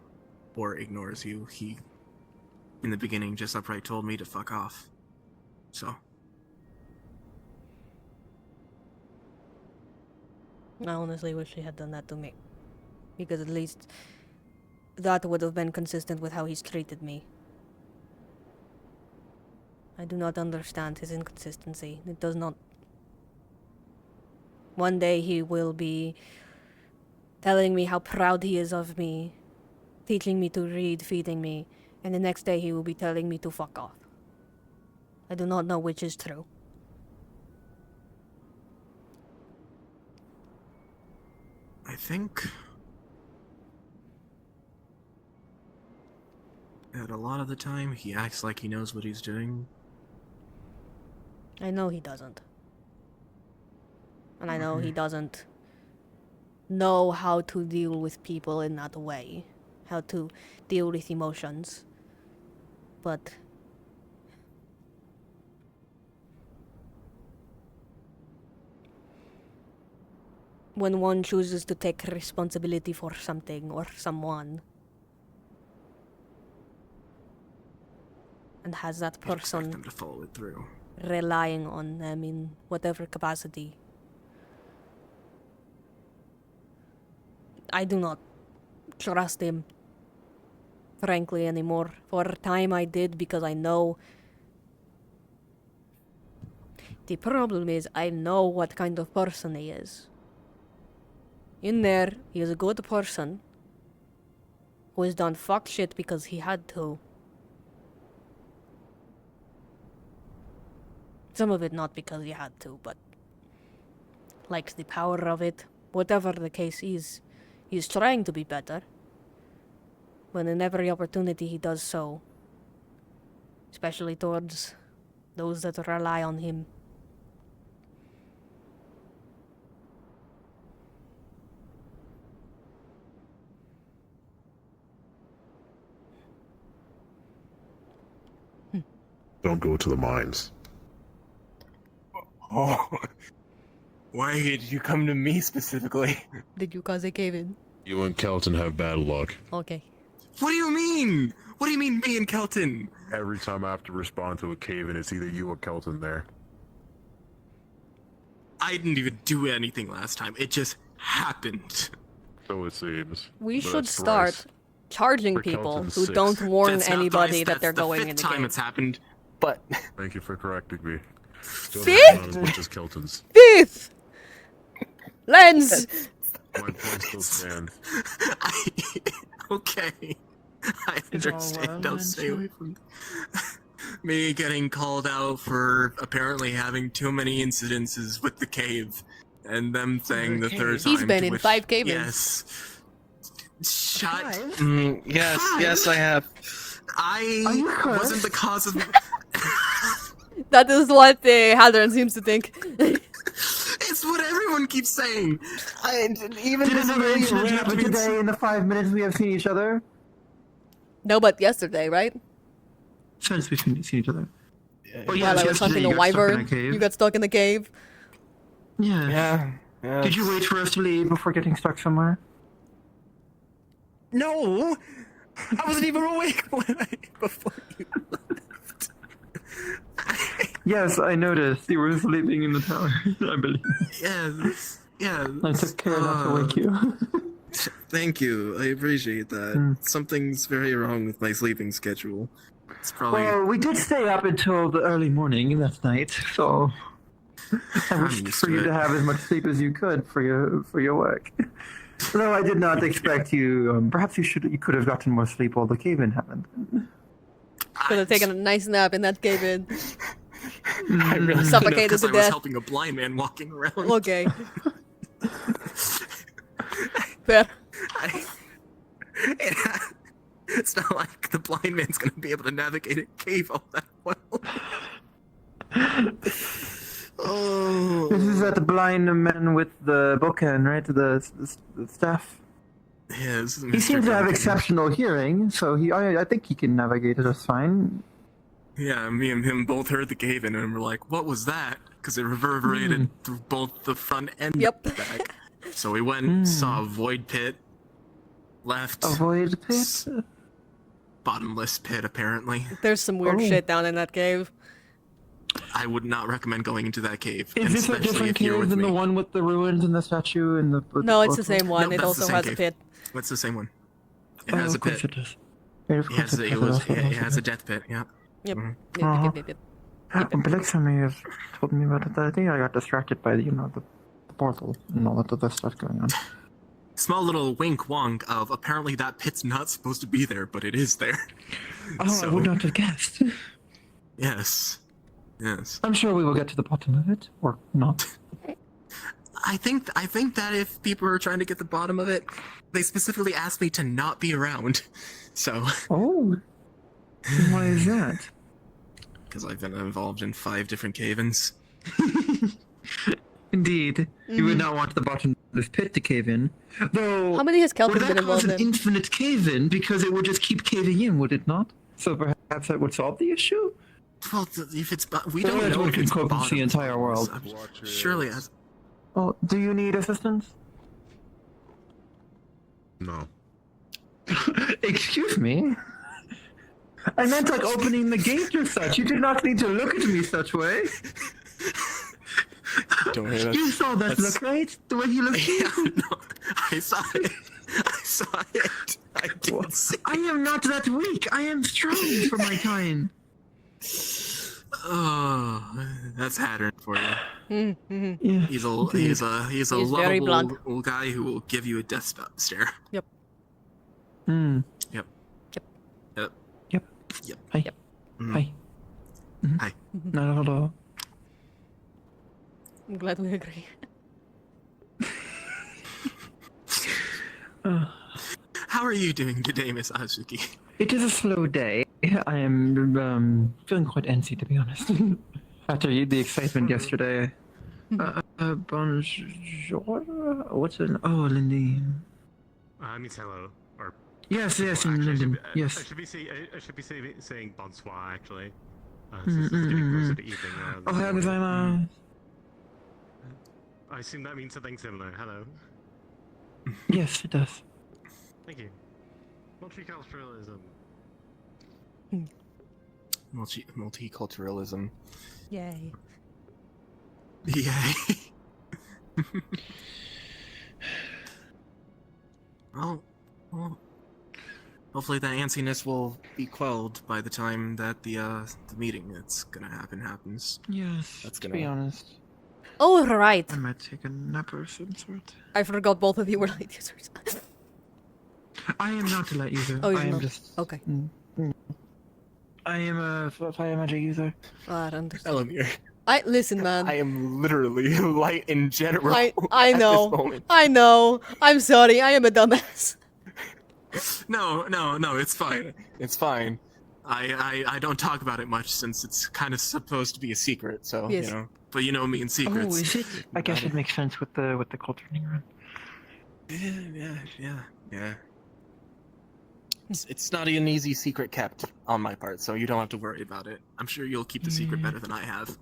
or ignores you, he, in the beginning, just upright told me to fuck off. So. I honestly wish he had done that to me. Because at least that would have been consistent with how he's treated me. I do not understand his inconsistency. It does not... One day he will be telling me how proud he is of me, teaching me to read, feeding me, and the next day he will be telling me to fuck off. I do not know which is true. I think that a lot of the time he acts like he knows what he's doing. I know he doesn't. And I know he doesn't know how to deal with people in that way. How to deal with emotions. But... when one chooses to take responsibility for something or someone, and has that person them to follow it through. relying on them in whatever capacity, I do not trust him, frankly, anymore. For a time I did, because I know... The problem is, I know what kind of person he is. In there, he is a good person who has done fuck shit because he had to. Some of it not because he had to, but likes the power of it. Whatever the case is, he's trying to be better. When in every opportunity he does so, especially towards those that rely on him. Don't go to the mines. Oh. Why did you come to me specifically? Did you cause a cave-in? You and Kelton have bad luck. Okay. What do you mean? What do you mean, me and Kelton? Every time I have to respond to a cave-in, it's either you or Kelton there. I didn't even do anything last time. It just happened. So it seems. We But should that's start thrice. charging For people Kelton's who 6. don't warn That's not anybody thrice, that they're that's the going fifth in the time game. it's happened. But Thank you for correcting me. Still Fifth? not as much as Kelton's. Fifth! Lens! My point still stands. Okay. I It's all understand. well, I'll stay away from me getting called out for apparently having too many incidences with the cave, and them saying the third time. He's been to in which- 5 cave-ins. Yes. Shut. Yes, Five? yes, I have. I wasn't the cause of. That is what Hadron seems to think. It's what everyone keeps saying. Even Did anything you change have happen been- today in the 5 minutes we have seen each other? No, but yesterday, right? Since we've seen each other. While I was hunting a wyvern, you got stuck in the cave. Yeah. Yeah. Did you wait for us to leave before getting stuck somewhere? No! I wasn't even awake before you left. Yes, I noticed. You were sleeping in the tower, I believe. Yes. Yes. I took care not to wake you. Thank you. I appreciate that. Something's very wrong with my sleeping schedule. It's probably. Well, we did stay up until the early morning that night, so I wished used for to you it. to have as much sleep as you could for your work. No, I did not expect you. Perhaps you could have gotten more sleep while the cave-in happened. Could have taken a nice nap in that cave-in. I really Suffocated because to I was death. helping a blind man walking around. Okay. Fair. It's not like the blind man's gonna be able to navigate a cave all that well. Oh. This is the blind man with the bookend, right? The staff. Yeah, this is He Mr. seems to have Duncan. exceptional hearing, so I think he can navigate it just fine. Yeah, me and him both heard the cave in and we're like, what was that? Because it reverberated through both the front and the back. So we went, saw a void pit, left. A void pit? Bottomless pit, apparently. There's some weird shit down in that cave. I would not recommend going into that cave. Is and this a especially different if you're cave with than me. the one with the ruins and the statue and the? No, it's the same one. No, It that's also the same has a cave. pit. What's the same one? It Oh, has a of course pit. it does. Yeah, of It course has, it it does. was, Also it has has a a death pit, yeah. Yep. Mhm. Yep, yep, yep, yep. Alexa may have told me about it. I think I got distracted by the portal and all that other stuff going on. Small little wink wonk of apparently that pit's not supposed to be there, but it is there. Oh, I would not have guessed. Yes. Yes. I'm sure we will get to the bottom of it, or not. I think that if people are trying to get the bottom of it, they specifically asked me to not be around. So. Oh. Why is that? Because I've been involved in 5 different cave-ins. Indeed. You would not want the bottom of this pit to cave in. Though, How many has Kelton would been that cause involved an in? infinite cave-in because it would just keep caving in, would it not? So perhaps that would solve the issue? Well, if it's we Or don't it know would if it's encompass bottom. the entire world. Surely as. Oh, do you need assistance? No. Excuse me? I meant like opening the gate or such. You did not need to look at me such way. Don't worry, that's, You saw that look, right? The way he looked at Yeah, you? no, I saw it. I saw it. I did see I am not that weak. I am strong for my kind. Oh, that's Hattern for you. Mm-hmm. He's a He's very lovable blunt. old guy who will give you a death stare. Yep. Hmm. Yep. Yep. Yep. Yep. Yep. Hi. Yep. Hi. Hi. Not at all. I'm glad we agree. How are you doing today, Miss Azuki? It is a slow day. I am feeling quite antsy, to be honest. After the excitement yesterday. Bonjour? What's it? Oh, Lindy. Means hello. Or Yes, yes, actually, in I should London. be- Yes. I should be saying bonsoir actually. Since it's getting closer to evening. Oh, than how morning. gozaimasu. I assume that means something similar. Hello. Yes, it does. Thank you. Multiculturalism. Multiculturalism. Yay. Yay. well, hopefully that antsiness will be quelled by the time that the meeting that's gonna happens. Yes, That's to gonna be honest. Oh, right. I might take a nap or some sort. I forgot both of you were light users. I am not a light user. Oh, you're I am not. just... Okay. I am a fire magic user. I understand. Elemmire. Listen, man. I am literally light in general. I at know. This moment. I know. I'm sorry. I am a dumbass. No, it's fine. It's fine. I don't talk about it much since it's kind of supposed to be a secret. So Yes. you know, but you know me in secrets. Oh, is it? I guess it makes sense with the cold turning around. Yeah. It's not an easy secret kept on my part, so you don't have to worry about it. I'm sure you'll keep the secret better than I have.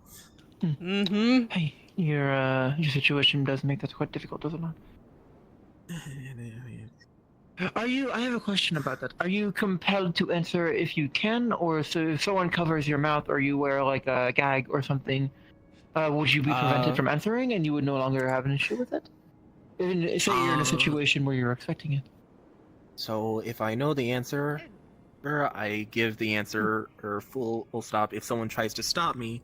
Mm-hmm. Hey, your situation does make that quite difficult, does it not? Are you? I have a question about that. Are you compelled to answer if you can, or so if someone covers your mouth, or you wear like a gag or something, would you be prevented from answering, and you would no longer have an issue with it? Even say you're in a situation where you're expecting it. So if I know the answer, I give the answer or full stop. If someone tries to stop me,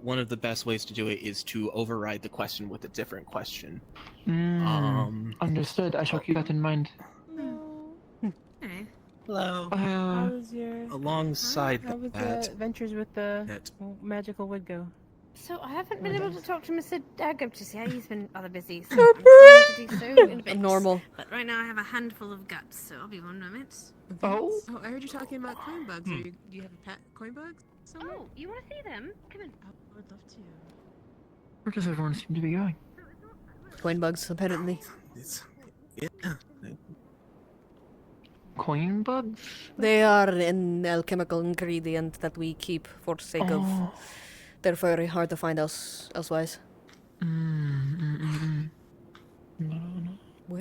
one of the best ways to do it is to override the question with a different question. Understood. I shall keep that in mind. Hey. Hello. How was your... Alongside How was that, the adventures with the magical wood go? So I haven't been able to talk to Mr. Dagup just yet. He's been rather busy. So So I'm trying to do so in a bit. Normal. But right now I have a handful of guts, so I'll be 1 moment. Oh? Oh, I heard you talking about coin bugs. Do you have a pet coin bug somewhere? Oh, you want to see them? Come in. I would love to. Where does everyone seem to be going? Coin bugs, apparently. Coin bugs? They are an alchemical ingredient that we keep for the sake of. They're very hard to find elsewise. Where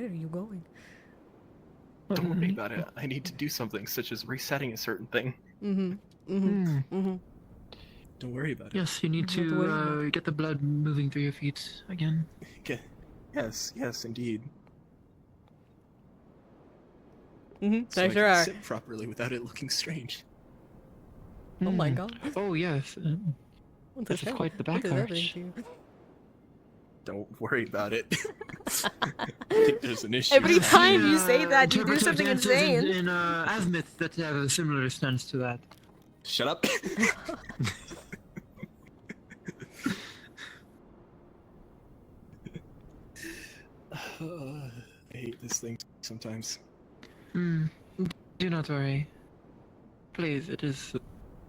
are you going? don't worry about it. I need to do something, such as resetting a certain thing. Don't worry about it. Yes, you need to get the blood moving through your feet again. Yes, indeed. So I sure can are. sit properly without it looking strange. Oh my god. Oh yes. What This does is quite the what back does that arch. mean to you? Don't worry about it. I think there's an issue. Every I've time seen, you say that, you do interpretive something dances insane. in Azimuth that have a similar stance to that. Shut up. I hate this thing sometimes. Do not worry. Please, it is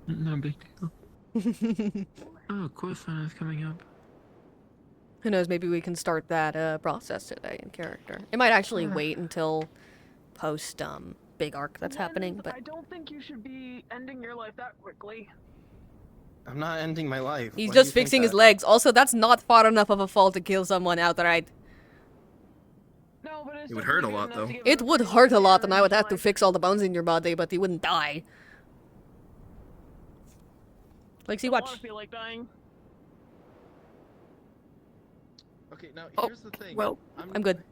no big deal. Oh, Coruscant is coming up. Who knows, maybe we can start that process today in character. It might actually wait until post big arc that's happening, but I don't think you should be ending your life that quickly. I'm not ending my life. he's Why do you just think fixing his that? legs. Also, that's not far enough of a fall to kill someone outright. No, but it's It would hurt a lot, though. It would hurt a lot, and I would have to fix all the bones in your body, but he wouldn't die. Like, see, watch. feel like dying. Okay, now Oh, here's the thing. well, I'm good.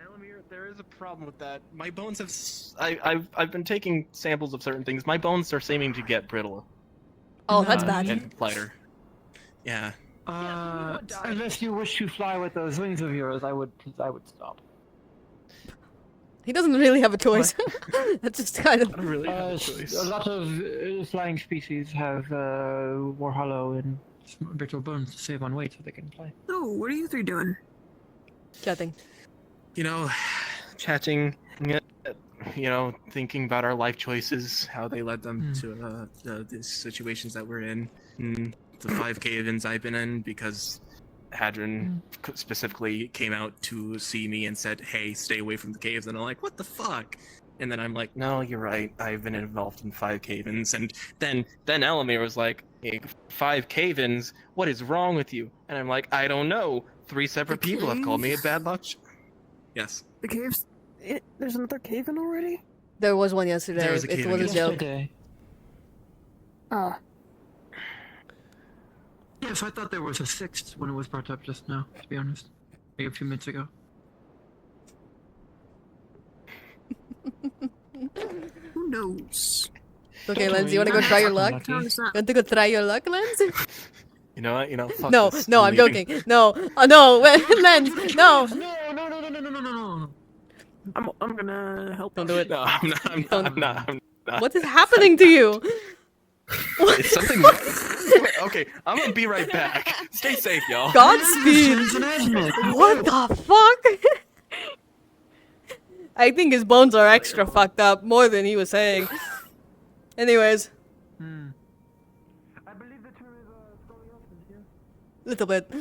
Elemmire, there is a problem with that. My bones have. I've been taking samples of certain things. My bones are seeming to get brittle. Oh, that's bad. And lighter. Yeah. Unless you wish to fly with those wings of yours, I would stop. He doesn't really have a choice. That's just kind of. Really A lot of flying species have more hollow and brittle bones to save on weight so they can fly. Oh, what are you three doing? Chatting. You know, chatting. You know, thinking about our life choices, how they led them to the situations that we're in. The 5 cave-ins I've been in, because Hadron specifically came out to see me and said, hey, stay away from the caves. And I'm like, what the fuck? And then I'm like, no, you're right. I've been involved in 5 cave-ins. And then Elemmire was like, hey, 5 cave-ins? What is wrong with you? And I'm like, I don't know. 3 separate people have called me a bad luck. Yes. The caves? There's another cave in already? There was one yesterday. There was a It cave-in was a joke. Ah. Yes, I thought there was a 6th when it was brought up just now, to be honest. Maybe a few minutes ago. Who knows? Okay, Lens, you wanna go try your luck? You want to go try your luck, Lens? You know what? You know, fuck No, this. no, I'm leaving. joking. No, no, Lens, no. No. I'm gonna help. Don't do it. No, I'm not. What is happening to you? It's something. Okay, I'm gonna be right back. Stay safe, y'all. Godspeed. What the fuck? I think his bones are extra fucked up, more than he was saying. Anyways. I believe the term is scoliosis here. Little bit.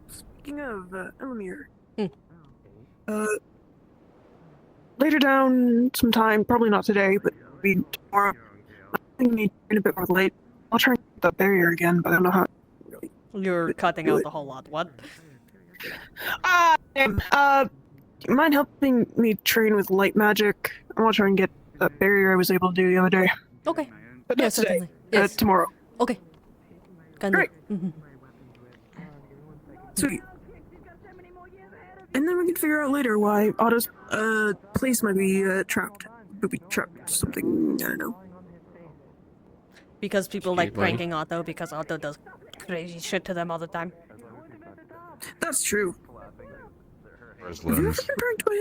Speaking of Elemmire, later down sometime, probably not today, but maybe tomorrow. I think we need a bit more late. I'll try and get that barrier again, but I don't know how. You're cutting out the whole lot. What? Do you mind helping me train with light magic? I want to try and get that barrier I was able to do the other day. Okay. But Yeah, not today. certainly. Yes. Tomorrow. Okay. Great. Mm-hmm. Sweet. And then we can figure out later why Otto's place might be trapped. Booby trapped something, I don't know. Because people like Skateboarding. pranking Otto, because Otto does crazy shit to them all the time. That's true. Where's Have you ever Lens? been pranked by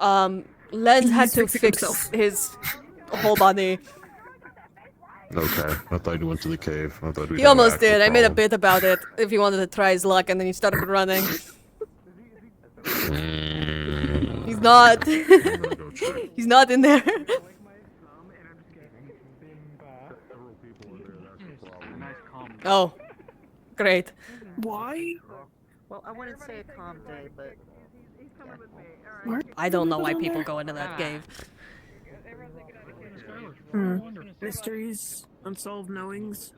him? Lens had He's to fixing fix himself. his whole body. Okay, I thought you went to the cave. I thought we He had an almost actual did. I made a problem. bit about it if he wanted to try his luck, and then he started running. He's not. He's not in there. Oh, great. Why? Well, I wouldn't say a calm day, but I don't know why people go into that cave. Mysteries, unsolved knowings.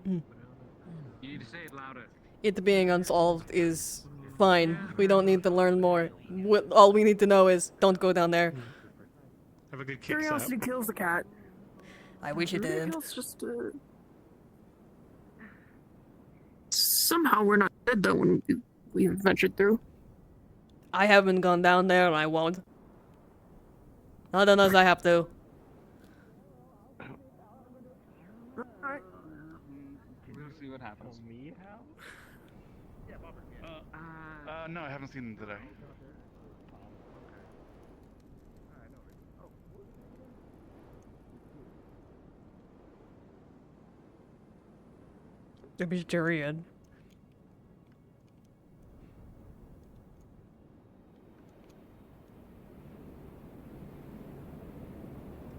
You need to say it louder. It being unsolved is fine. We don't need to learn more. All we need to know is don't go down there. Have a good kick Curiosity kills the cat. I wish it Everything didn't. else just somehow we're not dead though when we ventured through. I haven't gone down there and I won't. Not unless I have to. We'll see what happens. Me how? No, I haven't seen them today. The vegetarian.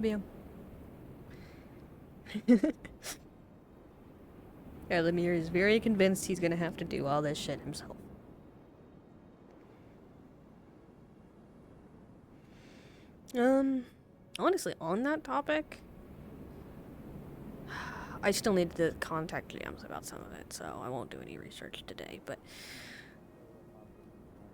Bam. Elemmire is very convinced he's gonna have to do all this shit himself. Honestly, on that topic, I still need to contact Liam's about some of it, so I won't do any research today, but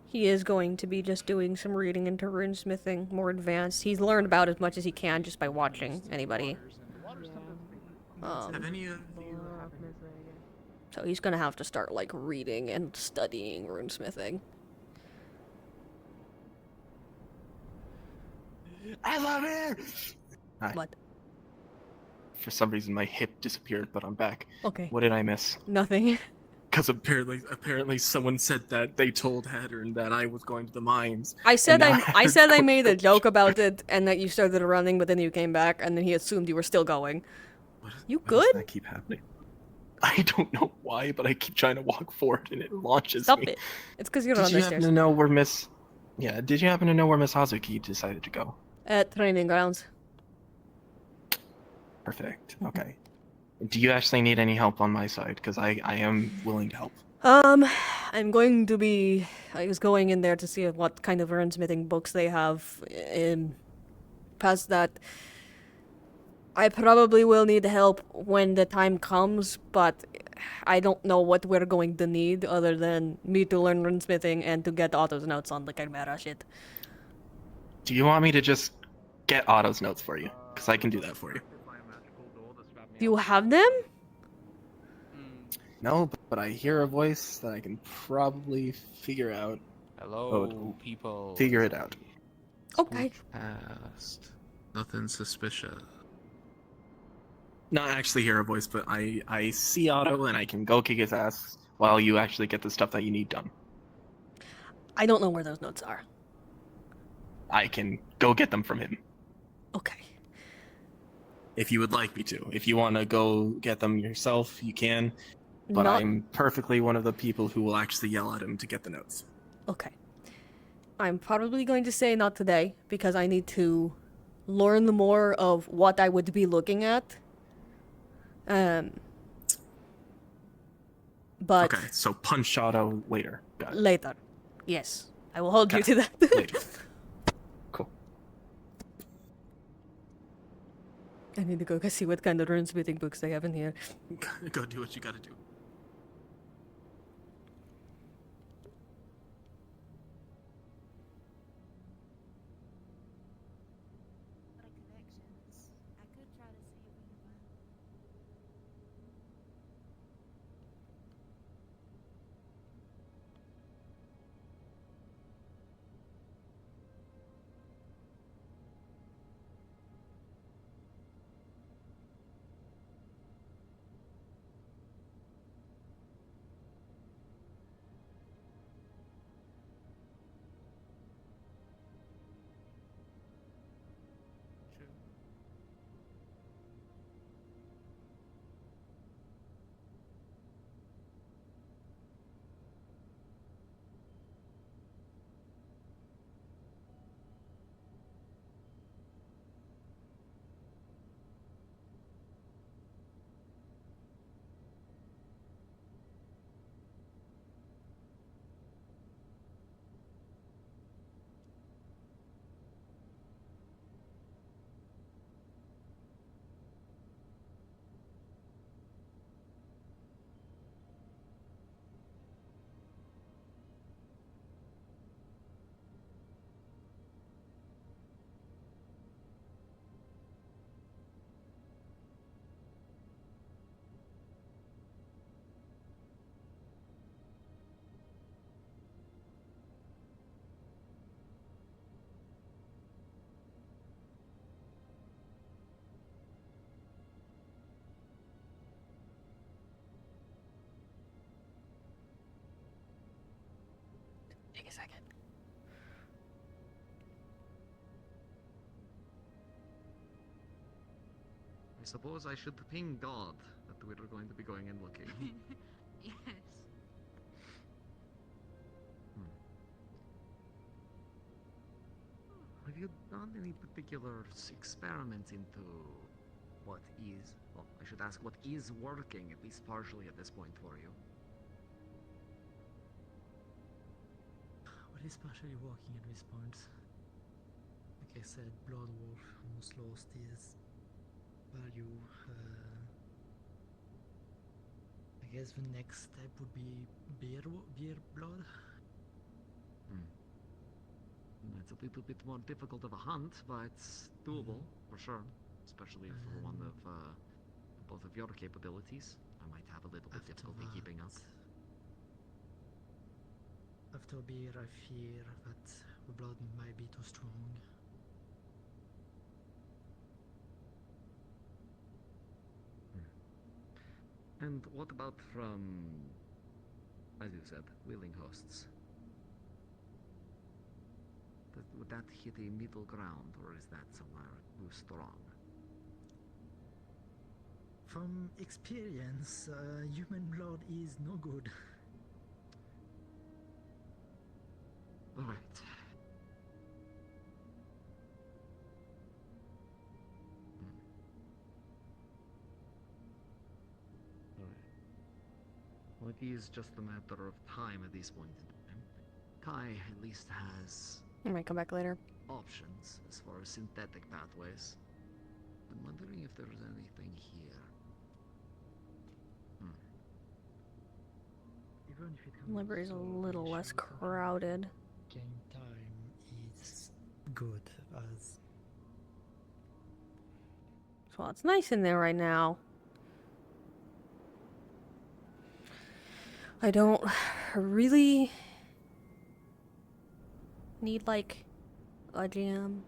he is going to be just doing some reading into runesmithing, more advanced. He's learned about as much as he can just by watching anybody. Have any of you... So he's gonna have to start, like, reading and studying runesmithing. Elemmire! Hi. What? For some reason, my hip disappeared, but I'm back. Okay. What did I miss? Nothing. Because apparently someone said that they told Hattern that I was going to the mines. I said and now I said I made a joke about it and that you started running, but then you came back and then he assumed you were still going. You Why good? does that keep happening? I don't know why, but I keep trying to walk forward and it launches Stop me. it. It's because you're Did on you the happen stairs. to know where Miss... Yeah, did you happen to know where Miss Hazuki decided to go? At training grounds. Perfect. Okay. Do you actually need any help on my side? Because I am willing to help. I'm going to be... I was going in there to see what kind of runesmithing books they have. Past that, I probably will need help when the time comes, but I don't know what we're going to need other than me to learn runesmithing and to get Otto's notes on the Chimera shit. Do you want me to just get Otto's notes for you? Because I can do that for you. Do you have them? No, but I hear a voice that I can probably figure out. Hello, people. Figure it out. Okay. Past. Nothing suspicious. Not actually hear a voice, but I see Otto and I can go kick his ass while you actually get the stuff that you need done. I don't know where those notes are. I can go get them from him. Okay. If you would like me to. If you want to go get them yourself, you can. But Not- I'm perfectly one of the people who will actually yell at him to get the notes. Okay. I'm probably going to say not today, because I need to learn more of what I would be looking at. But Okay, so punch Otto later. Got it. later. Yes. I will hold you to that. Later. Cool. I need to go see what kind of runesmithing books they have in here. Go do what you gotta do. a second. I suppose I should ping God that we're going to be going and looking. Yes. Have you done any particular experiments into what is, well, I should ask, what is working, at least partially at this point for you? What is partially working at this point? Like I said, Blood Wolf almost lost his value. I guess the next step would be beer blood. It's a little bit more difficult of a hunt, but it's doable for sure. Especially for one of both of your capabilities. I might have a little bit difficulty keeping up. After beer, I fear that the blood might be too strong. And what about from, as you said, willing hosts? Would that hit a middle ground, or is that somewhere too strong? From experience, human blood is no good. Alright. Well, it is just a matter of time at this point in time. Kai at least has I might come back later. options as far as synthetic pathways. I'm wondering if there's anything here. Even if it Library's a little less crowded. game time is good as Well, it's nice in there right now. I don't really need, like, a jam.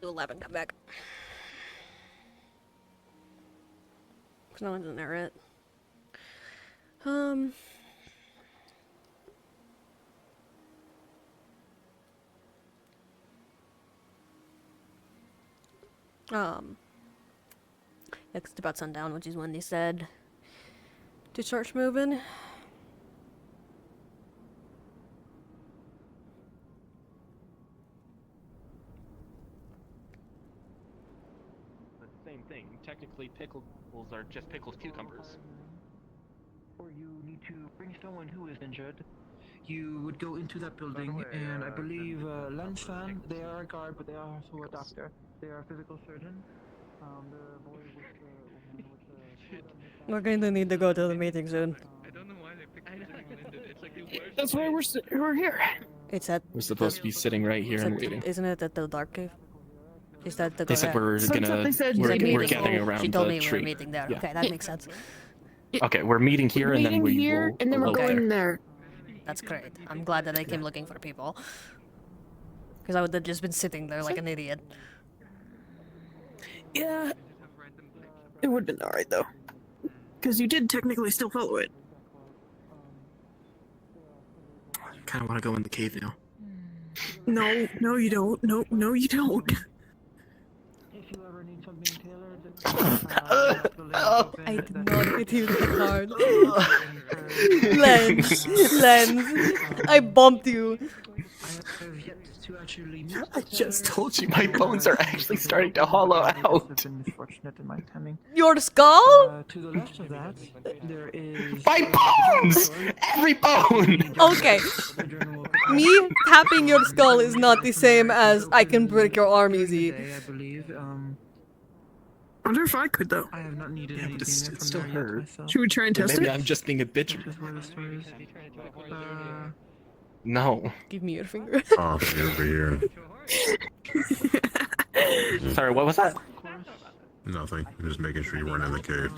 Do 11, come back. Cause no one's in there yet. It's about sundown, which is when they said to start moving. But same thing. Technically, pickles are just pickled cucumbers. Or you need to bring someone who is injured. You would go into that building, and I believe Lensan, they are a guard, but they are also a doctor. They are a physical surgeon. The boy with We're going to need to go to the meeting soon. I don't know why they picked It's like the worst. That's why we're here. It's at. We're supposed to be sitting right here and waiting. Isn't it at the dark cave? Is that the? They said we're gathering around She told the me we tree. were meeting there. Yeah. Okay, that makes sense. Okay, we're meeting here and then we will and then we're go going there. there. That's great. I'm glad that I came looking for people. Because I would have just been sitting there like an idiot. Yeah. It would have been alright though. Because you did technically still follow it. I kind of want to go in the cave now. No, you don't. No, you don't. If you ever need something tailored, I did not hit you that hard. Lens, I bumped you. I have yet to actually meet I just told you my bones are actually starting to hollow out. I've been misfortunate in my timing. Your skull? To the left of that, there is... My bones! Every bone! Okay. Me tapping your skull is not the same as I can break your arm easy. I believe, I wonder if I could though. I have not needed Yeah, but it anything still from there yet hurt. myself. Should we try and test Maybe it? I'm just being a bitch. This is where the story is. No. Give me your finger. Oh, over here. Sorry, what was that? Nothing. Just making sure you weren't in the cave.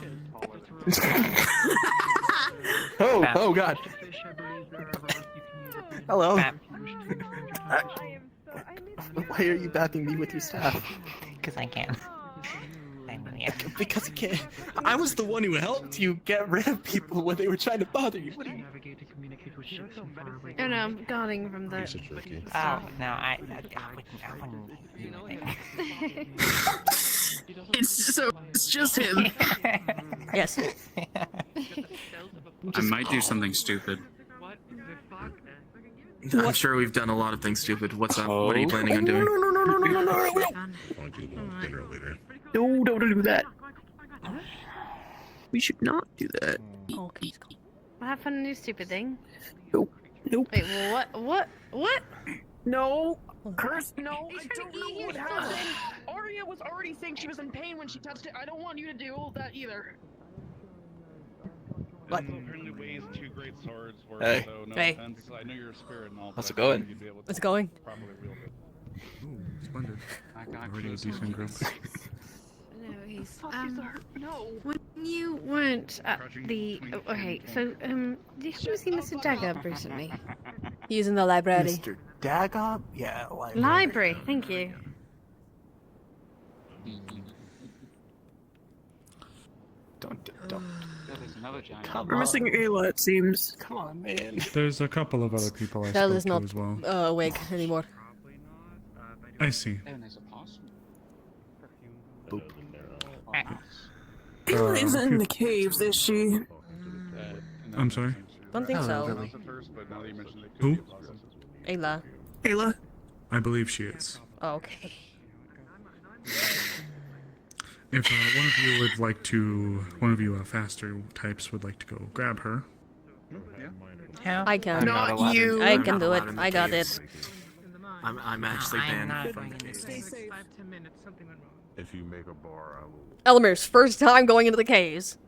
Oh god. Hello. Why are you bapping me with your staff? Because I can. Because you can't. I was the one who helped you get rid of people when they were trying to bother you. What are you? Oh no, I'm guarding from the. Oh, no, I wouldn't It's just him. Yes. I might do something stupid. I'm sure we've done a lot of things stupid. What's up? What are you planning on doing? No, don't do that. We should not do that. Okay. What happened to new stupid thing? Nope. Wait, well, what? No. Curse, no, He's I trying don't to know eat what your happened. son. Arya was already saying she was in pain when she touched it. I don't want you to do that either. What? Apparently weighs 2 great swords worth, Hey. so no Hey. offense. I know you're a spirit and all, How's but it I going? think you'd be able to It's going. properly wield it. Ooh, splendid. Already a close decent group. No, he's No. when you weren't at the okay, so did you happen to see Mr. Dagger recently? He's in the library. Mr. Dagob? Yeah, Library, thank you. Don't. There's another giant. Come We're on. missing Ayla, it seems. Come on, man. There's a couple of other people I That spoke is to not as well. awake anymore. I see. And there's a possum. Boop. Ayla isn't in the caves, is she? I'm sorry? Don't think so. Not the first, but now that you mentioned it, Who? could be a possum. Ayla. Ayla? I believe she is. Oh, okay. If one of you would like to, one of you faster types would like to go grab her. How? I can. Not you. I I'm can not do it. allowed in the I got caves. it. I'm actually I'm banned not from going the in cave. this. If you make a bar, I will. Elemire's first time going into the caves.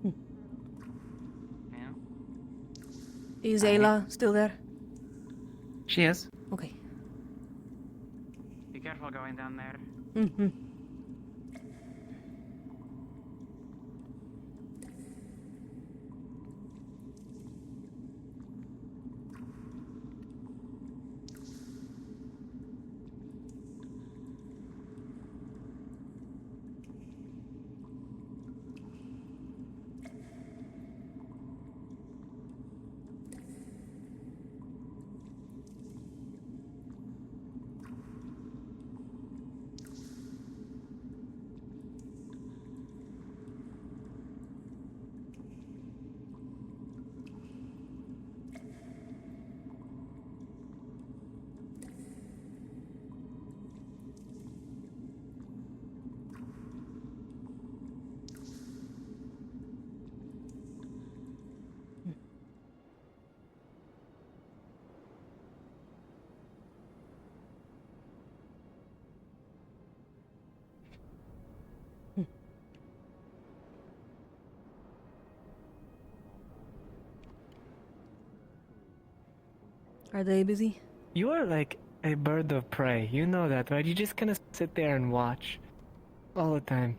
Yeah. Is Ayla still there? She is. Okay. Be careful going down there. Mm-hmm. Are they busy? You are like a bird of prey. You know that, right? You just kind of sit there and watch all the time.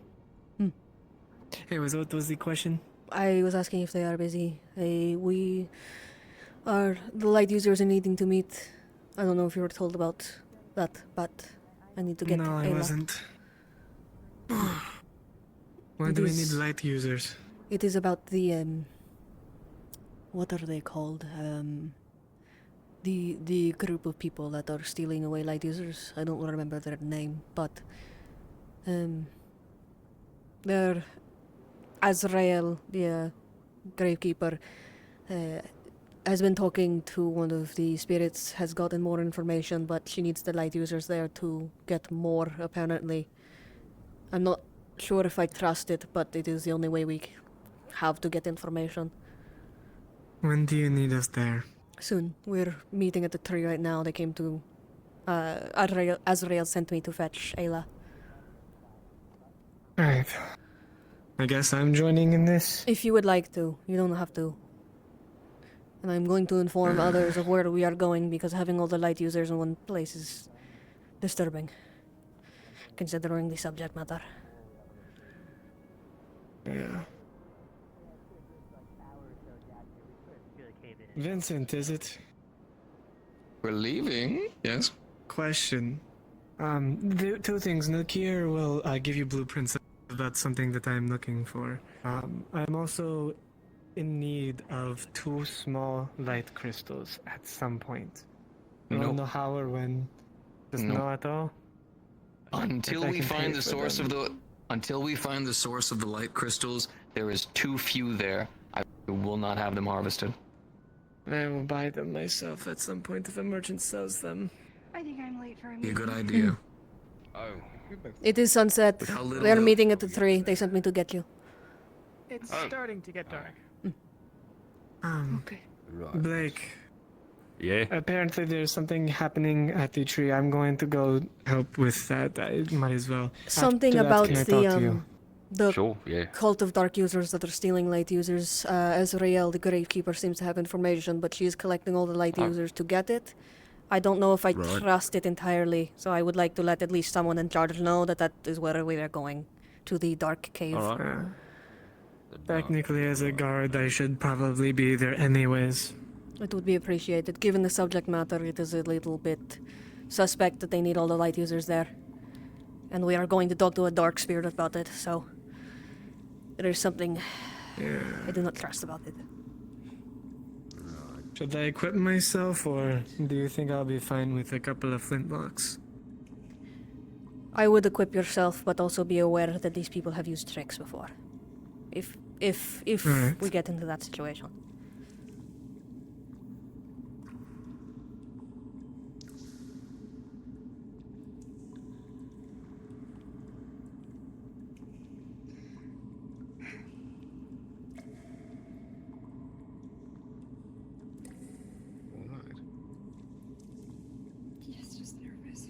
Hey, what was the question? I was asking if they are busy. We are the light users are needing to meet. I don't know if you were told about that, but I need to get No, I Ayla. wasn't. Why It do we need is- light users? It is about the what are they called? The group of people that are stealing away light users. I don't remember their name, but they're Azrael, the gravekeeper, has been talking to one of the spirits, has gotten more information, but she needs the light users there to get more, apparently. I'm not sure if I trust it, but it is the only way we have to get information. When do you need us there? Soon. We're meeting at the tree right now. They came to... Azrael sent me to fetch Ayla. Alright. I guess I'm joining in this. If you would like to, you don't have to. And I'm going to inform others of where we are going, because having all the light users in one place is disturbing, considering the subject matter. Yeah. Vincent, is it? We're leaving? Yes. Question. Two things. Nakia will give you blueprints if that's something that I'm looking for. I'm also in need of 2 small light crystals at some point. I don't know how or when. Just know at all. Until If I we can find pay the for source them. of the until we find the source of the light crystals, there is too few there. I will not have them harvested. I will buy them myself at some point if a merchant sells them. I think I'm late for a Be a meeting. good idea. Oh. It is sunset. With how little They're help meeting at the tree. They sent me to get you. It's Oh. starting to get dark. Okay. Blake. Yeah. Apparently there's something happening at the tree. I'm going to go help with that. I might as well. Something After that, about can I talk to you? the Sure, yeah. cult of dark users that are stealing light users. Azrael, the gravekeeper, seems to have information, but she is collecting all the light users to get it. I don't know if I Right. trust it entirely, so I would like to let at least someone in charge know that that is where we are going, to the dark cave. Alright. Technically, as a guard, I should probably be there anyways. It would be appreciated. Given the subject matter, it is a little bit suspect that they need all the light users there. And we are going to talk to a dark spirit about it, so there is something I do not trust about it. Should I equip myself, or do you think I'll be fine with a couple of flintlocks? I would equip yourself, but also be aware that these people have used tricks before. If Alright. we get into that situation. Yes, just nervous.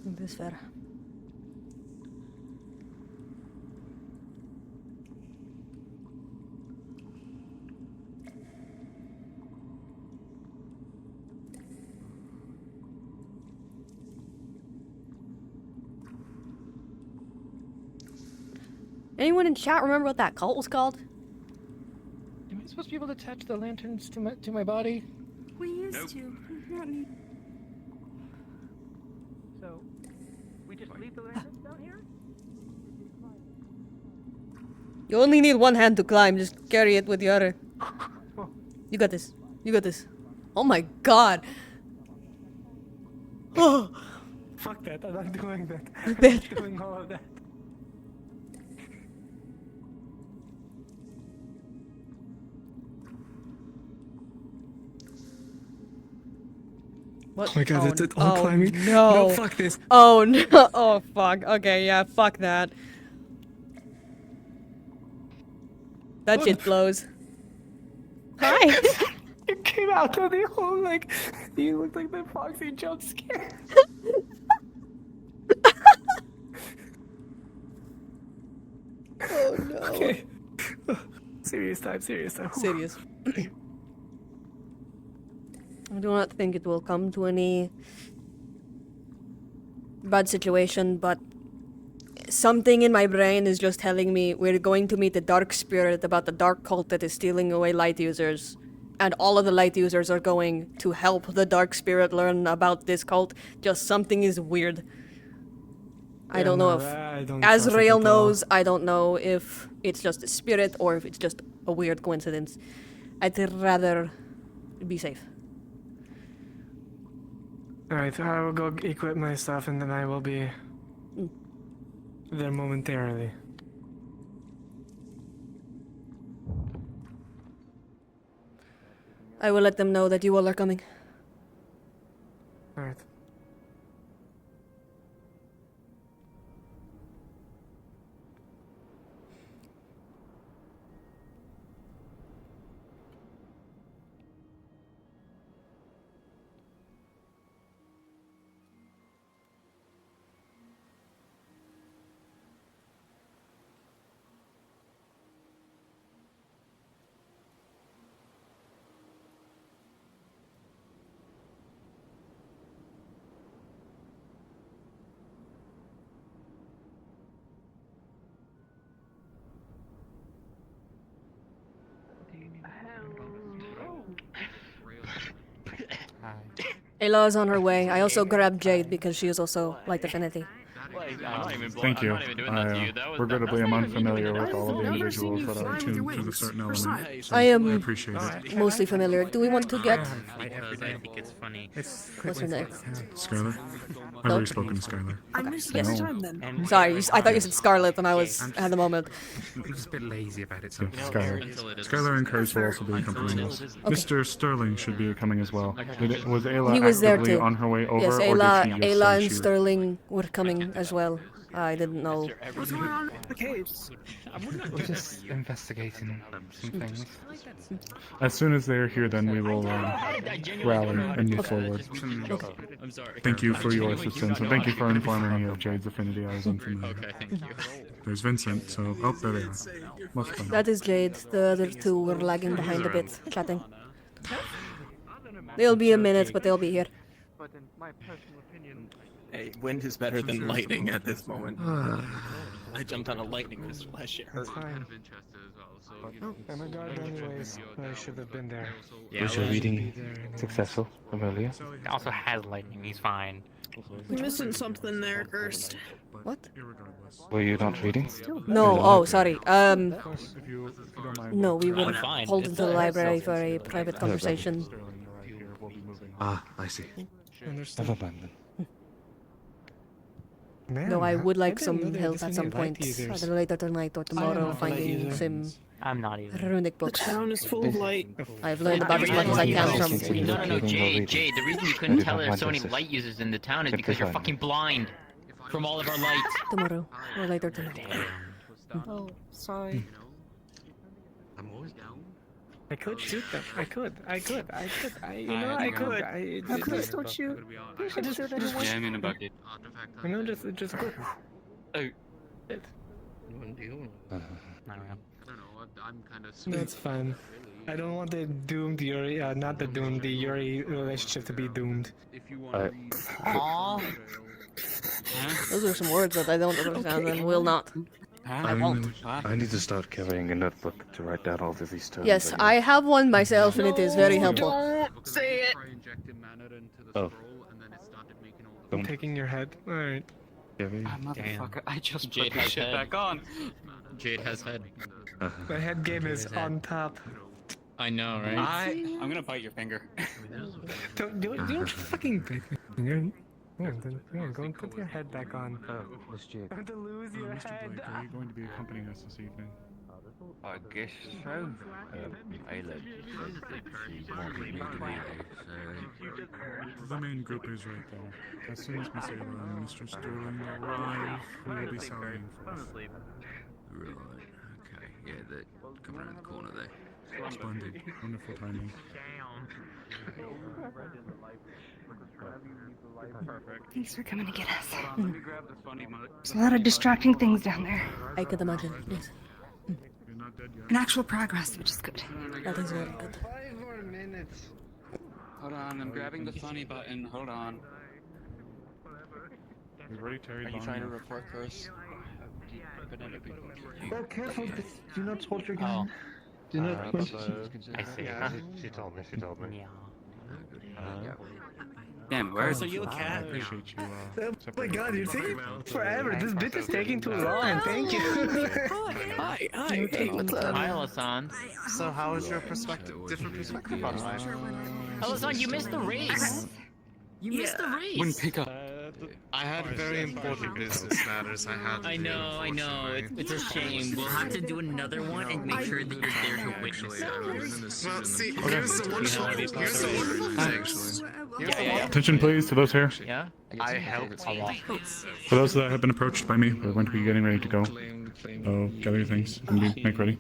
It is fair. Anyone in chat remember what that cult was called? Am I supposed to be able to attach the lanterns to my body? We used to. So, we just leave the lanterns down here? You only need one hand to climb, just carry it with the other. You got this. You got this. Oh my god. Oh. Fuck that, I'm not doing that. You I'm bet. not doing all of that. What? Oh my god, that's it. All Oh, climbing. no. No, fuck this. Oh no. Oh fuck. Okay, yeah, fuck that. That shit blows. Hi. You came out of the whole, like, you look like the Foxy jump scare. Oh no. Okay. Serious time, serious time. Serious. I do not think it will come to any bad situation, but something in my brain is just telling me we're going to meet the dark spirit about the dark cult that is stealing away light users. And all of the light users are going to help the dark spirit learn about this cult. Just something is weird. I don't know if Azrael knows. I don't know if it's just a spirit or if it's just a weird coincidence. I'd rather be safe. Alright, I will go equip my stuff and then I will be there momentarily. I will let them know that you all are coming. Alright. Ayla is on her way. I also grabbed Jade because she is also light affinity. Thank you. Regrettably, I'm unfamiliar with all of the individuals that are tuned to the certain element. So I am appreciate it. mostly familiar. Do we want to get... I think it's funny. What's her name? Skylar? I've already spoken to Skylar. I missed every time then. Sorry, I thought you said Scarlet and I was at the moment. I'm just a bit lazy about it Yeah, sometimes. Skylar. Skylar and Curse will also be accompanying us. Mr. Sterling should be coming as well. Was Ayla He was there actively too. on her way over, Yes, or Ayla, did she just Ayla say and she was... Sterling were coming as well. I didn't know. What's going on with the caves? We're just investigating some things. As soon as they're here, then we will rally and move forward. I'm sorry. Thank you for your assistance, and thank you for informing me of Jade's affinity. I was unfamiliar. Okay, thank you. There's Vincent, so... Oh, there they are. Must fun. That is Jade. The other two were lagging behind a bit, chatting. They'll be a minute, but they'll be here. But in my personal opinion, Hey, wind is better than lightning at this moment. I jumped on a lightning crystal last year. That's fine. Oh, I'm a guard anyways. I should have been there. Was your reading successful, Amelia? He also has lightning, he's fine. You're missing something there, Cursed. What? Were you not reading? No, oh, sorry. No, we were fine. pulled into the library for a private conversation. Ah, I see. Never mind then. Man, Though I would like didn't some know there help was at any some light point, users. either later tonight or tomorrow, light finding user. some I'm not even. runic The books. town is full of light. I've learned about as much as I can from Queen. No, Jade, the reason you couldn't tell there's so many light users in the town is because you're fucking blind from all of our lights. Tomorrow, or later tonight. Oh, sorry. I'm always down. I could shoot them. I could. I could. I Please don't shoot. I just Jam in a bucket. You know, just go. Oh. I'm kind of. That's fine. I don't want the doomed Yuri, not the doomed, the Yuri relationship to be doomed. Aww. Those are some words that I don't understand and will not. I won't. I need to start carrying a notebook to write down all of these terms. Yes, I have one myself, and it is very helpful. Don't say it. Oh. I'm taking your head. Alright. Motherfucker, I just Jade put the has shit head. back on. Jade has head. The head game is on top. I know, right? I'm gonna bite your finger. Don't fucking bite me. Go and put your head back on. Jade. Don't to lose your head. Are you going to be accompanying us this evening? I guess so. Ayla said that she wanted me to be there, The main group is right there. As soon as Miss Ayla and Mr. Sterling arrive, we will be sallying forth. Right, okay. Yeah, they're coming around the corner there. Splendid. Wonderful timing. Thanks for coming to get us. There's a lot of distracting things down there. I could imagine, yes. And actual progress, which is good. That is very good. 5 more minutes. Hold on, I'm grabbing the funny button. Hold on. We've already tarried Are you long trying to enough. report curse? Oh, careful. Do not hold your gun. Do not point I see. Yeah. She told me. Damn, where's the you I cat? appreciate you. Oh my god, you're taking forever. This bit is taking too long. Thank you. Hi, hey, what's up? Hi, Alasan. So how is your perspective? Different perspective on life? Alasan, you missed the race. You missed the race. Wouldn't pick up. I had very important business matters. I had. I know. It's a shame. We'll have to do another one and make sure that you're there to witness it. Well, see, here's the one actually. Yeah. Attention, please, to those here. Yeah? I helped a lot. For those that have been approached by me, we're going to be getting ready to go. So, gather your things and make ready.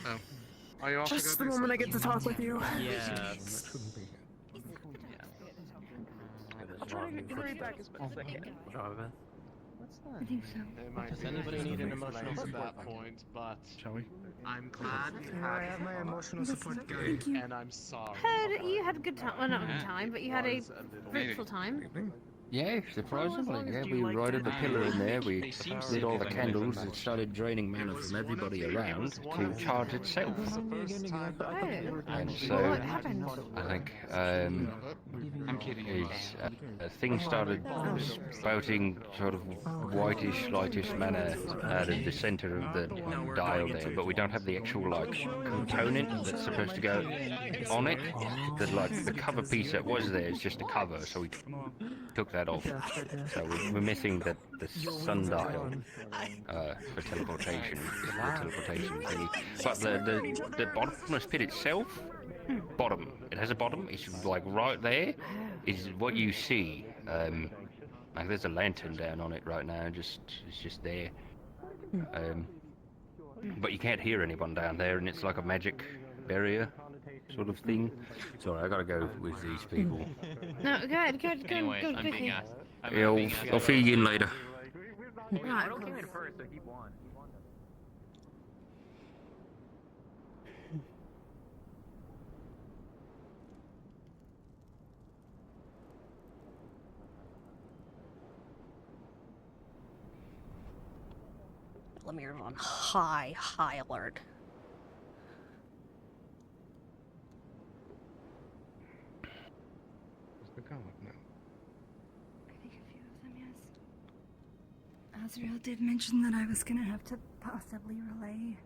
Oh. Are you also Just the moment I get to talk with you. Yes. I think so. Does anybody need an emotional support at that point? But shall we? I'm glad you I have my emotional support guy. Thank you. and I'm sorry. You had a good time. Well, not a good time, but you had a fruitful time. Yeah, surprisingly. Yeah, we lighted the pillar in there, we lit all the candles, it started draining mana from everybody around to charge itself. And so, What happened? I think, I'm kidding. things started spouting sort of whitish, lightish mana out of the center of the dial there, but we don't have the actual, like, component that's supposed to go on it. The cover piece that was there is just a cover, so we took that off. So we're missing the sundial for teleportation, the teleportation thingy. But the bottomless pit itself, it has a bottom. It's like right there is what you see. Like there's a lantern down on it right now. It's just there. But you can't hear anyone down there, and it's like a magic barrier sort of thing. Sorry, I gotta go with these people. No, good. Anyways, Good I'm being quickly. asked. I'll fill you in later. Right. Elemmire on high alert. Azrael did mention that I was gonna have to possibly relay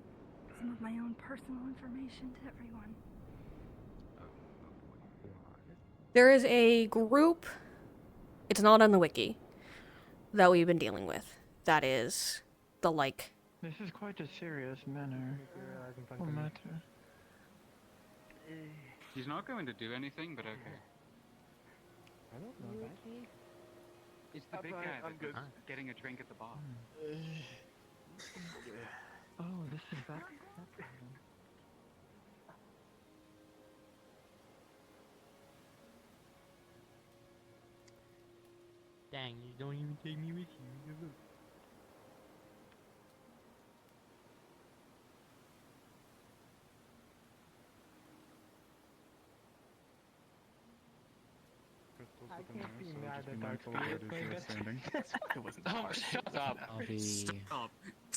some of my own personal information to everyone. There is a group, it's not on the wiki, that we've been dealing with. That is the, like... This is quite a serious matter. Or matter. He's not going to do anything, but okay. I don't know that. It's the big guy that's getting a drink at the bar. Oh, this is that. Dang, you don't even take me with you. I can't be mad at our Standing. Oh, shut up. I'll be... Stop.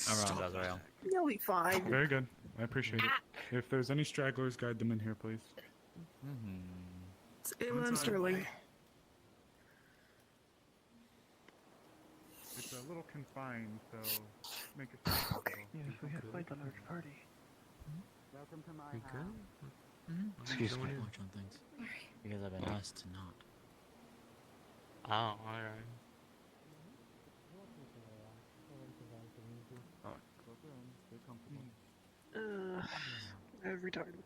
Around Azrael. You'll be fine. Very good. I appreciate it. If there's any stragglers, guide them in here, please. I'm Sterling. It's a little confined, so make it comfortable. Yeah, if we had quite a large party. Welcome to my Excuse me. Watch on things. Because I've been asked to not. Oh, alright. Every time.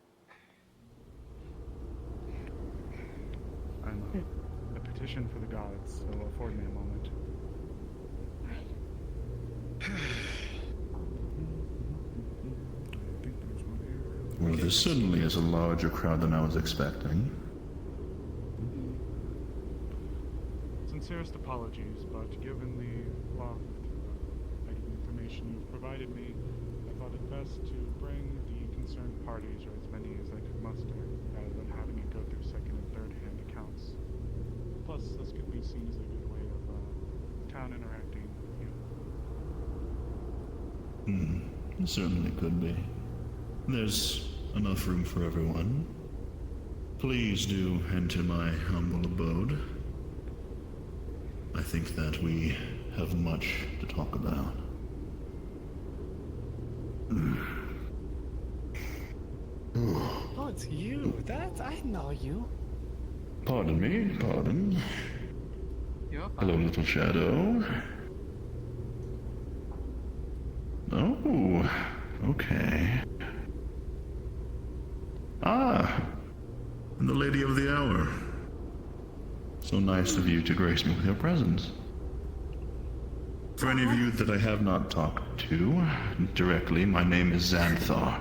A petition for the gods, so afford me a moment. Well, this certainly is a larger crowd than I was expecting. Sincerest apologies, but given the locked item information you've provided me, I thought it best to bring the concerned parties, or as many as I could muster, rather than having it go through second and third hand accounts. Plus, this could be seen as a good way of town interacting with you. It certainly could be. There's enough room for everyone. Please do enter my humble abode. I think that we have much to talk about. Oh, it's you. I know you. Pardon me, pardon. Hello, little shadow. Oh, okay. Ah, and the lady of the hour. So nice of you to grace me with your presence. For any of you that I have not talked to directly, my name is Xanthar.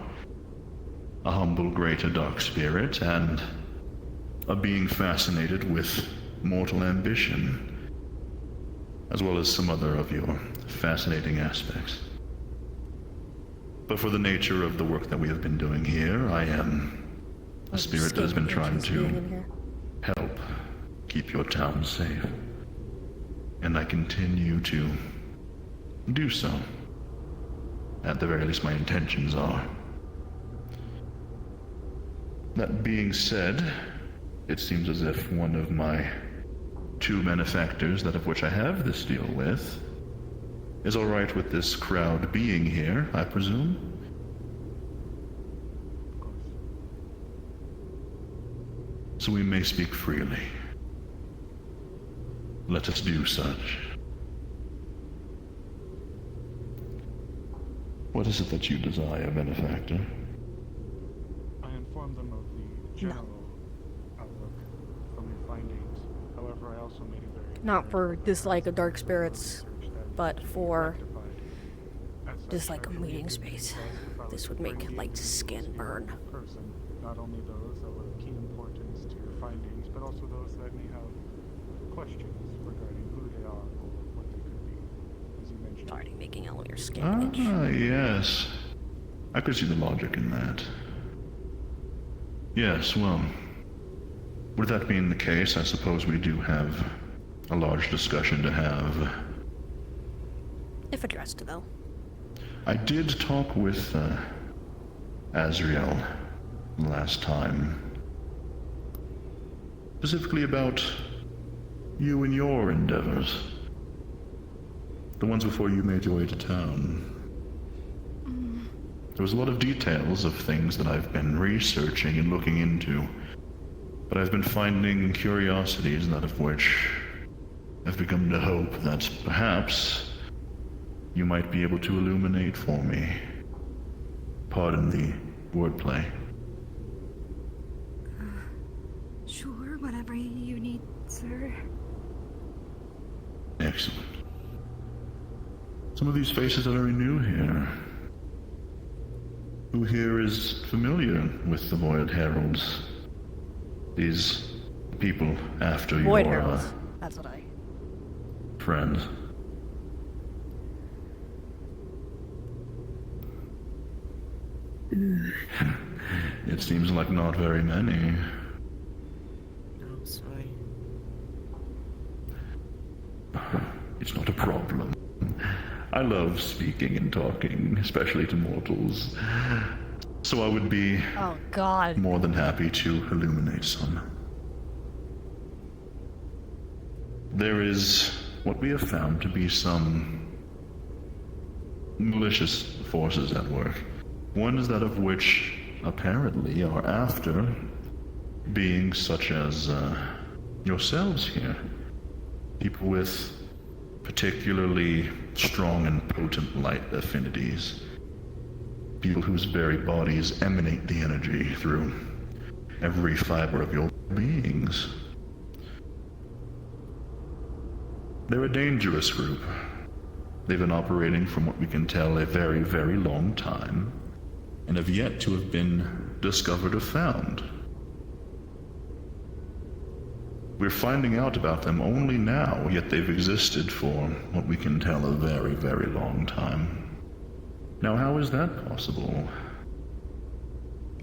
A humble greater dark spirit, and a being fascinated with mortal ambition, as well as some other of your fascinating aspects. But for the nature of the work that we have been doing here, I am a spirit that has been trying to help keep your town safe. And I continue to do so. At the very least, my intentions are. That being said, it seems as if one of my two benefactors, that of which I have this deal with, is all right with this crowd being here, I presume? So we may speak freely. Let us do such. What is it that you desire, benefactor? I informed them of the general outlook from your findings. However, I also made it very Not for dislike of dark spirits, but for dislike of meeting space. This would make Light's skin burn. person, not only those that were of key importance to your findings, but also those that may have questions regarding who they are or what they could be, as you mentioned. Already making all your skin itch. Ah, yes. I could see the logic in that. Yes, well, with that being the case, I suppose we do have a large discussion to have. If addressed, though. I did talk with Azrael last time. Specifically about you and your endeavors. The ones before you made your way to town. There was a lot of details of things that I've been researching and looking into. But I've been finding curiosities, that of which I've begun to hope that perhaps you might be able to illuminate for me. Pardon the wordplay. Sure, whatever you need, sir. Excellent. Some of these faces are very new here. Who here is familiar with the Void Heralds? These people after Void your Heralds. That's what I... friends. It seems like not very many. No, sorry. It's not a problem. I love speaking and talking, especially to mortals. So I would be Oh God. more than happy to illuminate some. There is what we have found to be some malicious forces at work. One is that of which apparently are after beings such as yourselves here. People with particularly strong and potent light affinities. People whose very bodies emanate the energy through every fiber of your beings. They're a dangerous group. They've been operating, from what we can tell, a very, very long time, and have yet to have been discovered or found. We're finding out about them only now, yet they've existed for what we can tell a very, very long time. Now, how is that possible?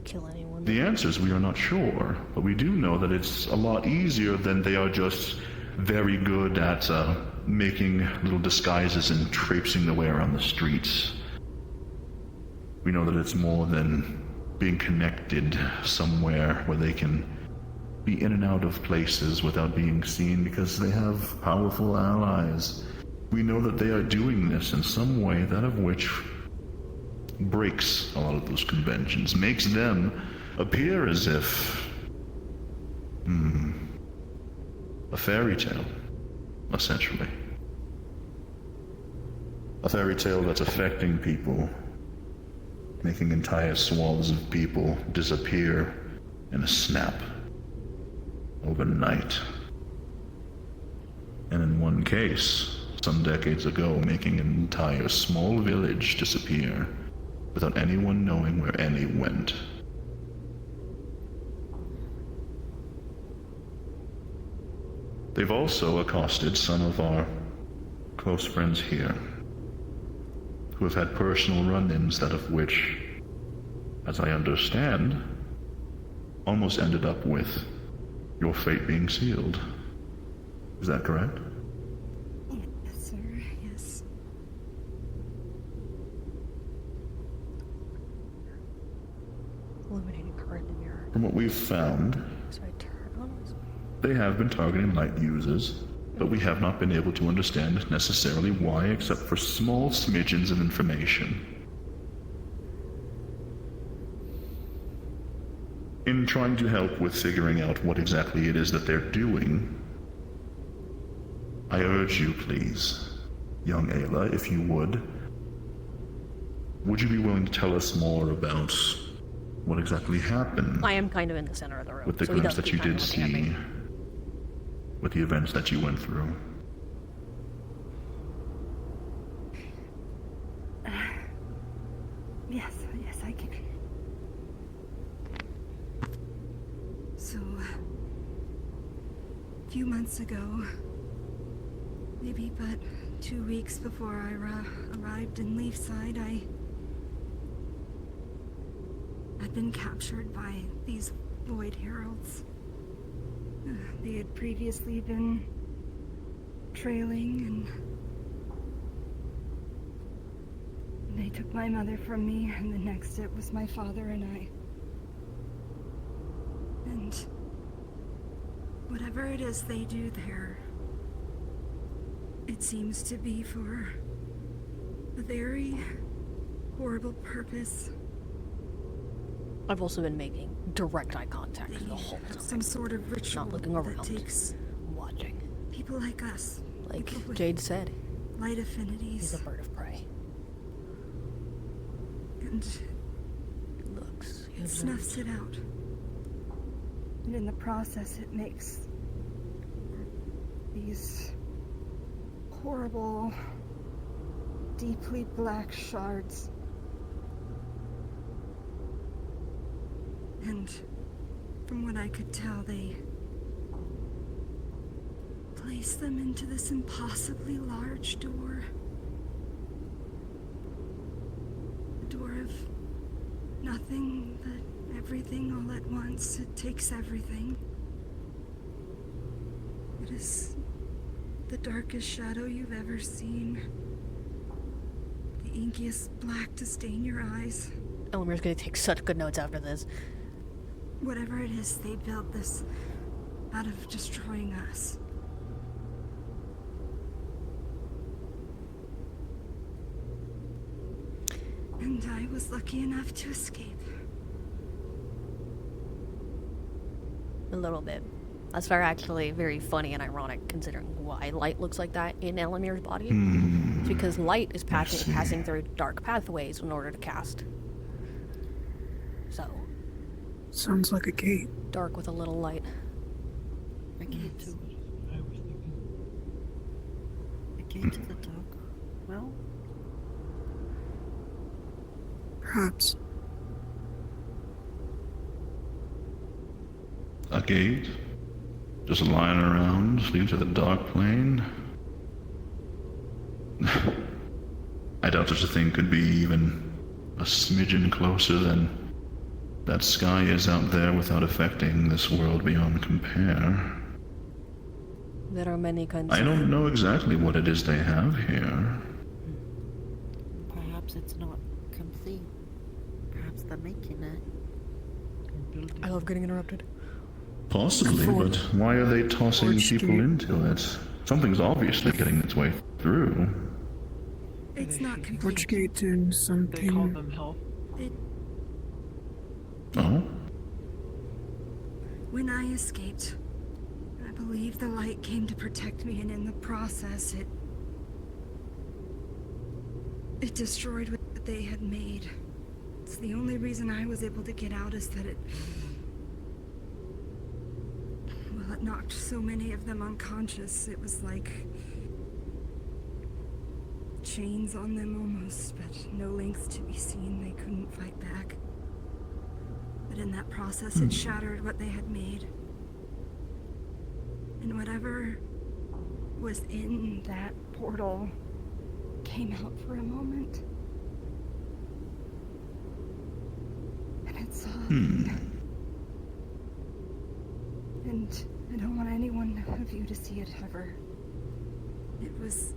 Kill anyone. The answer is we are not sure, but we do know that it's a lot easier than they are just very good at making little disguises and traipsing their way around the streets. We know that it's more than being connected somewhere where they can be in and out of places without being seen because they have powerful allies. We know that they are doing this in some way, that of which breaks a lot of those conventions, makes them appear as if a fairy tale, essentially. A fairy tale that's affecting people, making entire swaths of people disappear in a snap, overnight. And in one case, some decades ago, making an entire small village disappear without anyone knowing where any went. They've also accosted some of our close friends here, who have had personal run-ins, that of which, as I understand, almost ended up with your fate being sealed. Is that correct? Yes, sir, yes. Illuminating current in the mirror. From what we've found, So I turn on. they have been targeting light users, but we have not been able to understand necessarily why, except for small smidgens of information. In trying to help with figuring out what exactly it is that they're doing, I urge you, please, young Ayla, if you would you be willing to tell us more about what exactly happened I am kind of in the center of the room. with the so he glimpse does that you keep did kinda looking at see, me. with the events that you went through? Yes, I can. So, a few months ago, maybe but 2 weeks before I arrived in Leafside, I'd been captured by these Void Heralds. They had previously been trailing, and they took my mother from me, and the next it was my father and I. And whatever it is they do there, it seems to be for a very horrible purpose. I've also been making direct eye contact the whole time. Some sort of ritual Not looking around. that takes Watching. people like us, Like people with Jade said, light affinities, he's a bird of prey. and Looks. it snuffs it out. And in the process, it makes these horrible, deeply black shards. And from what I could tell, they place them into this impossibly large door. A door of nothing but everything all at once. It takes everything. It is the darkest shadow you've ever seen. inkiest black to stain your eyes. Elemire's gonna take such good notes after this. Whatever it is, they built this out of destroying us. And I was lucky enough to escape. A little bit. That's actually very funny and ironic considering why light looks like that in Ellemire's body. It's because light is passing through dark pathways in order to cast. So. Sounds like a gate. Dark with a little light. A gate to what I was thinking. A gate to the dark. Well, perhaps. A gate? Just lying around, lead to the dark plane? I doubt such a thing could be even a smidgen closer than that sky is out there without affecting this world beyond compare. There are many kinds. I don't know exactly what it is they have here. perhaps it's not complete. Perhaps they're making it. I love getting interrupted. Possibly, but why are they tossing people into it? Something's obviously getting its way through. It's not complete. Which gate in something? They call them hell. Oh? When I escaped, I believe the light came to protect me, and in the process, it destroyed what they had made. It's the only reason I was able to get out is that it knocked so many of them unconscious. It was like chains on them almost, but no lengths to be seen. They couldn't fight back. But in that process, it shattered what they had made. And whatever was in that portal came out for a moment. And it saw. And I don't want anyone of you to see it ever. It was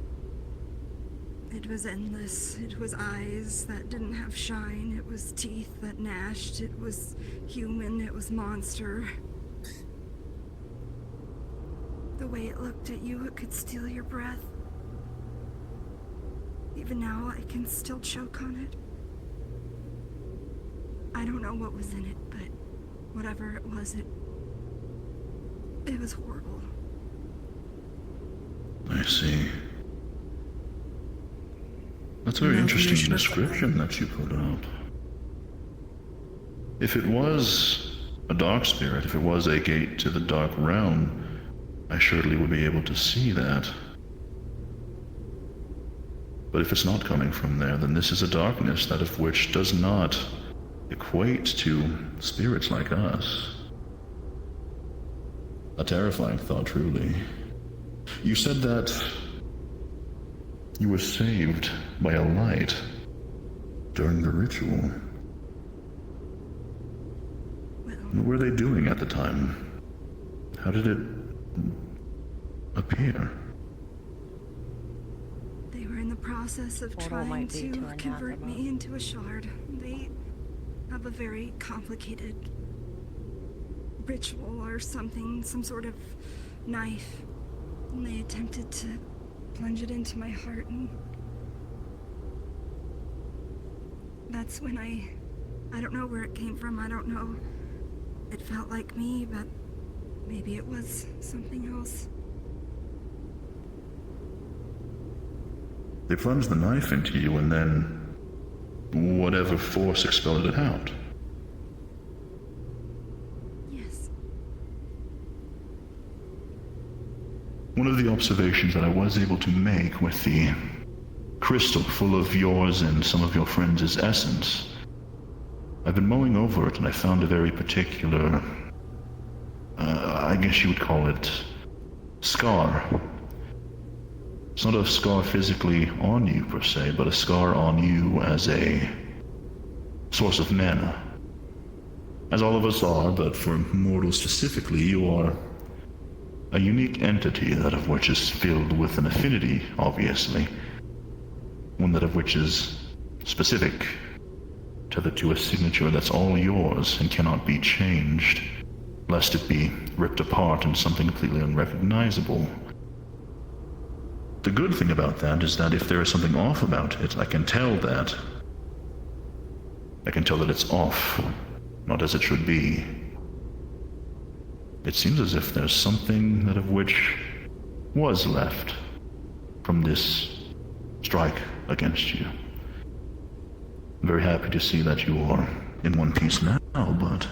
endless. It was eyes that didn't have shine. It was teeth that gnashed. It was human. It was monster. The way it looked at you, it could steal your breath. Even now, I can still choke on it. I don't know what was in it, but whatever it was, it was horrible. I see. That's a very interesting description that you put out. If it was a dark spirit, if it was a gate to the dark realm, I surely would be able to see that. But if it's not coming from there, then this is a darkness that of which does not equate to spirits like us. A terrifying thought, truly. You said that you were saved by a light during the ritual. What were they doing at the time? How did it appear? They were in the process of trying to convert me into a shard. They have a very complicated ritual or something, some sort of knife. And they attempted to plunge it into my heart, and that's when I don't know where it came from. I don't know. It felt like me, but maybe it was something else. They plunged the knife into you and then whatever force expelled it out. Yes. One of the observations that I was able to make with the crystal full of yours and some of your friends' essence, I've been mulling over it and I found a very particular, I guess you would call it, scar. It's not a scar physically on you per se, but a scar on you as a source of mana. As all of us are, but for mortals specifically, you are a unique entity, that of which is filled with an affinity, obviously. One that of which is specific, tethered to a signature that's all yours and cannot be changed, lest it be ripped apart into something completely unrecognizable. The good thing about that is that if there is something off about it, I can tell that. I can tell that it's off, not as it should be. It seems as if there's something that of which was left from this strike against you. I'm very happy to see that you are in one piece now, but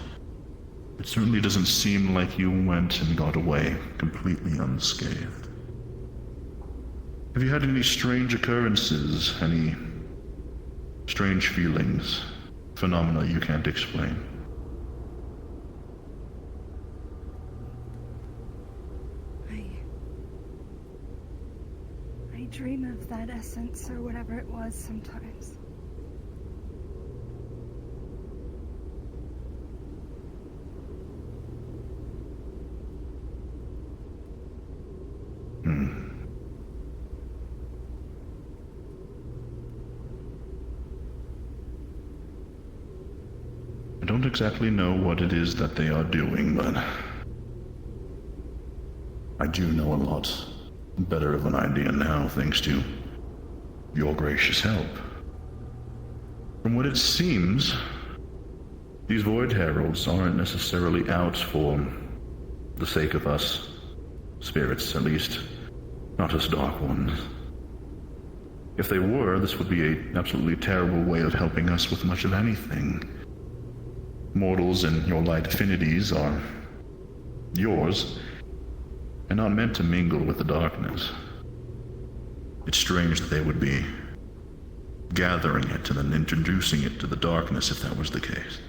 it certainly doesn't seem like you went and got away completely unscathed. Have you had any strange occurrences, any strange feelings, phenomena you can't explain? I dream of that essence or whatever it was sometimes. I don't exactly know what it is that they are doing, but I do know a lot better of an idea now, thanks to your gracious help. From what it seems, these Void Heralds aren't necessarily out for the sake of us spirits, at least not us Dark Ones. If they were, this would be an absolutely terrible way of helping us with much of anything. Mortals and your light affinities are yours, and not meant to mingle with the darkness. It's strange that they would be gathering it and then introducing it to the darkness if that was the case.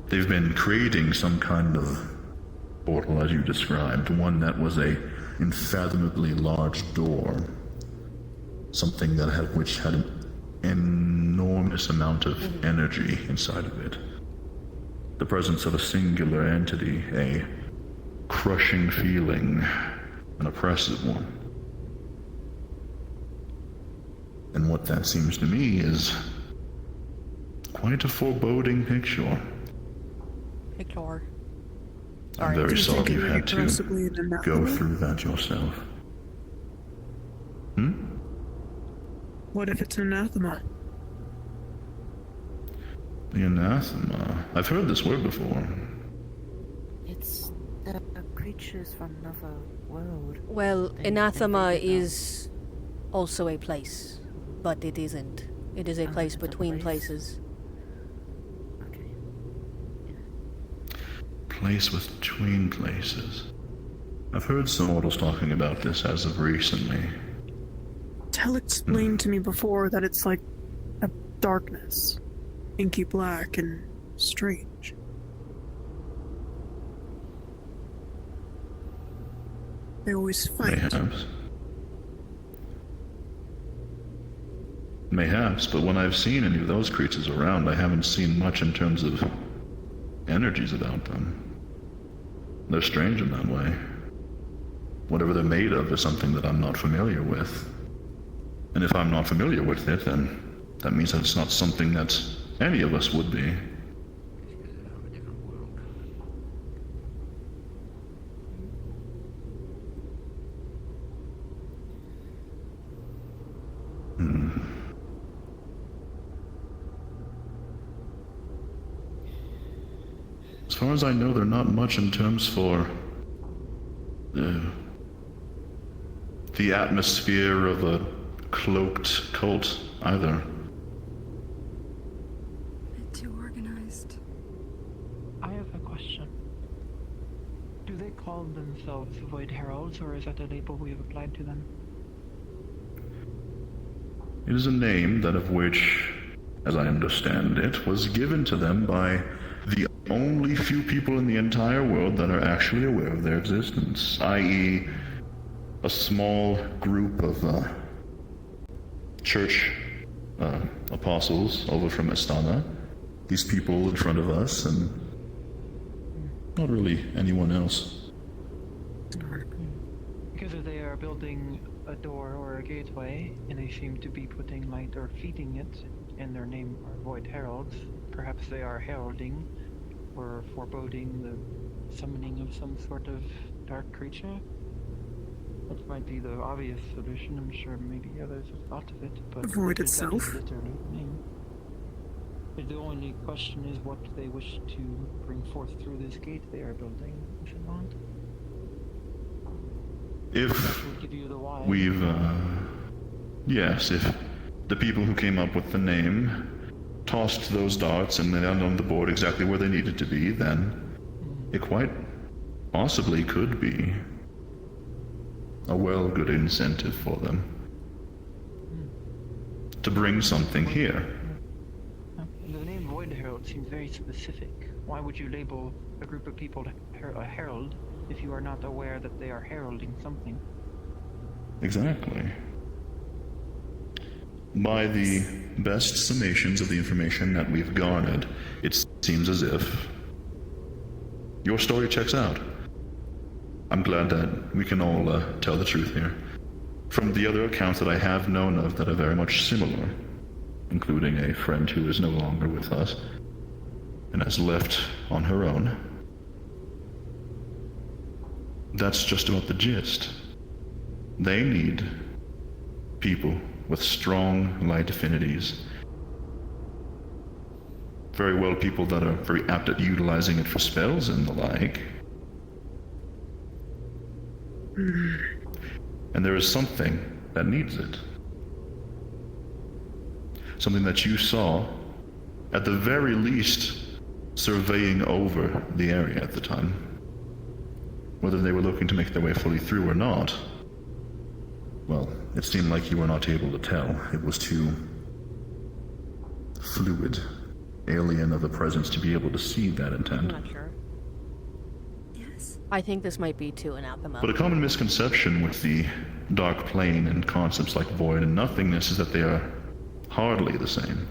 They've been creating some kind of portal, as you described, one that was a unfathomably large door, something that had an enormous amount of energy inside of it. The presence of a singular entity, a crushing feeling, an oppressive one. And what that seems to me is quite a foreboding picture. I'm very sorry you had to go through that yourself. What if it's an anathema? The anathema. I've heard this word before. It's the creatures from another world. Well, anathema is also a place, but it isn't. It is a place between places. Place between places. I've heard some mortals talking about this as of recently. Tell explained to me before that it's like a darkness, inky black and strange. They always fight. Mayhaps, but when I've seen any of those creatures around, I haven't seen much in terms of energies about them. They're strange in that way. Whatever they're made of is something that I'm not familiar with. And if I'm not familiar with it, then that means that it's not something that any of us would be. As far as I know, they're not much in terms for the atmosphere of a cloaked cult either. Bit too organized. I have a question. Do they call themselves Void Heralds, or is that a label we have applied to them? It is a name that of which, as I understand it, was given to them by the only few people in the entire world that are actually aware of their existence, i.e. a small group of church apostles over from Estana, these people in front of us, and not really anyone else. Because if they are building a door or a gateway, and they seem to be putting light or feeding it, and their name are Void Heralds. Perhaps they are heralding or foreboding the summoning of some sort of dark creature. That might be the obvious solution. I'm sure maybe others have thought of it, but Void that is itself? literally the name. The only question is what they wish to bring forth through this gate they are building, is it not? If That will give you the why. we've, yes, if the people who came up with the name tossed those darts and they landed on the board exactly where they needed to be, then it quite possibly could be a good incentive for them to bring something here. The name Void Herald seems very specific. Why would you label a group of people a herald if you are not aware that they are heralding something? Exactly. By the best summations of the information that we've garnered, it seems as if your story checks out. I'm glad that we can all tell the truth here. From the other accounts that I have known of that are very much similar, including a friend who is no longer with us and has left on her own, that's just about the gist. They need people with strong light affinities. Very well people that are very apt at utilizing it for spells and the like. And there is something that needs it. Something that you saw, at the very least, surveying over the area at the time. Whether they were looking to make their way fully through or not, well, it seemed like you were not able to tell. It was too fluid, alien of a presence to be able to see that intent. I'm not sure. I think this might be too anathema. But a common misconception with the dark plane and concepts like void and nothingness is that they are hardly the same.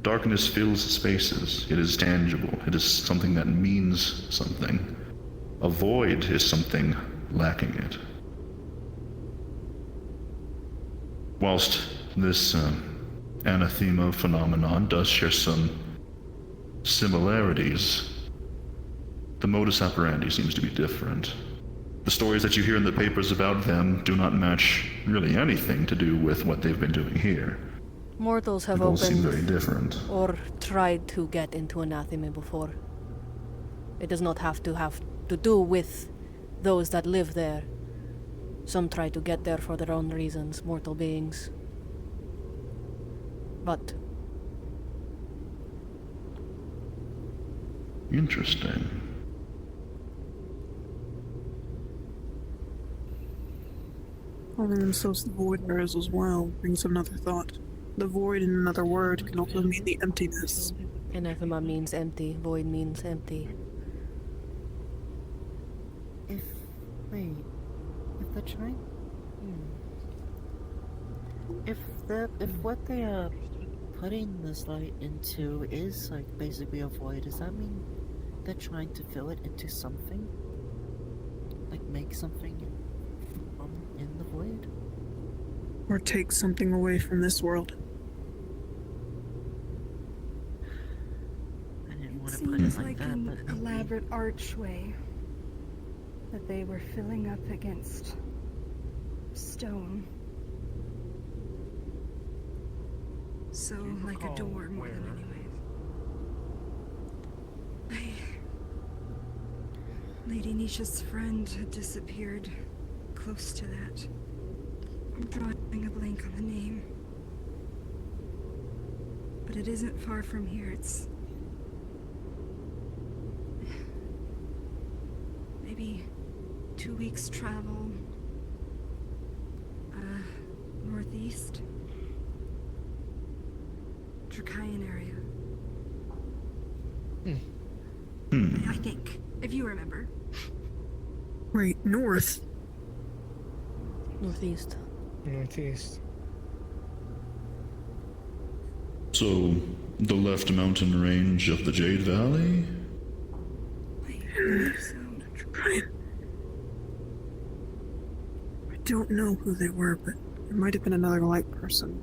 Darkness fills spaces. It is tangible. It is something that means something. A void is something lacking it. Whilst this anathema phenomenon does share some similarities, the modus operandi seems to be different. The stories that you hear in the papers about them do not match really anything to do with what they've been doing here. Mortals have They both seem very opened different. or tried to get into anathema before. It does not have to do with those that live there. Some try to get there for their own reasons, mortal beings. But Interesting. Calling themselves the Void Bearers as well brings another thought. The void in another word can also mean the emptiness. anathema means empty, void means empty. If they're trying, if what they are putting this light into is like basically a void, does that mean they're trying to fill it into something? Like make something in the void? Or take something away from this world. I didn't want to Seems put it like like that, an but elaborate archway that they were filling up against stone. So, like a door more than anyways. Lady Nisha's friend had disappeared close to that. I'm drawing a blank on the name. But it isn't far from here. It's maybe 2 weeks travel northeast. Drakayan area. I think, if you remember. Right, north. Northeast. Northeast. So, the left mountain range of the Jade Valley? don't know who they were, but there might have been another light person.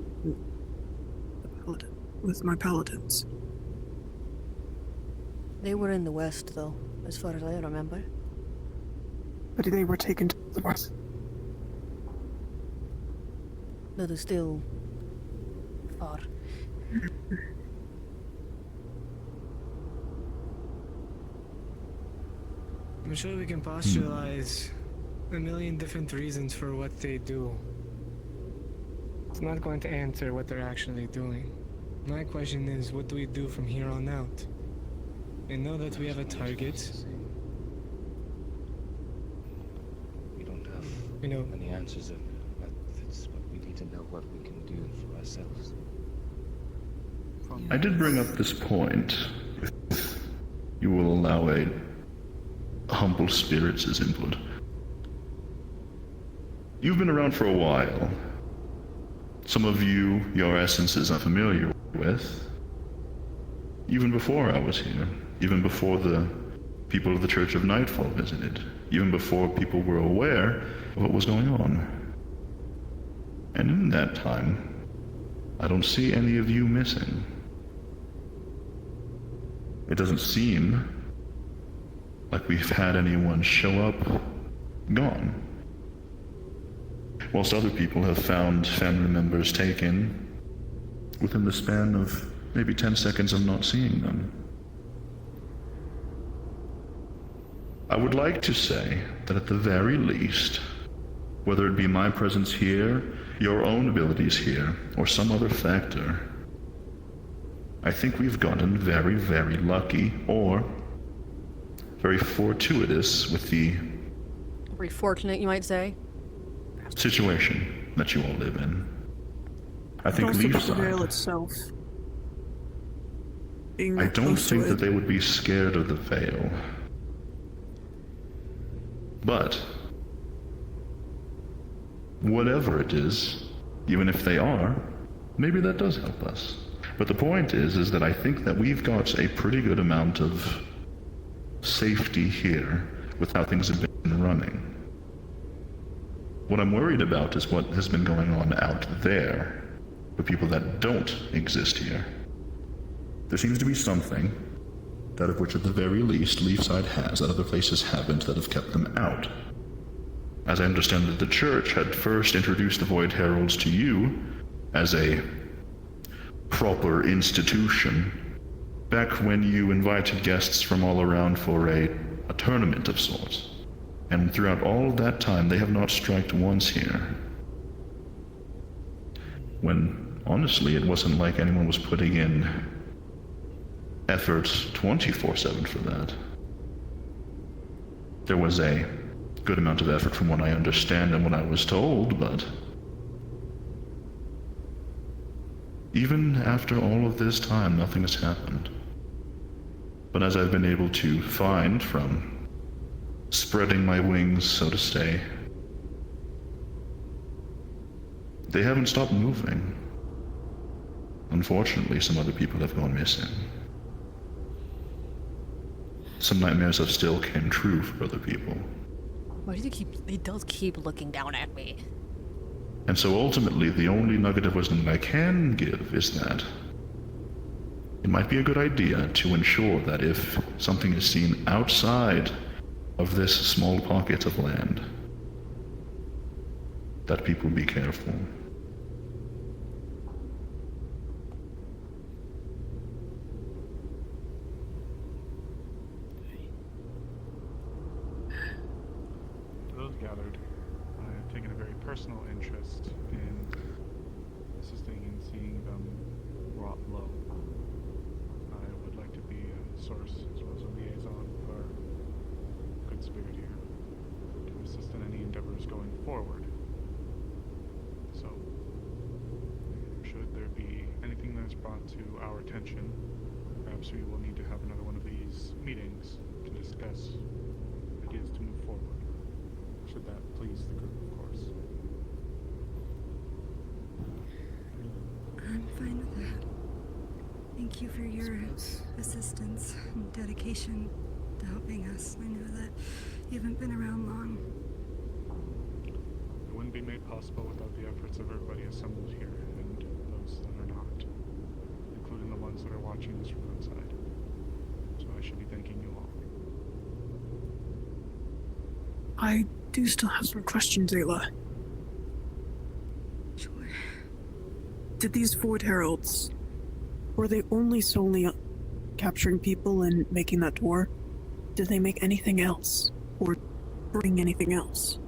The paladin, with my paladins. They were in the west, though, as far as I remember. But they were taken to the west. That is still far. I'm sure we can postulate a million different reasons for what they do. It's not going to answer what they're actually doing. My question is, what do we do from here on out? I know that we have a target. We don't have many answers of methods, but we need to know what we can do for ourselves. I did bring up this point. If you will allow a humble spirits' input. You've been around for a while. Some of you, your essences I'm familiar with. Even before I was here. Even before the people of the Church of Nightfall visited. Even before people were aware of what was going on. And in that time, I don't see any of you missing. It doesn't seem like we've had anyone show up gone. Whilst other people have found family members taken within the span of maybe 10 seconds of not seeing them. I would like to say that at the very least, whether it be my presence here, your own abilities here, or some other factor, I think we've gotten very, very lucky, or very fortuitous with the Very fortunate, you might say. situation that you all live in. I think Also, the Leafside, veil itself. Being I don't close to think it. that they would be scared of the veil. But whatever it is, even if they are, maybe that does help us. But the point is that I think that we've got a pretty good amount of safety here with how things have been running. What I'm worried about is what has been going on out there for people that don't exist here. There seems to be something, that of which at the very least Leafside has, that other places haven't, that have kept them out. As I understand that the church had first introduced the Void Heralds to you as a proper institution back when you invited guests from all around for a tournament of sorts. And throughout all of that time, they have not striked once here. When, honestly, it wasn't like anyone was putting in effort 24/7 for that. There was a good amount of effort from what I understand and what I was told, but even after all of this time, nothing has happened. But as I've been able to find from spreading my wings, so to say, they haven't stopped moving. Unfortunately, some other people have gone missing. Some nightmares have still came true for other people. Why do you he does keep looking down at me. And so ultimately, the only nugget of wisdom that I can give is that it might be a good idea to ensure that if something is seen outside of this small pocket of land, that people be careful. For those gathered, I have taken a very personal interest in assisting in seeing them brought low. I would like to be a source as well as a liaison for good spirit here to assist in any endeavors going forward. So, should there be anything that's brought to our attention, perhaps we will need to have another one of these meetings to discuss ideas to move forward. Should that please the group, of course. I'm fine with that. Thank you for your assistance and dedication to helping us. I know that you haven't been around long. I wouldn't be made possible without the efforts of everybody assembled here, and those that are not, including the ones that are watching this from outside. So I should be thanking you all. I do still have some questions, Ayla. Sure. Did these Void Heralds, were they only solely capturing people and making that door? Did they make anything else? Or bring anything else?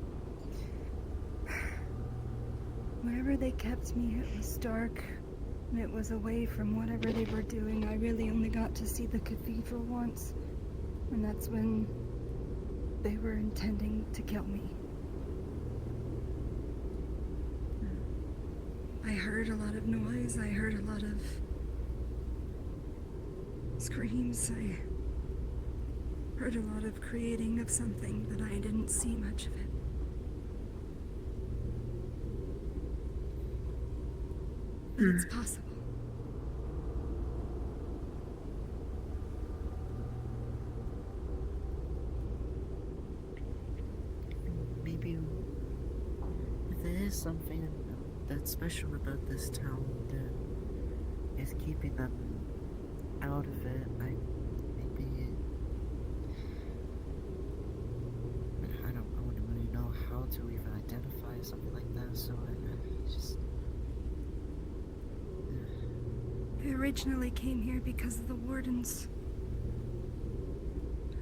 Wherever they kept me, it was dark, and it was away from whatever they were doing. I really only got to see the cathedral once, and that's when they were intending to kill me. I heard a lot of noise, I heard a lot of screams, I heard a lot of creating of something, but I didn't see much of it. It's possible. Maybe if there is something that's special about this town that is keeping them out of it, I wouldn't really know how to even identify something like that, so I just... I originally came here because of the Wardens.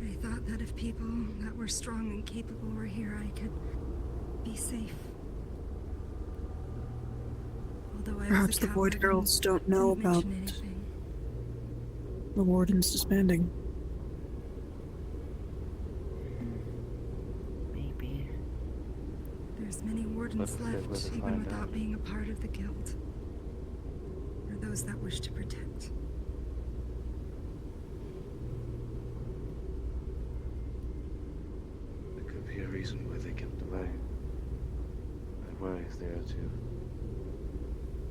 I thought that if people that were strong and capable were here, I could be safe. Although I Perhaps was a the Void coward Heralds and don't know didn't about mention anything. the Wardens disbanding. Maybe. There's many Wardens left, even without being a part of the guild. Or those that wish to protect. There could be a reason why they kept away. My worry is there to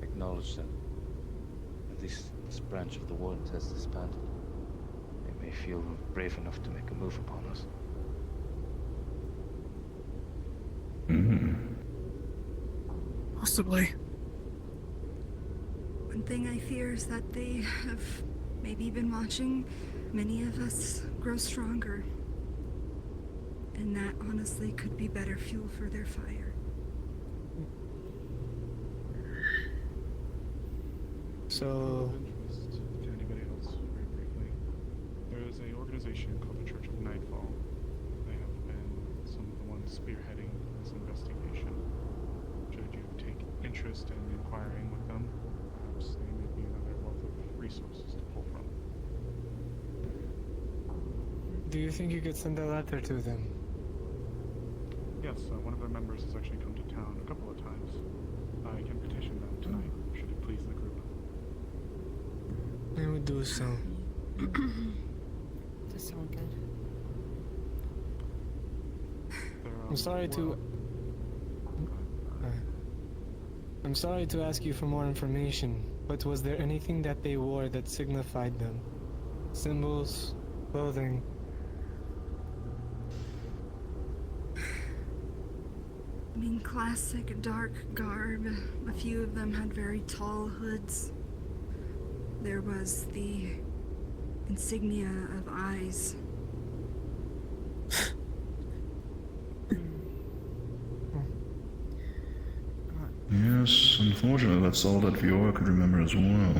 acknowledge that at least this branch of the Wardens has disbanded. They may feel brave enough to make a move upon us. Possibly. One thing I fear is that they have maybe been watching many of us grow stronger. And that honestly could be better fuel for their fire. So... To anybody else, very briefly, there is an organization called the Church of Nightfall. They have been some of the ones spearheading this investigation. Should you take interest in inquiring with them, perhaps they may be another wealth of resources to pull from. Do you think you could send a letter to them? Yes, one of their members has actually come to town a couple of times. I can petition them tonight, should it please the group. I would do so. Does that sound good? I'm sorry to... I'm sorry to ask you for more information, but was there anything that they wore that signified them? Symbols, clothing? I mean, classic dark garb. A few of them had very tall hoods. There was the insignia of eyes. Yes, unfortunately, that's all that Viora could remember as well.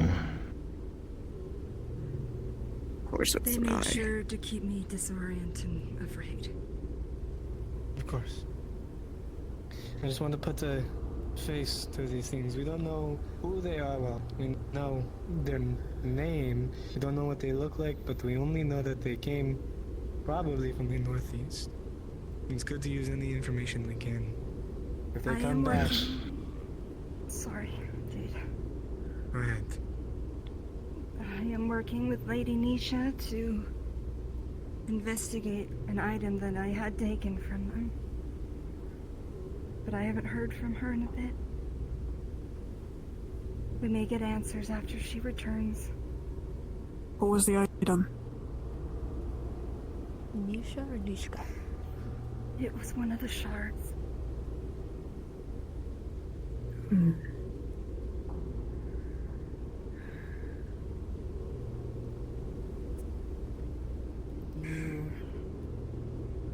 Of course, They made sure to keep me disoriented and afraid. Of course. I just want to put a face to these things. We don't know who they are. Well, we know their name. We don't know what they look like, but we only know that they came probably from the northeast. It's good to use any information we can. If they I come am back... Sorry, Jade. Go ahead. I am working with Lady Nisha to investigate an item that I had taken from them. But I haven't heard from her in a bit. We may get answers after she returns. What was the item? Nisha or Nishka? It was one of the shards. You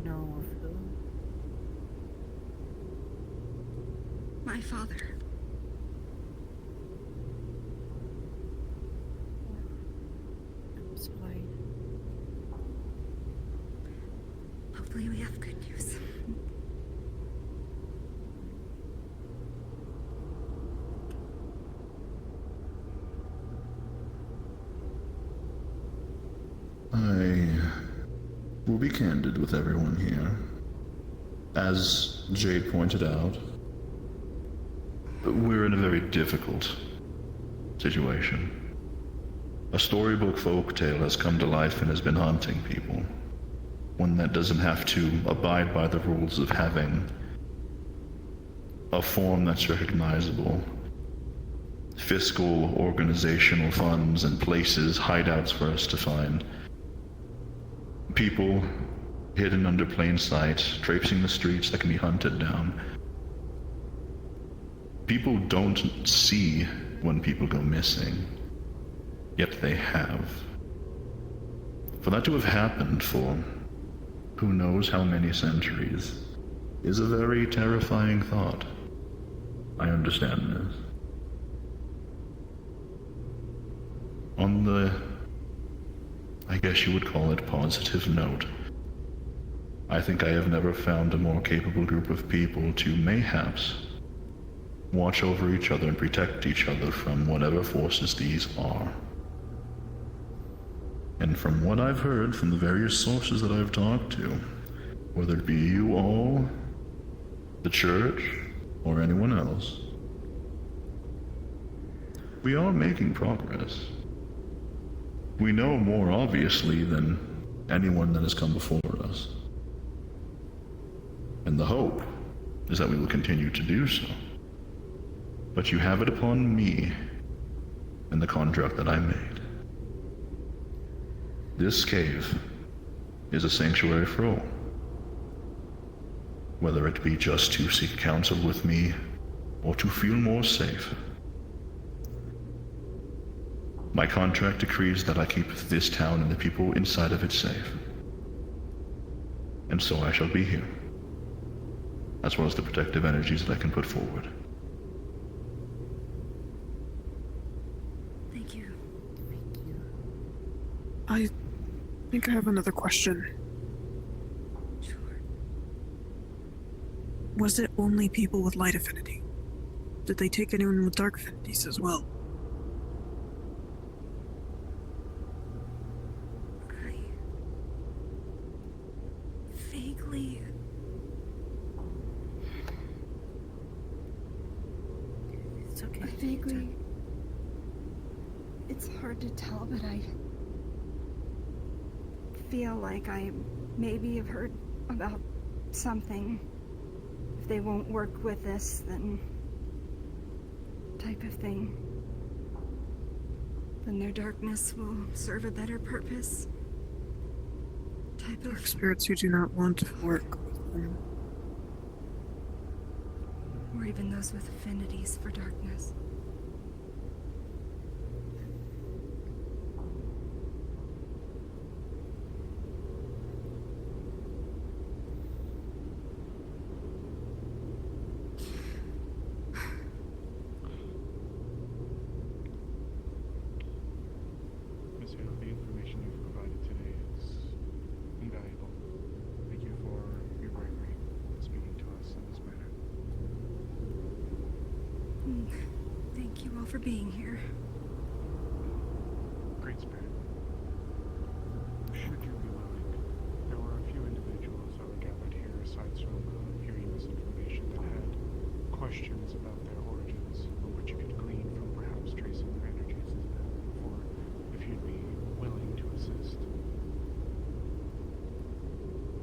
know of who? My father. I'm sorry. Hopefully we have good news. I will be candid with everyone here. As Jade pointed out, we're in a very difficult situation. A storybook folktale has come to life and has been haunting people. One that doesn't have to abide by the rules of having a form that's recognizable. Fiscal, organizational funds and places, hideouts for us to find. People hidden under plain sight, traipsing the streets that can be hunted down. People don't see when people go missing, yet they have. For that to have happened for who knows how many centuries is a very terrifying thought. I understand this. On the, I guess you would call it positive note, I think I have never found a more capable group of people to mayhaps watch over each other and protect each other from whatever forces these are. And from what I've heard from the various sources that I've talked to, whether it be you all, the church, or anyone else, we are making progress. We know more obviously than anyone that has come before us. And the hope is that we will continue to do so. But you have it upon me and the contract that I made. This cave is a sanctuary for all. Whether it be just to seek counsel with me or to feel more safe. My contract decrees that I keep this town and the people inside of it safe. And so I shall be here, as well as the protective energies that I can put forward. Thank you. I think I have another question. Sure. Was it only people with light affinity? Did they take anyone with dark affinities as well? Vaguely. It's okay. Vaguely. It's hard to tell, but I feel like I maybe have heard about something. If they won't work with this, then type of thing. Then their darkness will serve a better purpose. Type Dark of spirits who do not want to work with them. or even those with affinities for darkness. Miss Hale, the information you've provided today is invaluable. Thank you for your bravery speaking to us in this manner. Thank you all for being here. Great Spirit. Should you be willing, there were a few individuals that were gathered here aside from hearing this information that had questions about their origins, or what you could glean from perhaps tracing their energies as well, or if you'd be willing to assist.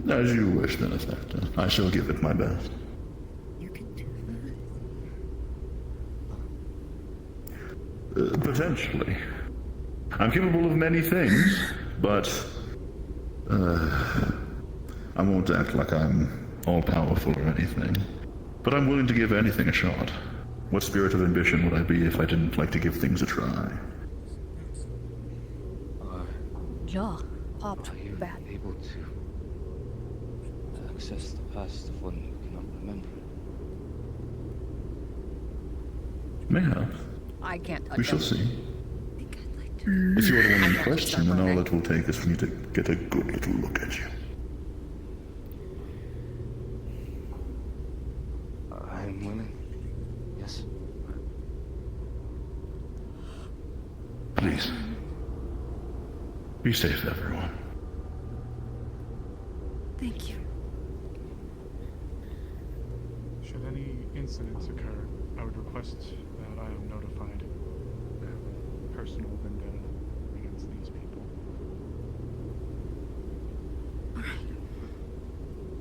As you wish, Benefactor. I shall give it my best. You can do Potentially. I'm capable of many things, but I won't act like I'm all-powerful or anything. But I'm willing to give anything a shot. What spirit of ambition would I be if I didn't like to give things a try? Jaw popped Are you bad. able to access the past of one who cannot remember it? Mayhap. I can't touch We shall him. see. If you are the one in question, then all it will take is for me to get a good little look at you. I'm willing. Yes. Please. Be safe, everyone. Thank you. Should any incidents occur, I would request that I am notified. I have a personal vendetta against these people.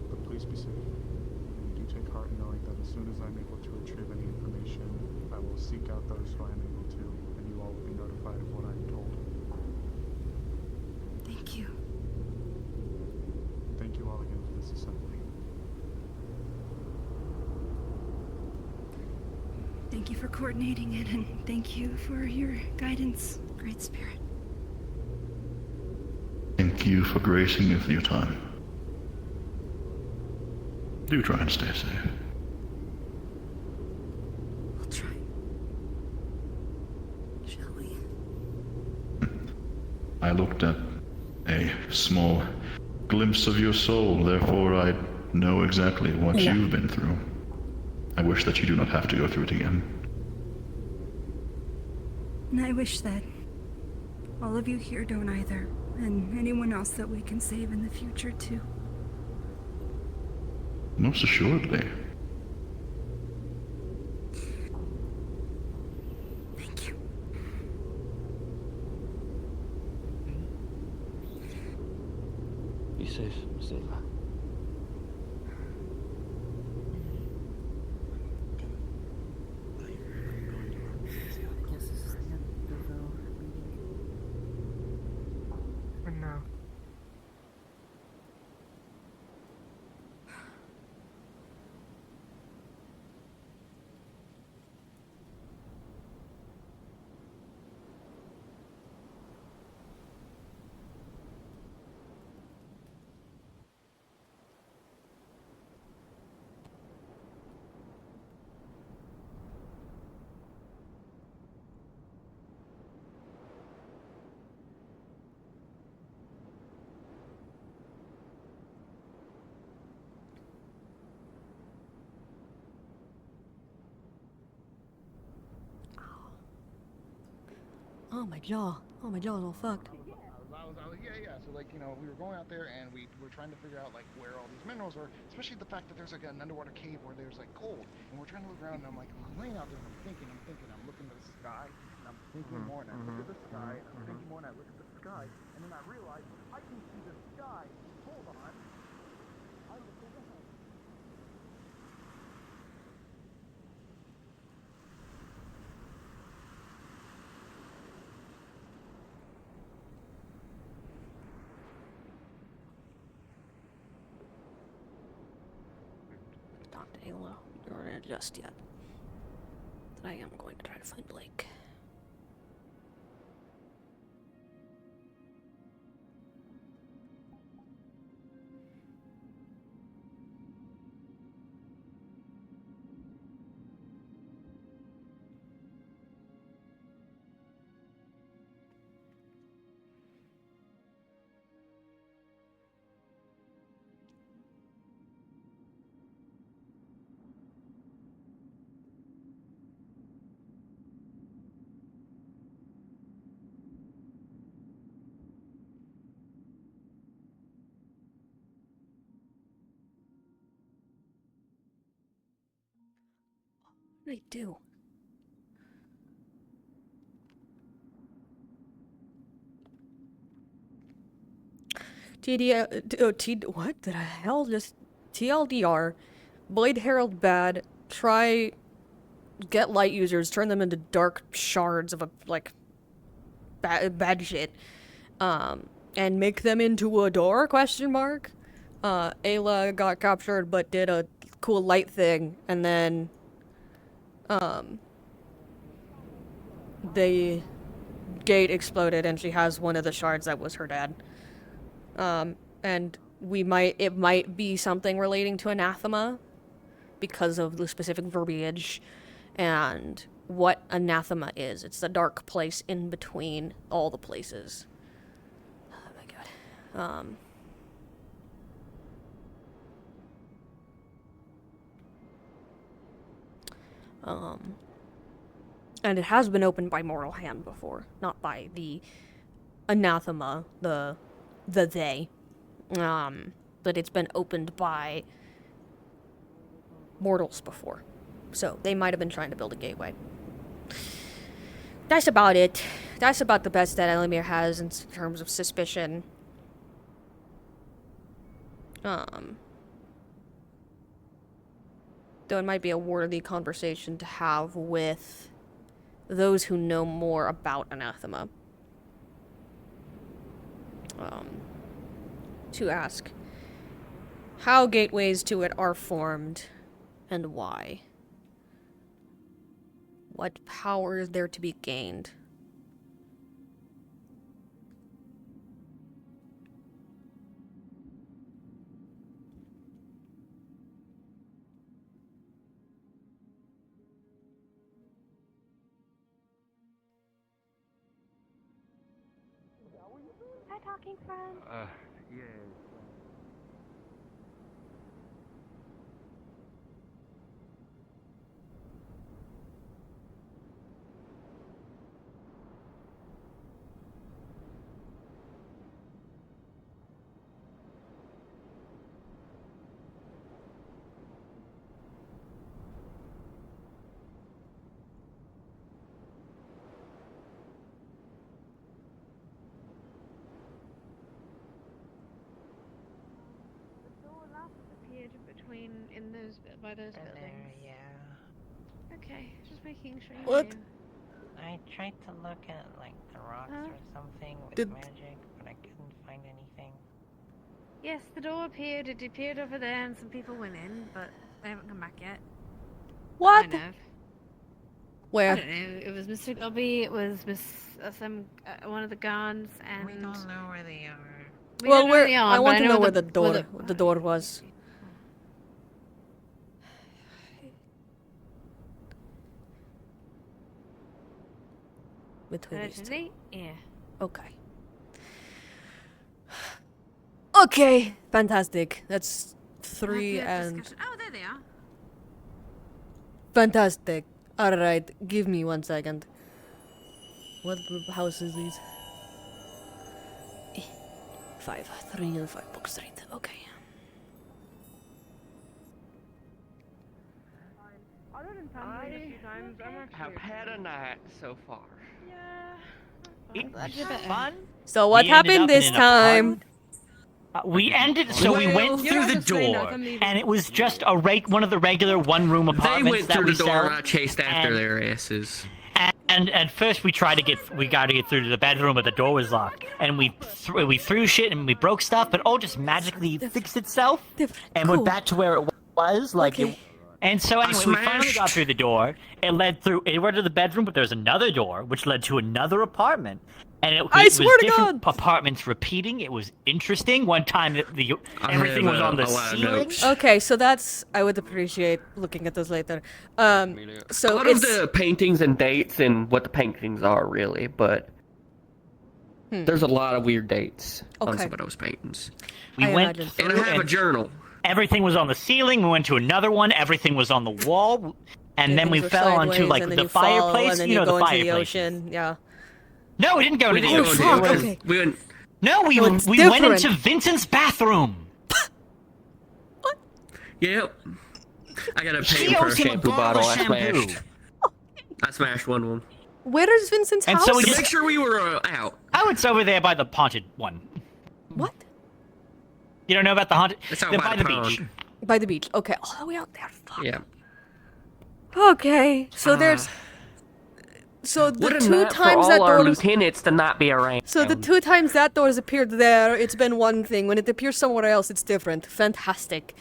But please be safe. And do take heart in knowing that as soon as I'm able to retrieve any information, I will seek out those who I am able to, and you all will be notified of what I am told. Thank you. Thank you all again for this assembly. Thank you for coordinating it, and thank you for your guidance, Great Spirit. Thank you for gracing me with your time. Do try and stay safe. We'll try. Shall we? I looked at a small glimpse of your soul, therefore I know exactly what you've been through. I wish that you do not have to go through it again. And I wish that all of you here don't either, and anyone else that we can save in the future too. Most assuredly. Thank you. Be safe, Miss Ayla. For now. Oh my jaw. Oh my jaw's all fucked. Yeah. So like, you know, we were going out there and we were trying to figure out like where all these minerals are, especially the fact that there's like an underwater cave where there's like gold. And we're trying to look around and I'm like, I'm laying out there and I'm thinking, I'm looking at the sky and I'm thinking more and I look at the sky and I'm thinking more and I look at the sky and then I realize I can see the sky. Hold on. I look around. Not Ayla or just yet. But I am going to try to find Blake. What did I do? What the hell? Just TLDR. Blade Herald bad. Try get light users, turn them into dark shards of a like bad shit. And make them into a door? Question mark. Ayla got captured but did a cool light thing, and then the gate exploded and she has one of the shards that was her dad. And it might be something relating to anathema because of the specific verbiage and what anathema is. It's the dark place in between all the places. Oh my god. And it has been opened by mortal hand before, not by the anathema, the they. But it's been opened by mortals before. So they might have been trying to build a gateway. That's about it. That's about the best that Elemmire has in terms of suspicion. Though it might be a worthy conversation to have with those who know more about anathema. To ask how gateways to it are formed and why. What power is there to be gained? Hi, talking friend. Yeah. In those by those buildings. Yeah. Okay, just making sure. What? I tried to look at like the rocks or something with magic, but I couldn't find anything. Yes, the door appeared. It appeared over there, and some people went in, but they haven't come back yet. What? I know. Where? I don't know. It was Mr. Gobby. It was one of the guards, and We don't know where they are. We Well, don't know where where they are, I but want to know where the the door was. Between these two. Allegedly, yeah. Okay. Okay, fantastic. That's 3 and... Oh, there they are. Fantastic. Alright, give me 1 second. What house is these? 5, 3 and 5 Book Street. Okay. I have had a night so far. It was fun. So what We ended happened up in this an time? We ended, so we went through the door, and it was just one of the regular one-room They apartments went that through we the door sell. and I chased after and- their asses. And at first we got to get through to the bedroom, but the door was locked. And we threw shit and we broke stuff, but all just magically fixed itself and went back to where it was. And so anyway, we finally got through the door. It led to the bedroom, but there's another door which led to another apartment. And it was different apartments repeating. It was interesting. One time everything was on the ceiling. Okay, so that's... I would appreciate looking at those later. So a lot of the paintings and dates and what the paintings are, really, but there's a lot of weird dates on some of those paintings. We went through and I have a journal. Everything was on the ceiling. We went to another one. Everything was on the wall. And then we fell onto like the fireplace. You know, the fireplace. Yeah. No, we didn't go into the ocean. Okay. We went. No, we went into Vincent's bathroom. Yep. I got a She paint for owes a him a shampoo bottle bottle. of I shampoo. smashed. I smashed one of them. Where is Vincent's And house? so we To just make sure we were out. Oh, it's over there by the haunted one. What? You don't know about the haunted? It's out They're by by the the beach. pond. By the beach. Okay, all the way out there. Fuck. Yeah. Okay, so there's... So the What a two night for times all that our door was... lieutenants to not be around. So the 2 times that door has appeared there, it's been one thing. When it appears somewhere else, it's different. Fantastic.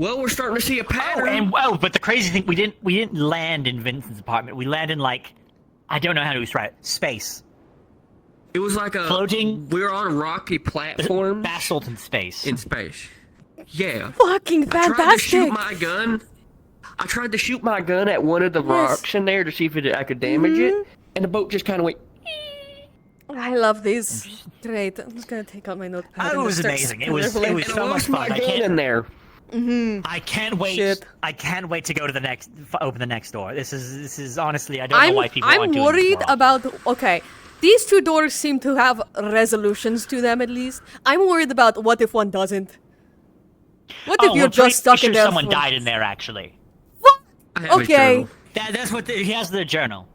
Well, we're starting to see a pattern. But the crazy thing, we didn't land in Vincent's apartment. We landed in like, I don't know how to describe it. Space. It was like a floating. We were on a rocky platform. Basalt in space. In space. Yeah. Fucking fantastic. I tried to shoot my gun. I tried to shoot my gun at one of the rocks in there to see if I could damage it, and the boat just kind of went. I love these. Great. I'm just gonna take out my notepad. It was amazing. It was so much fun. I can't in there. I can't wait. Shit. I can't wait to go to the next. Open the next door. This is honestly. I don't know why people I'm aren't doing worried this more. about. Okay, these two doors seem to have resolutions to them at least. I'm worried about what if one doesn't. What if you're just stuck in there? Someone died in there actually. What? Okay. That's what he has the journal.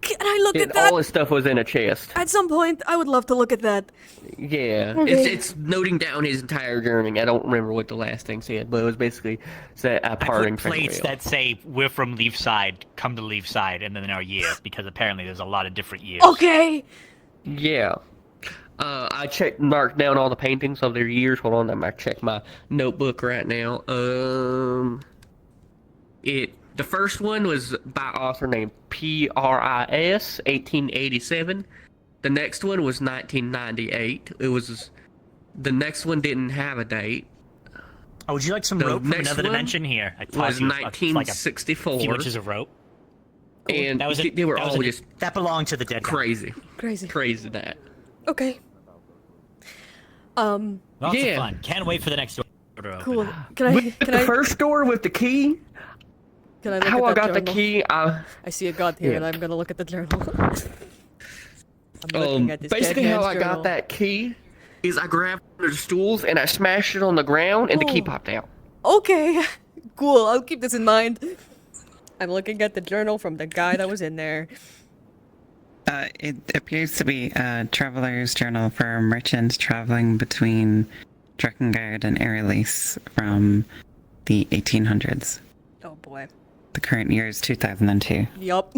Can I look at that? All his stuff was in a chest. At some point, I would love to look at that. Yeah, Okay. it's noting down his entire journey. I don't remember what the last thing said, but it was basically a parting Plates farewell. that say "We're from Leaf Side, come to Leaf Side," and then our year, because apparently there's a lot of different years. Okay. Yeah. I marked down all the paintings of their years. Hold on, I'm gonna check my notebook right now. The first one was by author named Pris, 1887. The next one was 1998. The next one didn't have a date. Oh, would you like some The rope from next another one dimension here? I was tossed you, 1964. Like a few inches of rope. And That was a- they were that was all a- just that belonged to the dead guy. crazy. Crazy. That. Okay. Lots of Yeah. fun. Can't wait for the next door to open. Cool. Can I? With Can the I? first door with the key. Can I look How at I that got the journal? key? I see a god here, Yeah. and I'm gonna look at the journal. I'm looking at this Basically, dead how man's I journal. got that key is I grabbed one of the stools and I smashed it on the ground, and the key popped out. Okay, cool. I'll keep this in mind. I'm looking at the journal from the guy that was in there. It appears to be a traveler's journal for merchants traveling between Drakengard and Erelise from the 1800s. Oh boy. The current year is 2002. Yup.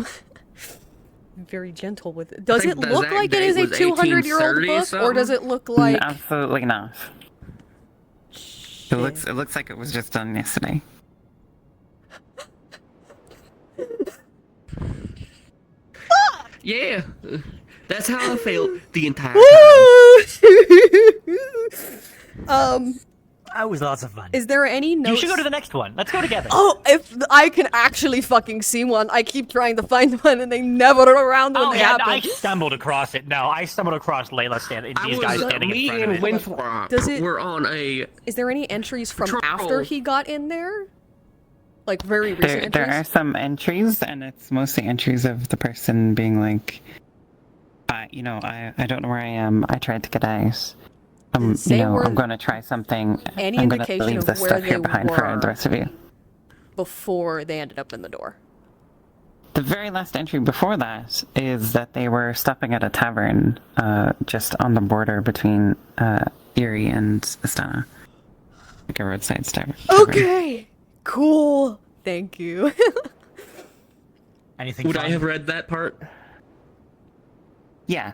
Very gentle with it. Does I it think the look exact like it date is a was 200-year-old 1830 book, or does it look like? Absolutely not. It looks like it was just done yesterday. Yeah, that's how I felt the entire time. That was lots of fun. Is there any notes? You should go to the next one. Let's go together. Oh, if I can actually fucking see one, I keep trying to find one, and they never are around when Oh they yeah, happen. I stumbled across it. No, I stumbled across Layla standing. These guys standing in front of it. Winthrop Does it- were on a. Is there any entries from Patrol. after he got in there? Like very recent There are entries? some entries, and it's mostly entries of the person being like, I don't know where I am. I tried to get out. Say where- I'm going to try something. Any I'm going to indication leave of this where stuff here they behind for were? the rest of you. Before they ended up in the door. The very last entry before that is that they were stopping at a tavern just on the border between Erie and Astana. Like a roadside tavern. Okay! Cool! Thank you. Anything Would fun? I have read that part? Yeah.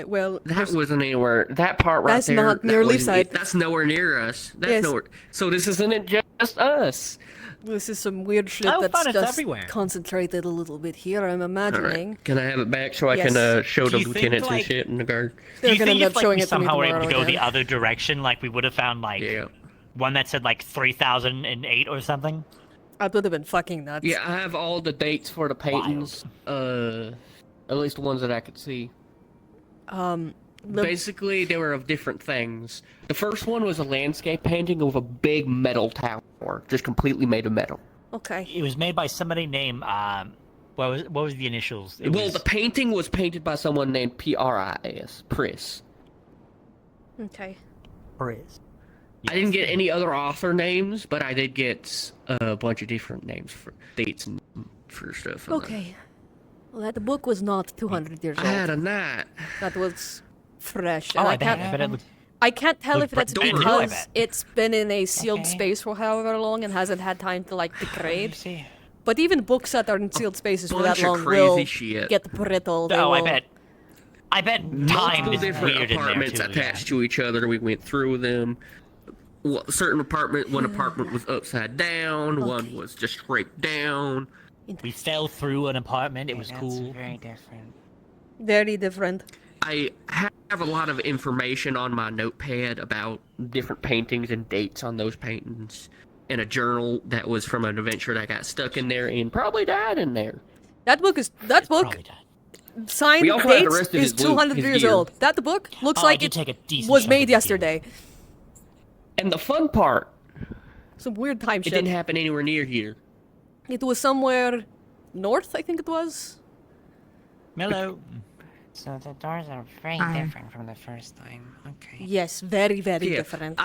Well, That wasn't anywhere. That part right That's there. not that near wasn't Leafside. it. That's nowhere near us. That's Yes. nowhere. So this isn't just us. this is some weird shit Oh, that's fun, it's just everywhere. concentrated a little bit here, I'm All imagining. right. Can I have it back so I Yes. can show Do the you think, lieutenants and like- shit in the guard? Do They're you gonna think end if up like, showing we it to me somehow were able to tomorrow go the again. other direction, like we would have found like one that said like 3008 or something? That would have been fucking nuts. Yeah, I have all the dates for the paintings. At least the ones that I could see. Basically, they were of different things. The first one was a landscape painting of a big metal tower, just completely made of metal. Okay. It was made by somebody named what was the initials? It Well, was- the painting was painted by someone named Pris, Pris. Okay. Pris. I didn't get any other author names, but I did get a bunch of different names for dates and for stuff. Okay. Well, that book was not 200 years I old. had a night. That was fresh. Oh, and I bet it looked. I can't tell Looked if that's brand new, I because bet. it's been in a sealed space for however long and hasn't had time to like degrade. But even books that are in sealed spaces for that Bunch of long crazy will shit. get brittle. They Oh, I will- bet. I bet time Multiple is different weird in there apartments too. attached to each other. We went through them. certain apartment. One apartment was upside down. One was just straight down. We fell through an apartment. It was cool. Very different. Very different. I have a lot of information on my notepad about different paintings and dates on those paintings, and a journal that was from an adventure that got stuck in there and probably died in there. That book signed We also have the dates rest of is his loot, 200 his years gear. old. That book looks Oh, I like did it take a decent was chunk made of it, yesterday. And the fun part, Some weird time it shit. didn't happen anywhere near here. It was somewhere north, I think it was. Mellow. So the doors are very different from the first time. Okay. Yes, very, very Yeah, different.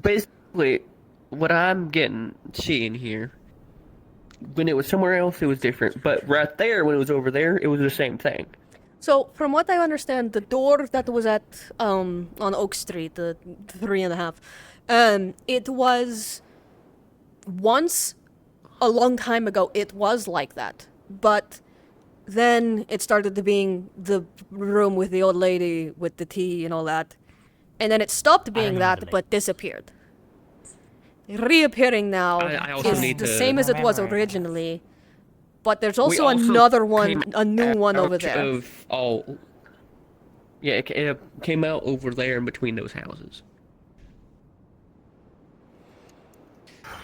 Basically, what I'm seeing here, when it was somewhere else, it was different. But right there, when it was over there, it was the same thing. So, from what I understand, the door that was at on Oak Street, the 3.5, it was once a long time ago. It was like that, but then it started to being the room with the old lady with the tea and all that, and then it stopped being that, but disappeared. Reappearing now I also is need the to same as it was remember. originally, but there's We also also another one, came a new one over out there. It came out over there in between those houses.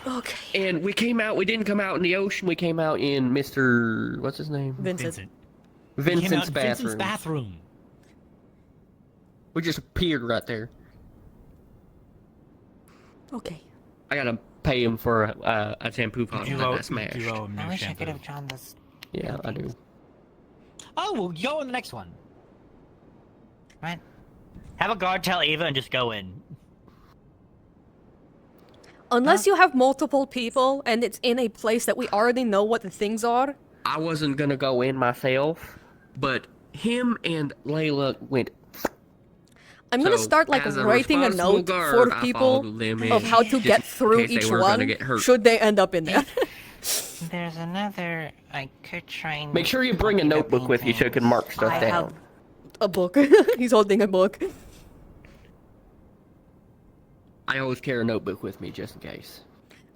Okay. And we didn't come out in the ocean, we came out in Mr. What's his name? Vincent. We came out Vincent's in bathroom. Vincent's bathroom. We just appeared right there. Okay. I gotta pay him for a shampoo bottle You that owe- I smashed. you owe him I new wish I shampoo. could have drawn this. Yeah, I do. Oh, well, go on the next one. What? Have a guard tell Ava and just go in. Unless you have multiple people and it's in a place that we already know what the things are. I wasn't gonna go in myself, but him and Layla went. I'm gonna So, start like as a writing a responsible note guard, for I people followed them in of how to just get in through case they each were gonna one get hurt. should they end up in there. There's another. I could try and. Make sure you bring a notebook with you so you can mark stuff I down. have a book. He's holding a book. I always carry a notebook with me just in case.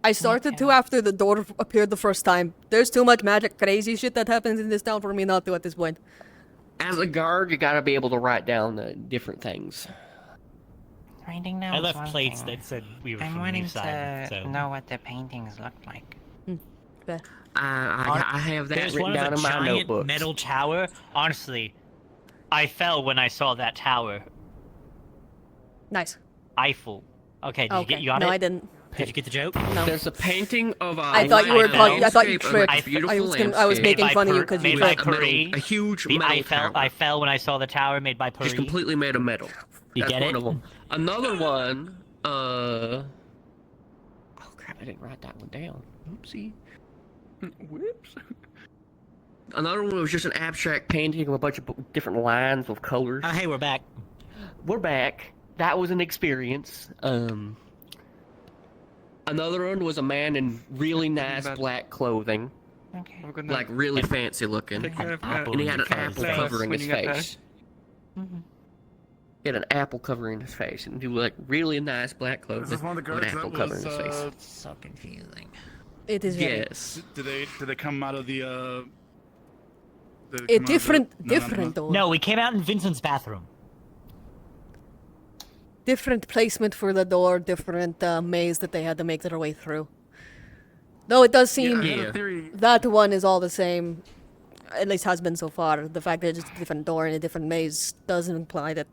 I started to after the door appeared the first time. There's too much magic crazy shit that happens in this town for me not to at this point. As a guard, you gotta be able to write down the different things. Writing down. I is left one plates thing. that said we were I'm from wanting the side, to so... know what the paintings look like. I have that There's written one down of in a my giant notebook. metal tower. Honestly, I fell when I saw that tower. Nice. Eiffel. Okay, did Okay. you got No, it? I didn't. Did you get the joke? No. There's a painting of a. I thought you were. I thought you landscape of tripped. a beautiful I was landscape. making fun of you because you made by tripped. Paris. A huge The metal Eiffel. tower. I fell when I saw the tower made by Paris. Just completely made of metal. You That's get one it? of them. Another one. Oh crap! I didn't write that one down. Oopsie. Whoops. Another one was just an abstract painting of a bunch of different lines with colors. Oh, hey, we're back. We're back. That was an experience. Another one was a man in really nice black clothing. Okay. Like really fancy looking. And he had an apple covering his face. He had an apple covering his face. And he was like really nice black clothing Is this one of the with an guards apple that covering was, his face. So confusing. It is very. Yes. Did they come out of the A different though. No, we came out in Vincent's bathroom. Different placement for the door, different maze that they had to make their way through. Though it does seem that one is all the same, at least has been so far. The fact that it's just a different door and a different maze doesn't imply that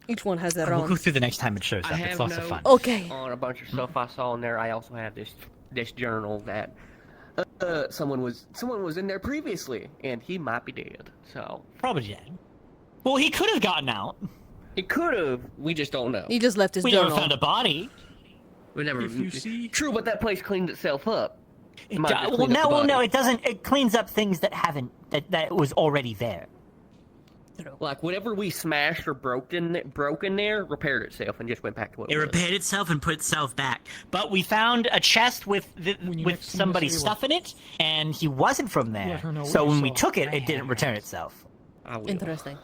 each one has their We'll own. go through the next time it shows I up. It's have lots of fun. Okay. On a bunch of stuff I saw in there. I also have this journal that someone was in there previously, and he might be dead. So probably dead. Well, he could have gotten out. He could have. We just don't know. He just left his We journal. never found a body. We never. If you see, true, but that place cleaned itself up. It might just Well, clean up the no, body. it doesn't. It cleans up things that haven't that was already there. Like whatever we smashed or broke in there, repaired itself and just went back to what It it was. repaired itself and put itself back. But we found a chest with somebody's stuff in it, and he wasn't from there. Let her know So what when you we saw. took it, it didn't return itself. I will. Interesting.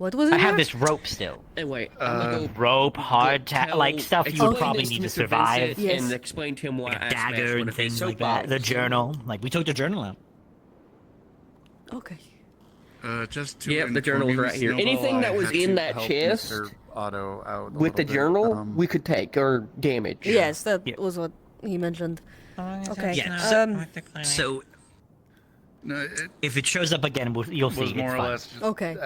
What was it? I have this rope still. Anyway, I'm gonna go Rope, like stuff you would explain probably this need to Mr. survive. Vincent And explain to him why Like I a smashed dagger one and of his things like that. The soapboxes. journal. Like, we took the journal out. Okay. Just to Yep, the journal's right here. Anything that was in that chest Otto out a with the little bit, journal, we could take or damage. Yes, that was what he mentioned. Okay. Yeah, so if it shows up again, you'll see. It's more or fine. less just Okay.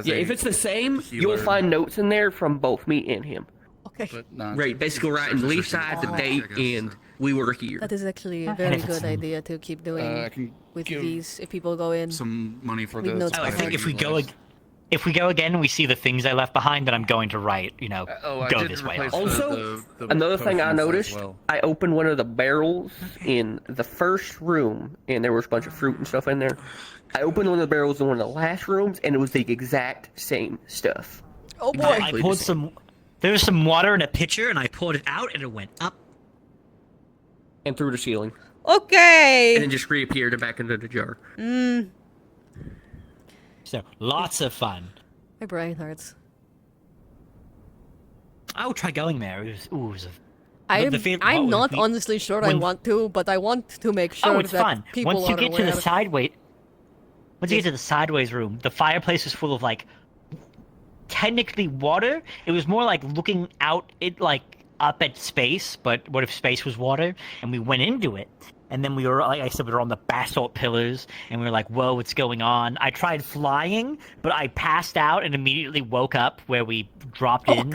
Yeah, if it's the same, you'll healer. find notes in there from both me and him. Okay. Right, basically writing leaf side, the date, and we were here. That is actually a very good idea to keep doing I can with give these. If people go in, some money for with this. notes Oh, I think behind. if we go again and we see the things I left behind, then I'm going to write, I go did this way. replace Also, the another thing I potions as noticed, well. I opened one of the barrels in the first room, and there was a bunch of fruit and stuff in there. I opened one of the barrels in one of the last rooms, and it was the exact same stuff. Oh boy! I poured some. There was some water in a pitcher, and I poured it out, and it went up. And through the ceiling. Okay. And then just reappeared back into the jar. So lots of fun. My brain hurts. I will try going there. It was a I'm not honestly sure I want to, but I want to make sure it's that fun. people Once you are get to aware. the sideways, room, the fireplace is full of technically water. It was more like looking out up at space, but what if space was water? And we went into it, and then we were, like I said, we were on the basalt pillars, and we were like, "Whoa, what's going on?" I tried flying, but I passed out and immediately woke up where we dropped in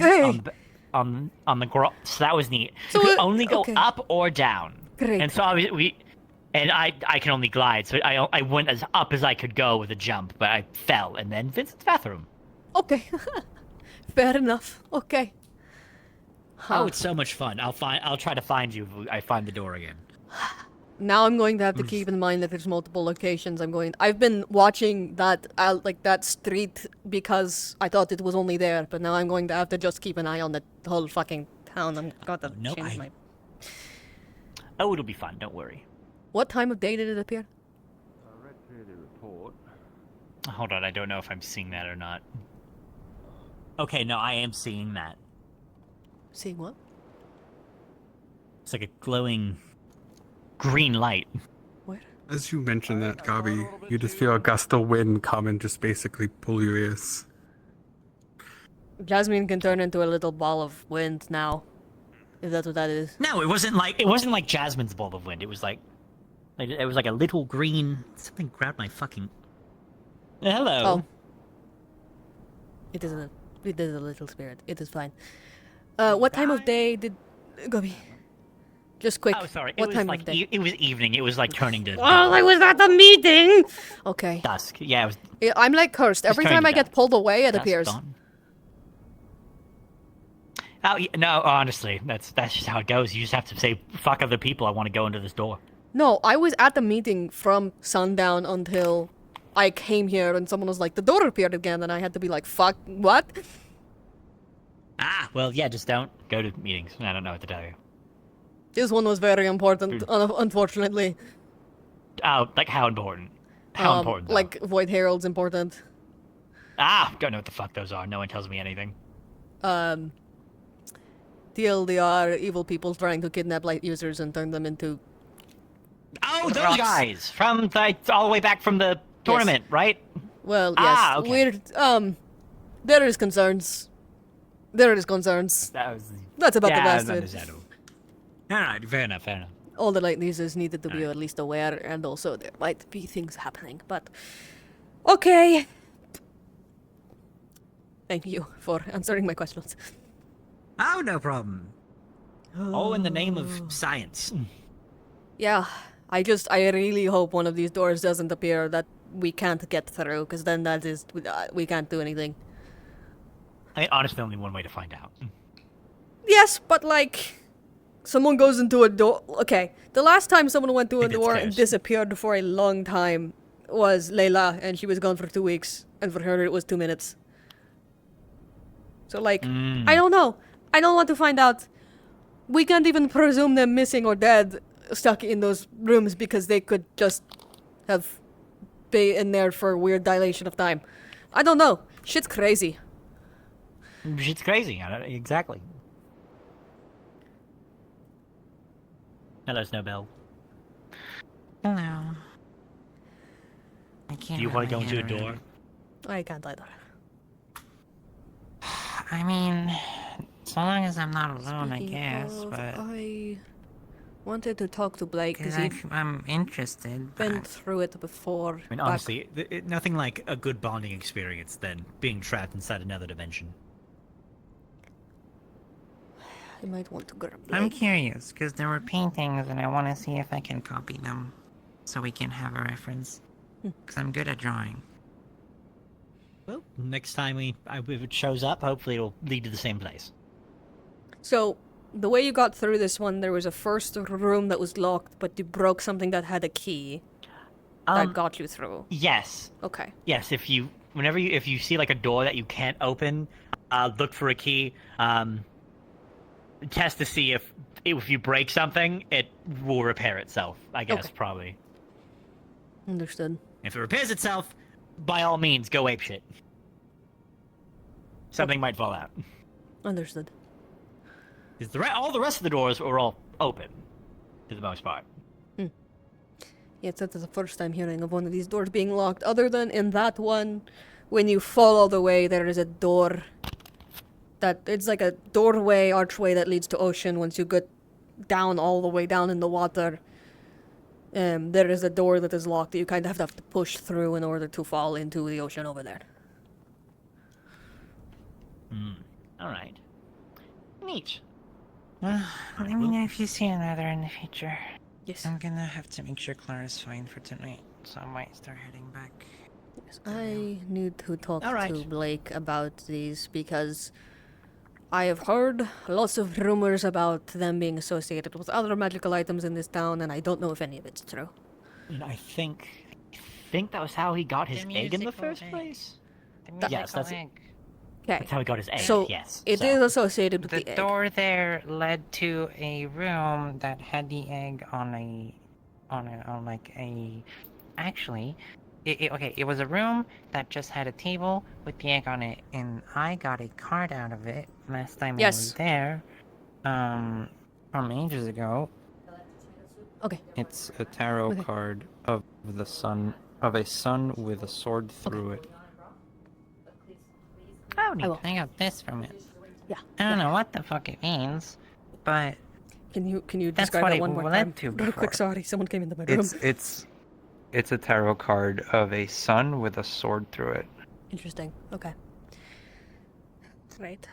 on the ground. So that was neat. So you could only go okay. up or down. Great. And so I can only glide, so I went as up as I could go with a jump, but I fell, and then Vincent's bathroom. Okay. Fair enough. Okay. Oh, it's so much fun. I'll try to find you if I find the door again. Now I'm going to have to keep in mind that there's multiple locations. I've been watching that that street because I thought it was only there, but now I'm going to have to just keep an eye on the whole fucking town. I'm got to change my. Oh, it'll be fun. Don't worry. What time of day did it appear? I read through the report. Hold on, I don't know if I'm seeing that or not. Okay, no, I am seeing that. Seeing what? It's like a glowing green light. As you mentioned that, Gabi, you just feel a gust of wind come and just basically pull your ears. Jasmine can turn into a little ball of wind now, if that's what that is. No, it wasn't like Jasmine's ball of wind. It was like it was like a little green. Something grabbed my fucking. Hello. Oh. It is a little spirit. It is fine. What time of day did Gabi? Just quick. Oh, sorry. What it time was of day? it was evening. It was like turning to. Oh, I was at the meeting. Okay. Dusk. Yeah, it was. Yeah, I'm like cursed. Every turning time to I get dusk. pulled away, it Dusk, appears. dawn. Oh no! Honestly, that's just how it goes. You just have to say, "Fuck other people. I want to go into this door." No, I was at the meeting from sundown until I came here, and someone was like, "The door appeared again," and I had to be like, "Fuck, what?" Ah, well, yeah. Just don't go to meetings. I don't know what to tell you. This one was very important, unfortunately. Oh, like how important? How important? Though? Like Void Herald's important. Ah, don't know what the fuck those are. No one tells me anything. TLDR, evil people trying to kidnap light users and turn them into. Oh, those guys from all the way back from the tournament, right? Well, yes. Okay. There is concerns. There is concerns. That's about the best of it. No, fair enough. All the light users needed to be at least aware, and also there might be things happening, but... Okay. Thank you for answering my questions. Oh, no problem. All in the name of science. Yeah, I really hope one of these doors doesn't appear that we can't get through, because then that is, we can't do anything. I mean, honestly, only one way to find out. Yes, but like, someone goes into a door. Okay, the last time someone went through a door and disappeared for a long time was Layla, and she was gone for 2 weeks, and for her it was 2 minutes. So like, I don't know. I don't want to find out. We can't even presume them missing or dead, stuck in those rooms, because they could just have been in there for a weird dilation of time. I don't know. Shit's crazy. Shit's crazy. Exactly. Hello, Snowbell. Hello. I can't. Do you want to go into a door? I can't either. I mean, so long as I'm not alone, Speaking I guess. of, But I wanted to talk to Blake because I'm interested. been But through it before. I mean, honestly, nothing like a good bonding experience than being trapped inside another dimension. I might want to grab I'm Blake. curious because there were paintings, and I want to see if I can copy them, so we can have a reference. Because I'm good at drawing. Well, next time if it shows up, hopefully it'll lead to the same place. So, the way you got through this one, there was a first room that was locked, but you broke something that had a key that got you through. Yes. Okay. Yes, if you see like a door that you can't open, look for a key. Test to see if you break something, it will repair itself. I guess probably. Understood. If it repairs itself, by all means, go apeshit. Something might fall out. Understood. Because all the rest of the doors were all open, to the most part. Yeah, it's not the first time hearing of one of these doors being locked. Other than in that one, when you fall all the way, there is a door. It's like a doorway, archway that leads to ocean. Once you get down all the way down in the water, there is a door that is locked that you kind of have to push through in order to fall into the ocean over there. Alright. Neat. Well, let me know if you see another in the future. Yes. I'm gonna have to make sure Clara's fine for tonight, so I might start heading back. Yes, I need to talk Alright. to Blake about these because I have heard lots of rumors about them being associated with other magical items in this town, and I don't know if any of it's true. And I think that was how he got his egg in the first place. Yes, that's egg. Okay. That's how he got his egg. So yes. it is associated with The the egg. door there led to a room that had the egg actually, it was a room that just had a table with the egg on it, and I got a card out of it last time I was there, from ages ago. Okay. It's a tarot card of a sun with a sword through it. Oh, neat. I got this from it. Yeah. I don't know what the fuck it means, but Can you that's describe what that it one more led time? to Real quick, before. sorry, someone came into my room. It's a tarot card of a sun with a sword through it. Interesting. Okay. Right.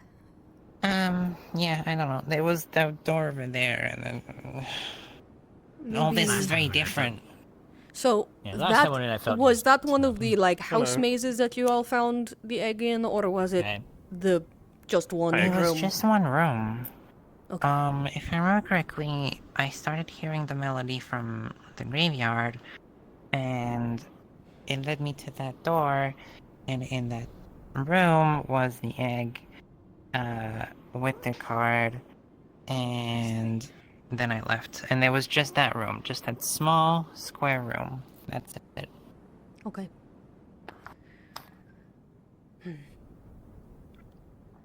Yeah, I don't know. There was the door over there, and then all this is very different. So Yeah, last time when I felt was that one of the like house Hello. mazes that you all found the egg in, or was it the just one It room? was just one room. Okay. If I remember correctly, I started hearing the melody from the graveyard, and it led me to that door, and in that room was the egg, with the card, and then I left. And there was just that room, just that small square room. That's it. Okay.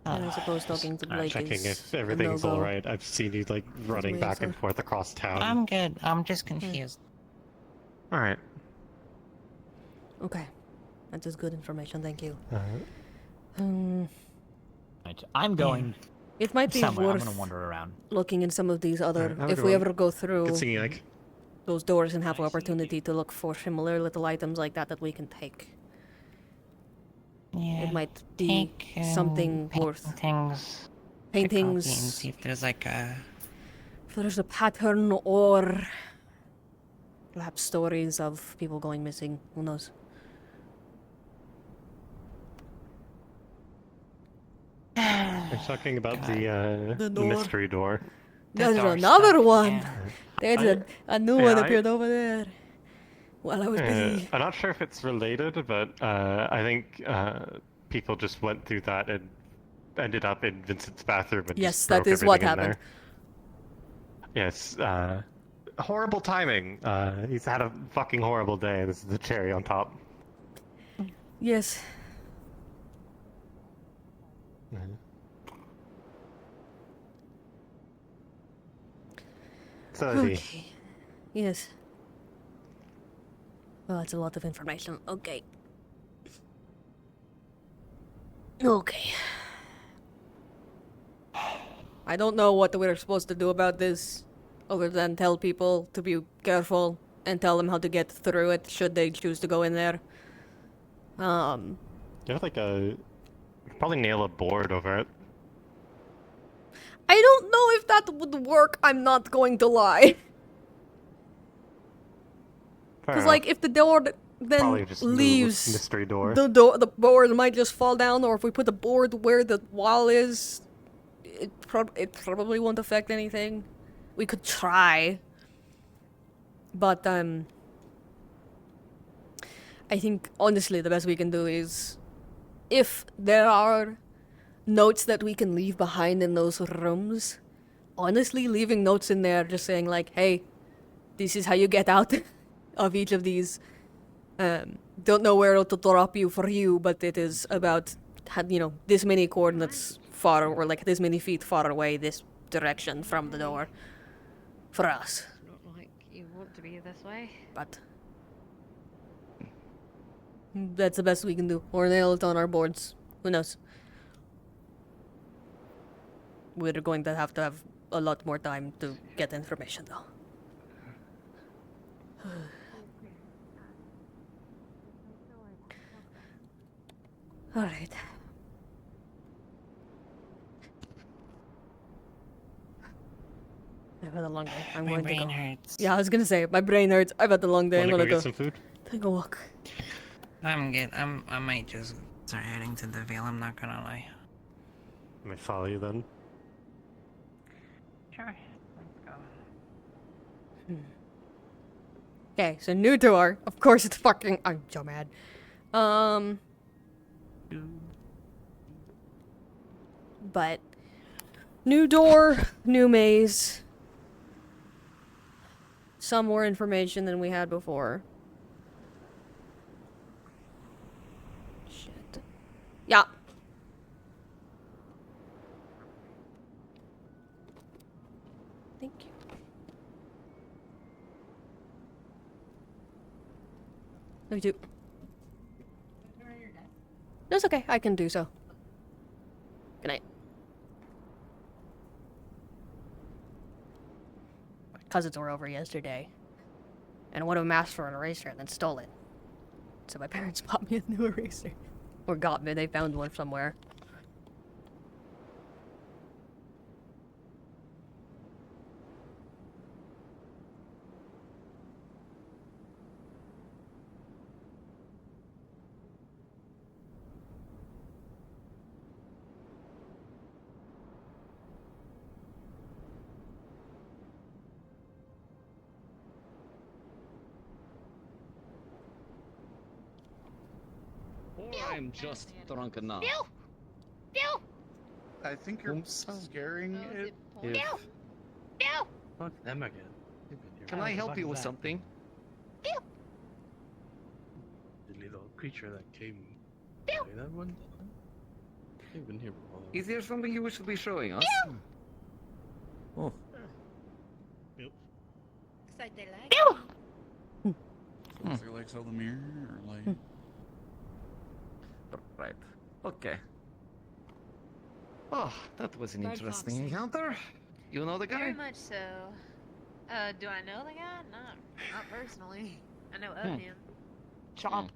And I suppose talking to Blake Checking is if everything's a no-go. alright. I've seen you like running way back and to- forth across town. I'm good. I'm just confused. Alright. Okay. That is good information, thank you. Uh-huh. I'm going. It might be somewhere. I'm worth gonna wander around. looking in some of these other. Alright, have a If good we one. ever go through Good seeing you, Ike. those doors and have the opportunity to look for similar little items like that we can take. Yeah. It might be Take, something worth paintings. paintings. And see if there's like a. If there's a pattern or perhaps stories of people going missing. Who knows? We're talking about the The door. mystery door. There's another one. There's I- a new one yeah, I- appeared over there. While I was busy. I'm not sure if it's related, but I think people just went through that and ended up in Vincent's bathroom and Yes, just that broke is what everything in happened. there. Yes, horrible timing. He's had a fucking horrible day. This is the cherry on top. Yes. 30. Okay. Yes. Well, that's a lot of information. Okay. Okay. I don't know what we're supposed to do about this, other than tell people to be careful and tell them how to get through it should they choose to go in there. You have like a... Probably nail a board over it. I don't know if that would work, I'm not going to lie. Fair Because, enough. like, if the door then Probably just move leaves, mystery door. the board might just fall down, or if we put the board where the wall is, it probably won't affect anything. We could try. But, I think, honestly, the best we can do is, if there are notes that we can leave behind in those rooms, honestly, leaving notes in there just saying, like, hey, this is how you get out of each of these. Don't know where to drop you for you, but it is about, this many coordinates far, or like this many feet far away, this direction from the door. For us. Not like you want to be this way. But that's the best we can do. Or nail it on our boards. Who knows? We're going to have a lot more time to get information, though. Alright. I've had a long day. I'm going to go. hurts. Yeah, I was gonna say, my brain hurts. I've had a long day. I'm Wanna gonna go go get some food? take a walk. I'm good. I might just start heading to the Veil, I'm not gonna lie. Let me follow you then. Sure. Let's go. Okay, so new door. Of course it's fucking... I'm so mad. But... New door, new maze. Some more information than we had before. Shit. Yeah. Thank you. Let me do. That's okay, I can do so. Good night. My cousins were over yesterday, and one of them asked for an eraser and then stole it. So my parents bought me a new eraser. Or got me, they found one somewhere. Or I'm just drunk enough. I think you're scaring it. Fuck them again. Can I help you with something? The little creature that came. That one? I've been here before. Is there something you wish to be showing us? Oh. Yep. So they like Hmm. Is there like Elemmire or like? Right. Okay. Oh, that was an interesting encounter. You know the guy? Very much so. Do I know the guy? Not personally. I know of him. Chomp.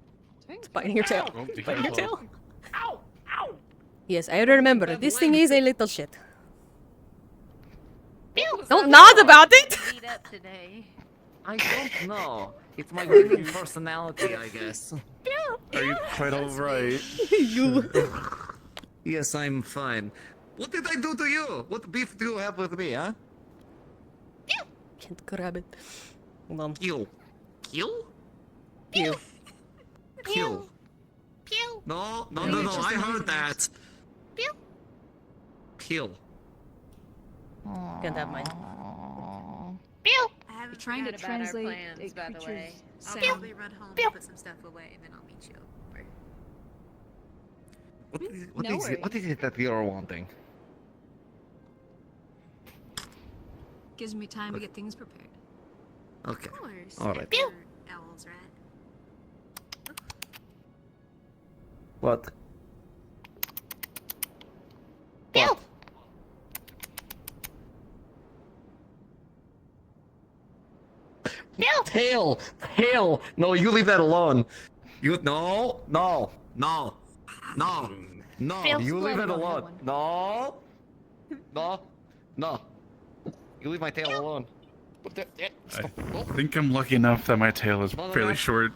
It's biting your tail. Oh, be Biting your careful. tail. Ow! Ow! Yes, I remember. This thing is a little shit. Don't nod about it! Beat up today. I don't know. It's my winning personality, I guess. Are you quite alright? You. Yes, I'm fine. What did I do to you? What beef do you have with me, huh? Can't grab it. Hold on. Kill. Kill? Pew. Kill. Pew! No, I heard that. Pew! Kill. Can't have mine. Pew! I haven't trying to forgot about our translate plans, a by the way. creature's I'll sound. probably run home and put some stuff away, and then I'll meet you over. What is it that you're wanting? Gives me time to get things prepared. Okay. Of course. All right. You're owls, right? What? Bill! Tail! Tail! No, you leave that alone. You no, no, no, no, no. Phil, You leave it slow down, alone. No, no, no. You leave my tail alone. I think I'm lucky enough that my tail is fairly short.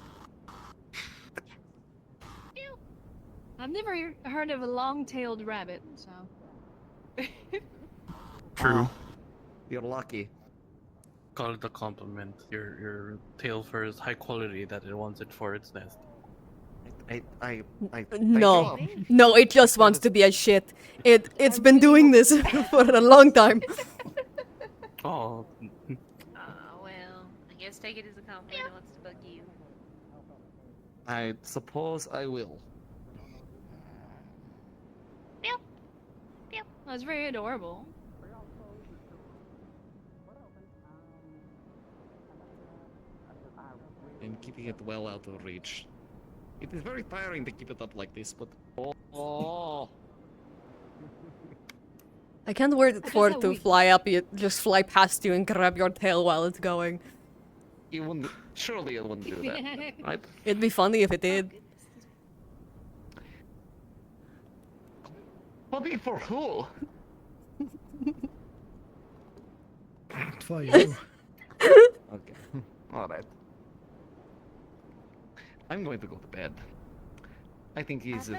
I've never heard of a long-tailed rabbit, so. True. You're lucky. Call it a compliment. Your tail fur is high quality that it wants it for its nest. No, no, it just wants to be a shit. It's been doing this for a long time. Oh. Well, I guess take it as a compliment. It wants to bug you. I suppose I will. That's very adorable. I'm keeping it well out of reach. It is very tiring to keep it up like this, but oh. I can't wait for it to fly up, just fly past you and grab your tail while it's going. You wouldn't. Surely it wouldn't do that, right? It'd be funny if it did. Funny for who? For you. Okay. All right. I'm going to go to bed. I think he's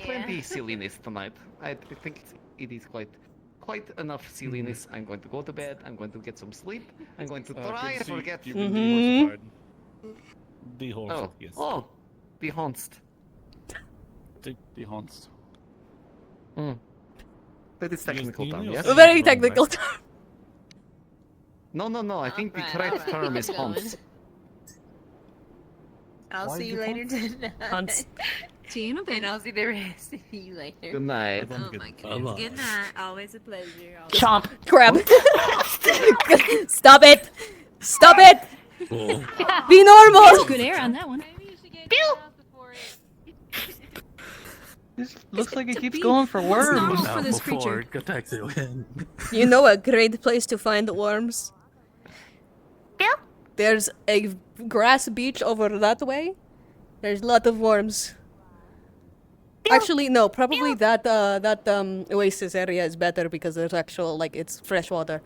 plenty silliness tonight. I think it is quite enough silliness. I'm going to go to bed. I'm going to get some sleep. I'm going to try and forget. You've been dehorsified. Dehorsified, yes. Oh, dehonst. Dehonst. That is technical term, yes? A very technical term. No. I think the correct term is honst. I'll see you later tonight. Hunts. See you in a bit. And I'll see the rest of you later. Good night. Oh my goodness. Good night. Always a pleasure. Chomp. Grab. Stop it. Stop it. Be normal. Good air on that one. Bill! This looks like it keeps going for worms. for this creature. You know a great place to find worms? Bill? There's a grass beach over that way. There's a lot of worms. Actually, no, probably that oasis area is better because there's actual, like, it's fresh water.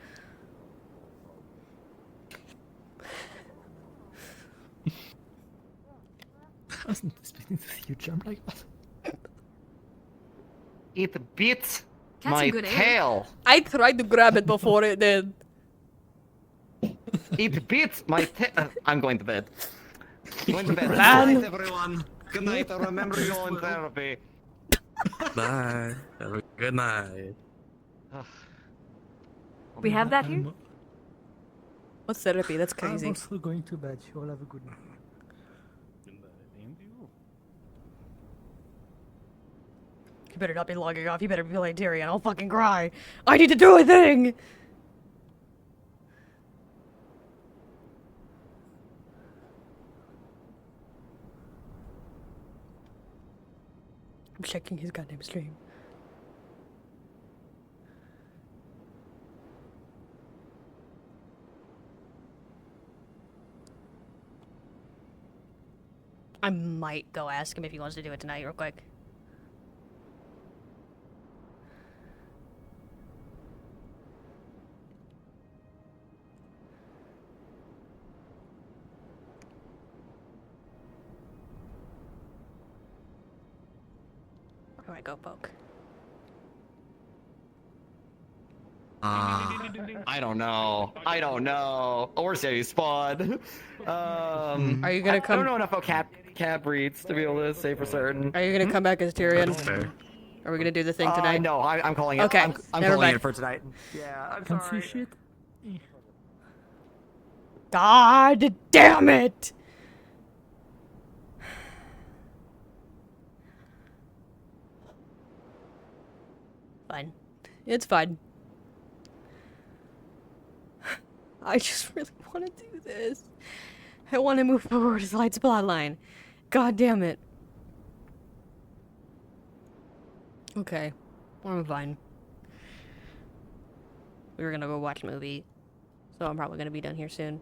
I wasn't expecting to see you jump like that. It beats That's my a good air. tail. I tried to grab it before it did. It beats my tail. I'm going to bed. Going to bed. Good Man. night, everyone. Good night. I'll remember you all in therapy. Bye. Have a good night. We have that here? What's therapy? That's I'm crazy. also going to bed. You all have a good night. You better not be logging off. You better be playing Tyrion. I'll fucking cry. I need to do a thing! I'm checking his goddamn stream. I might go ask him if he wants to do it tonight real quick. Where do I go poke? I don't know. I don't know. Or say spawn. Are you gonna I come? don't know enough about cat breeds to be able to say for certain. Are you gonna come back as Tyrion? Are we gonna do the thing tonight? No, I'm calling it. Okay, I'm never calling mind. it for tonight. Yeah, I'm Can't sorry. see shit. God damn it! Fine. It's fine. I just really want to do this. I want to move forward as Light's bloodline. God damn it. Okay. I'm fine. We were gonna go watch a movie, so I'm probably gonna be done here soon.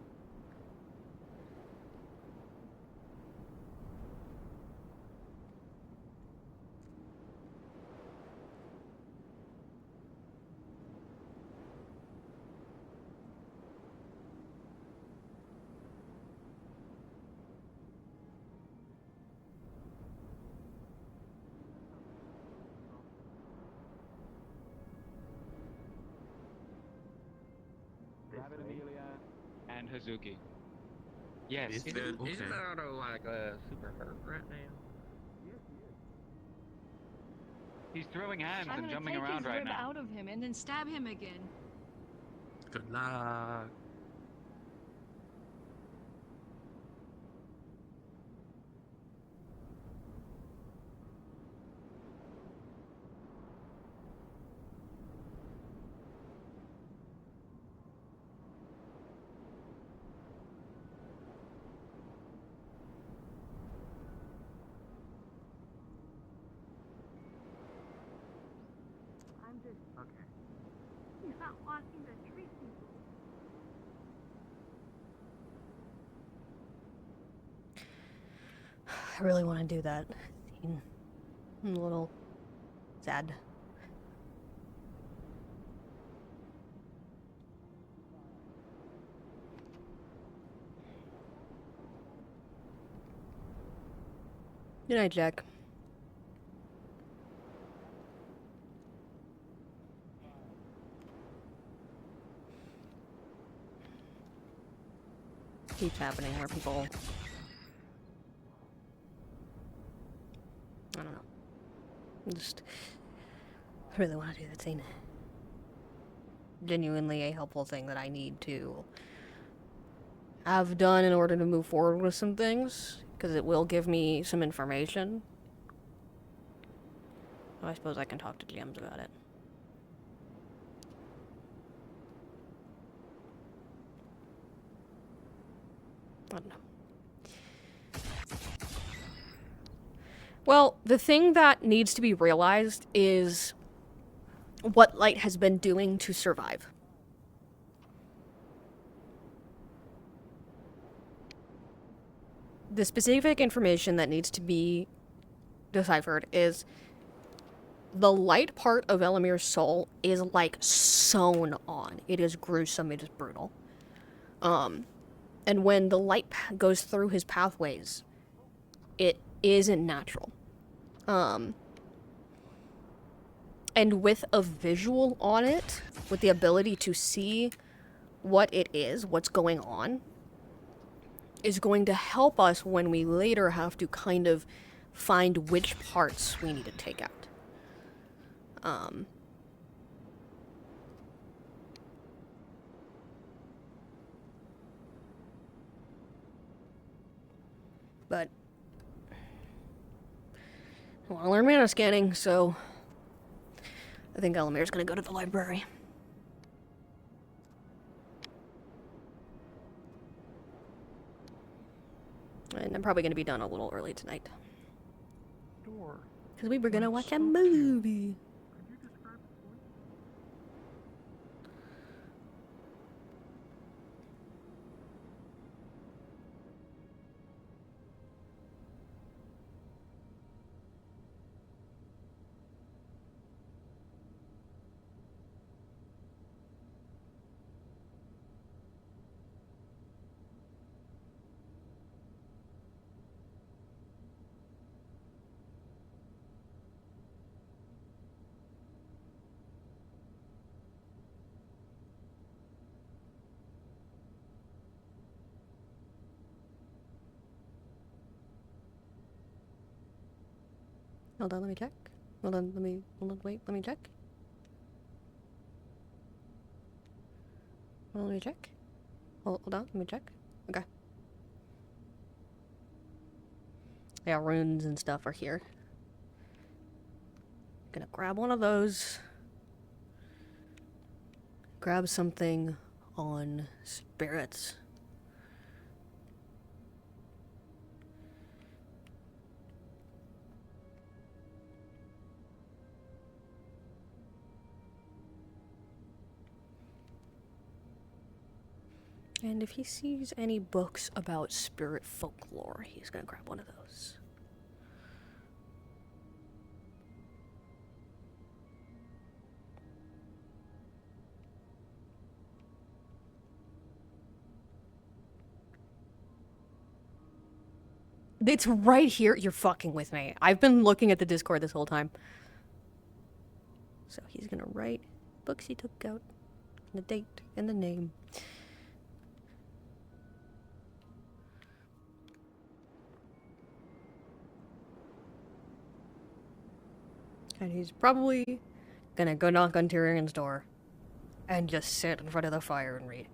Rabbit Amelia and Hazuki. Yes. Isn't Naruto like super hurt right now? He's throwing hands I'm and gonna jumping take around his right rib now. out of him and then stab him again. Good luck. I'm just Okay. not wanting to treat people. I really want to do that scene. I'm a little sad. Good night, Jack. Keeps happening where people, I don't know, I really want to do that scene. Genuinely a helpful thing that I need to have done in order to move forward with some things, because it will give me some information. I suppose I can talk to GMs about it. I don't know. Well, the thing that needs to be realized is what Light has been doing to survive. The specific information that needs to be deciphered is the light part of Elemire's soul is like sewn on. It is gruesome, it is brutal. And when the light goes through his pathways, it isn't natural. And with a visual on it, with the ability to see what it is, what's going on, is going to help us when we later have to kind of find which parts we need to take out. But I want to learn mana scanning, so I think Ellemire's gonna go to the library. And I'm probably gonna be done a little early tonight. Because we were gonna watch a movie. Hold on, let me check. Hold on, wait, let me check. Hold on, let me check. Hold on, let me check. Okay. Yeah, runes and stuff are here. Gonna grab one of those. Grab something on spirits. And if he sees any books about spirit folklore, he's gonna grab one of those. It's right here. You're fucking with me. I've been looking at the Discord this whole time. So he's gonna write books he took out, and the date, and the name. And he's probably gonna go knock on Tyrion's door and just sit in front of the fire and read.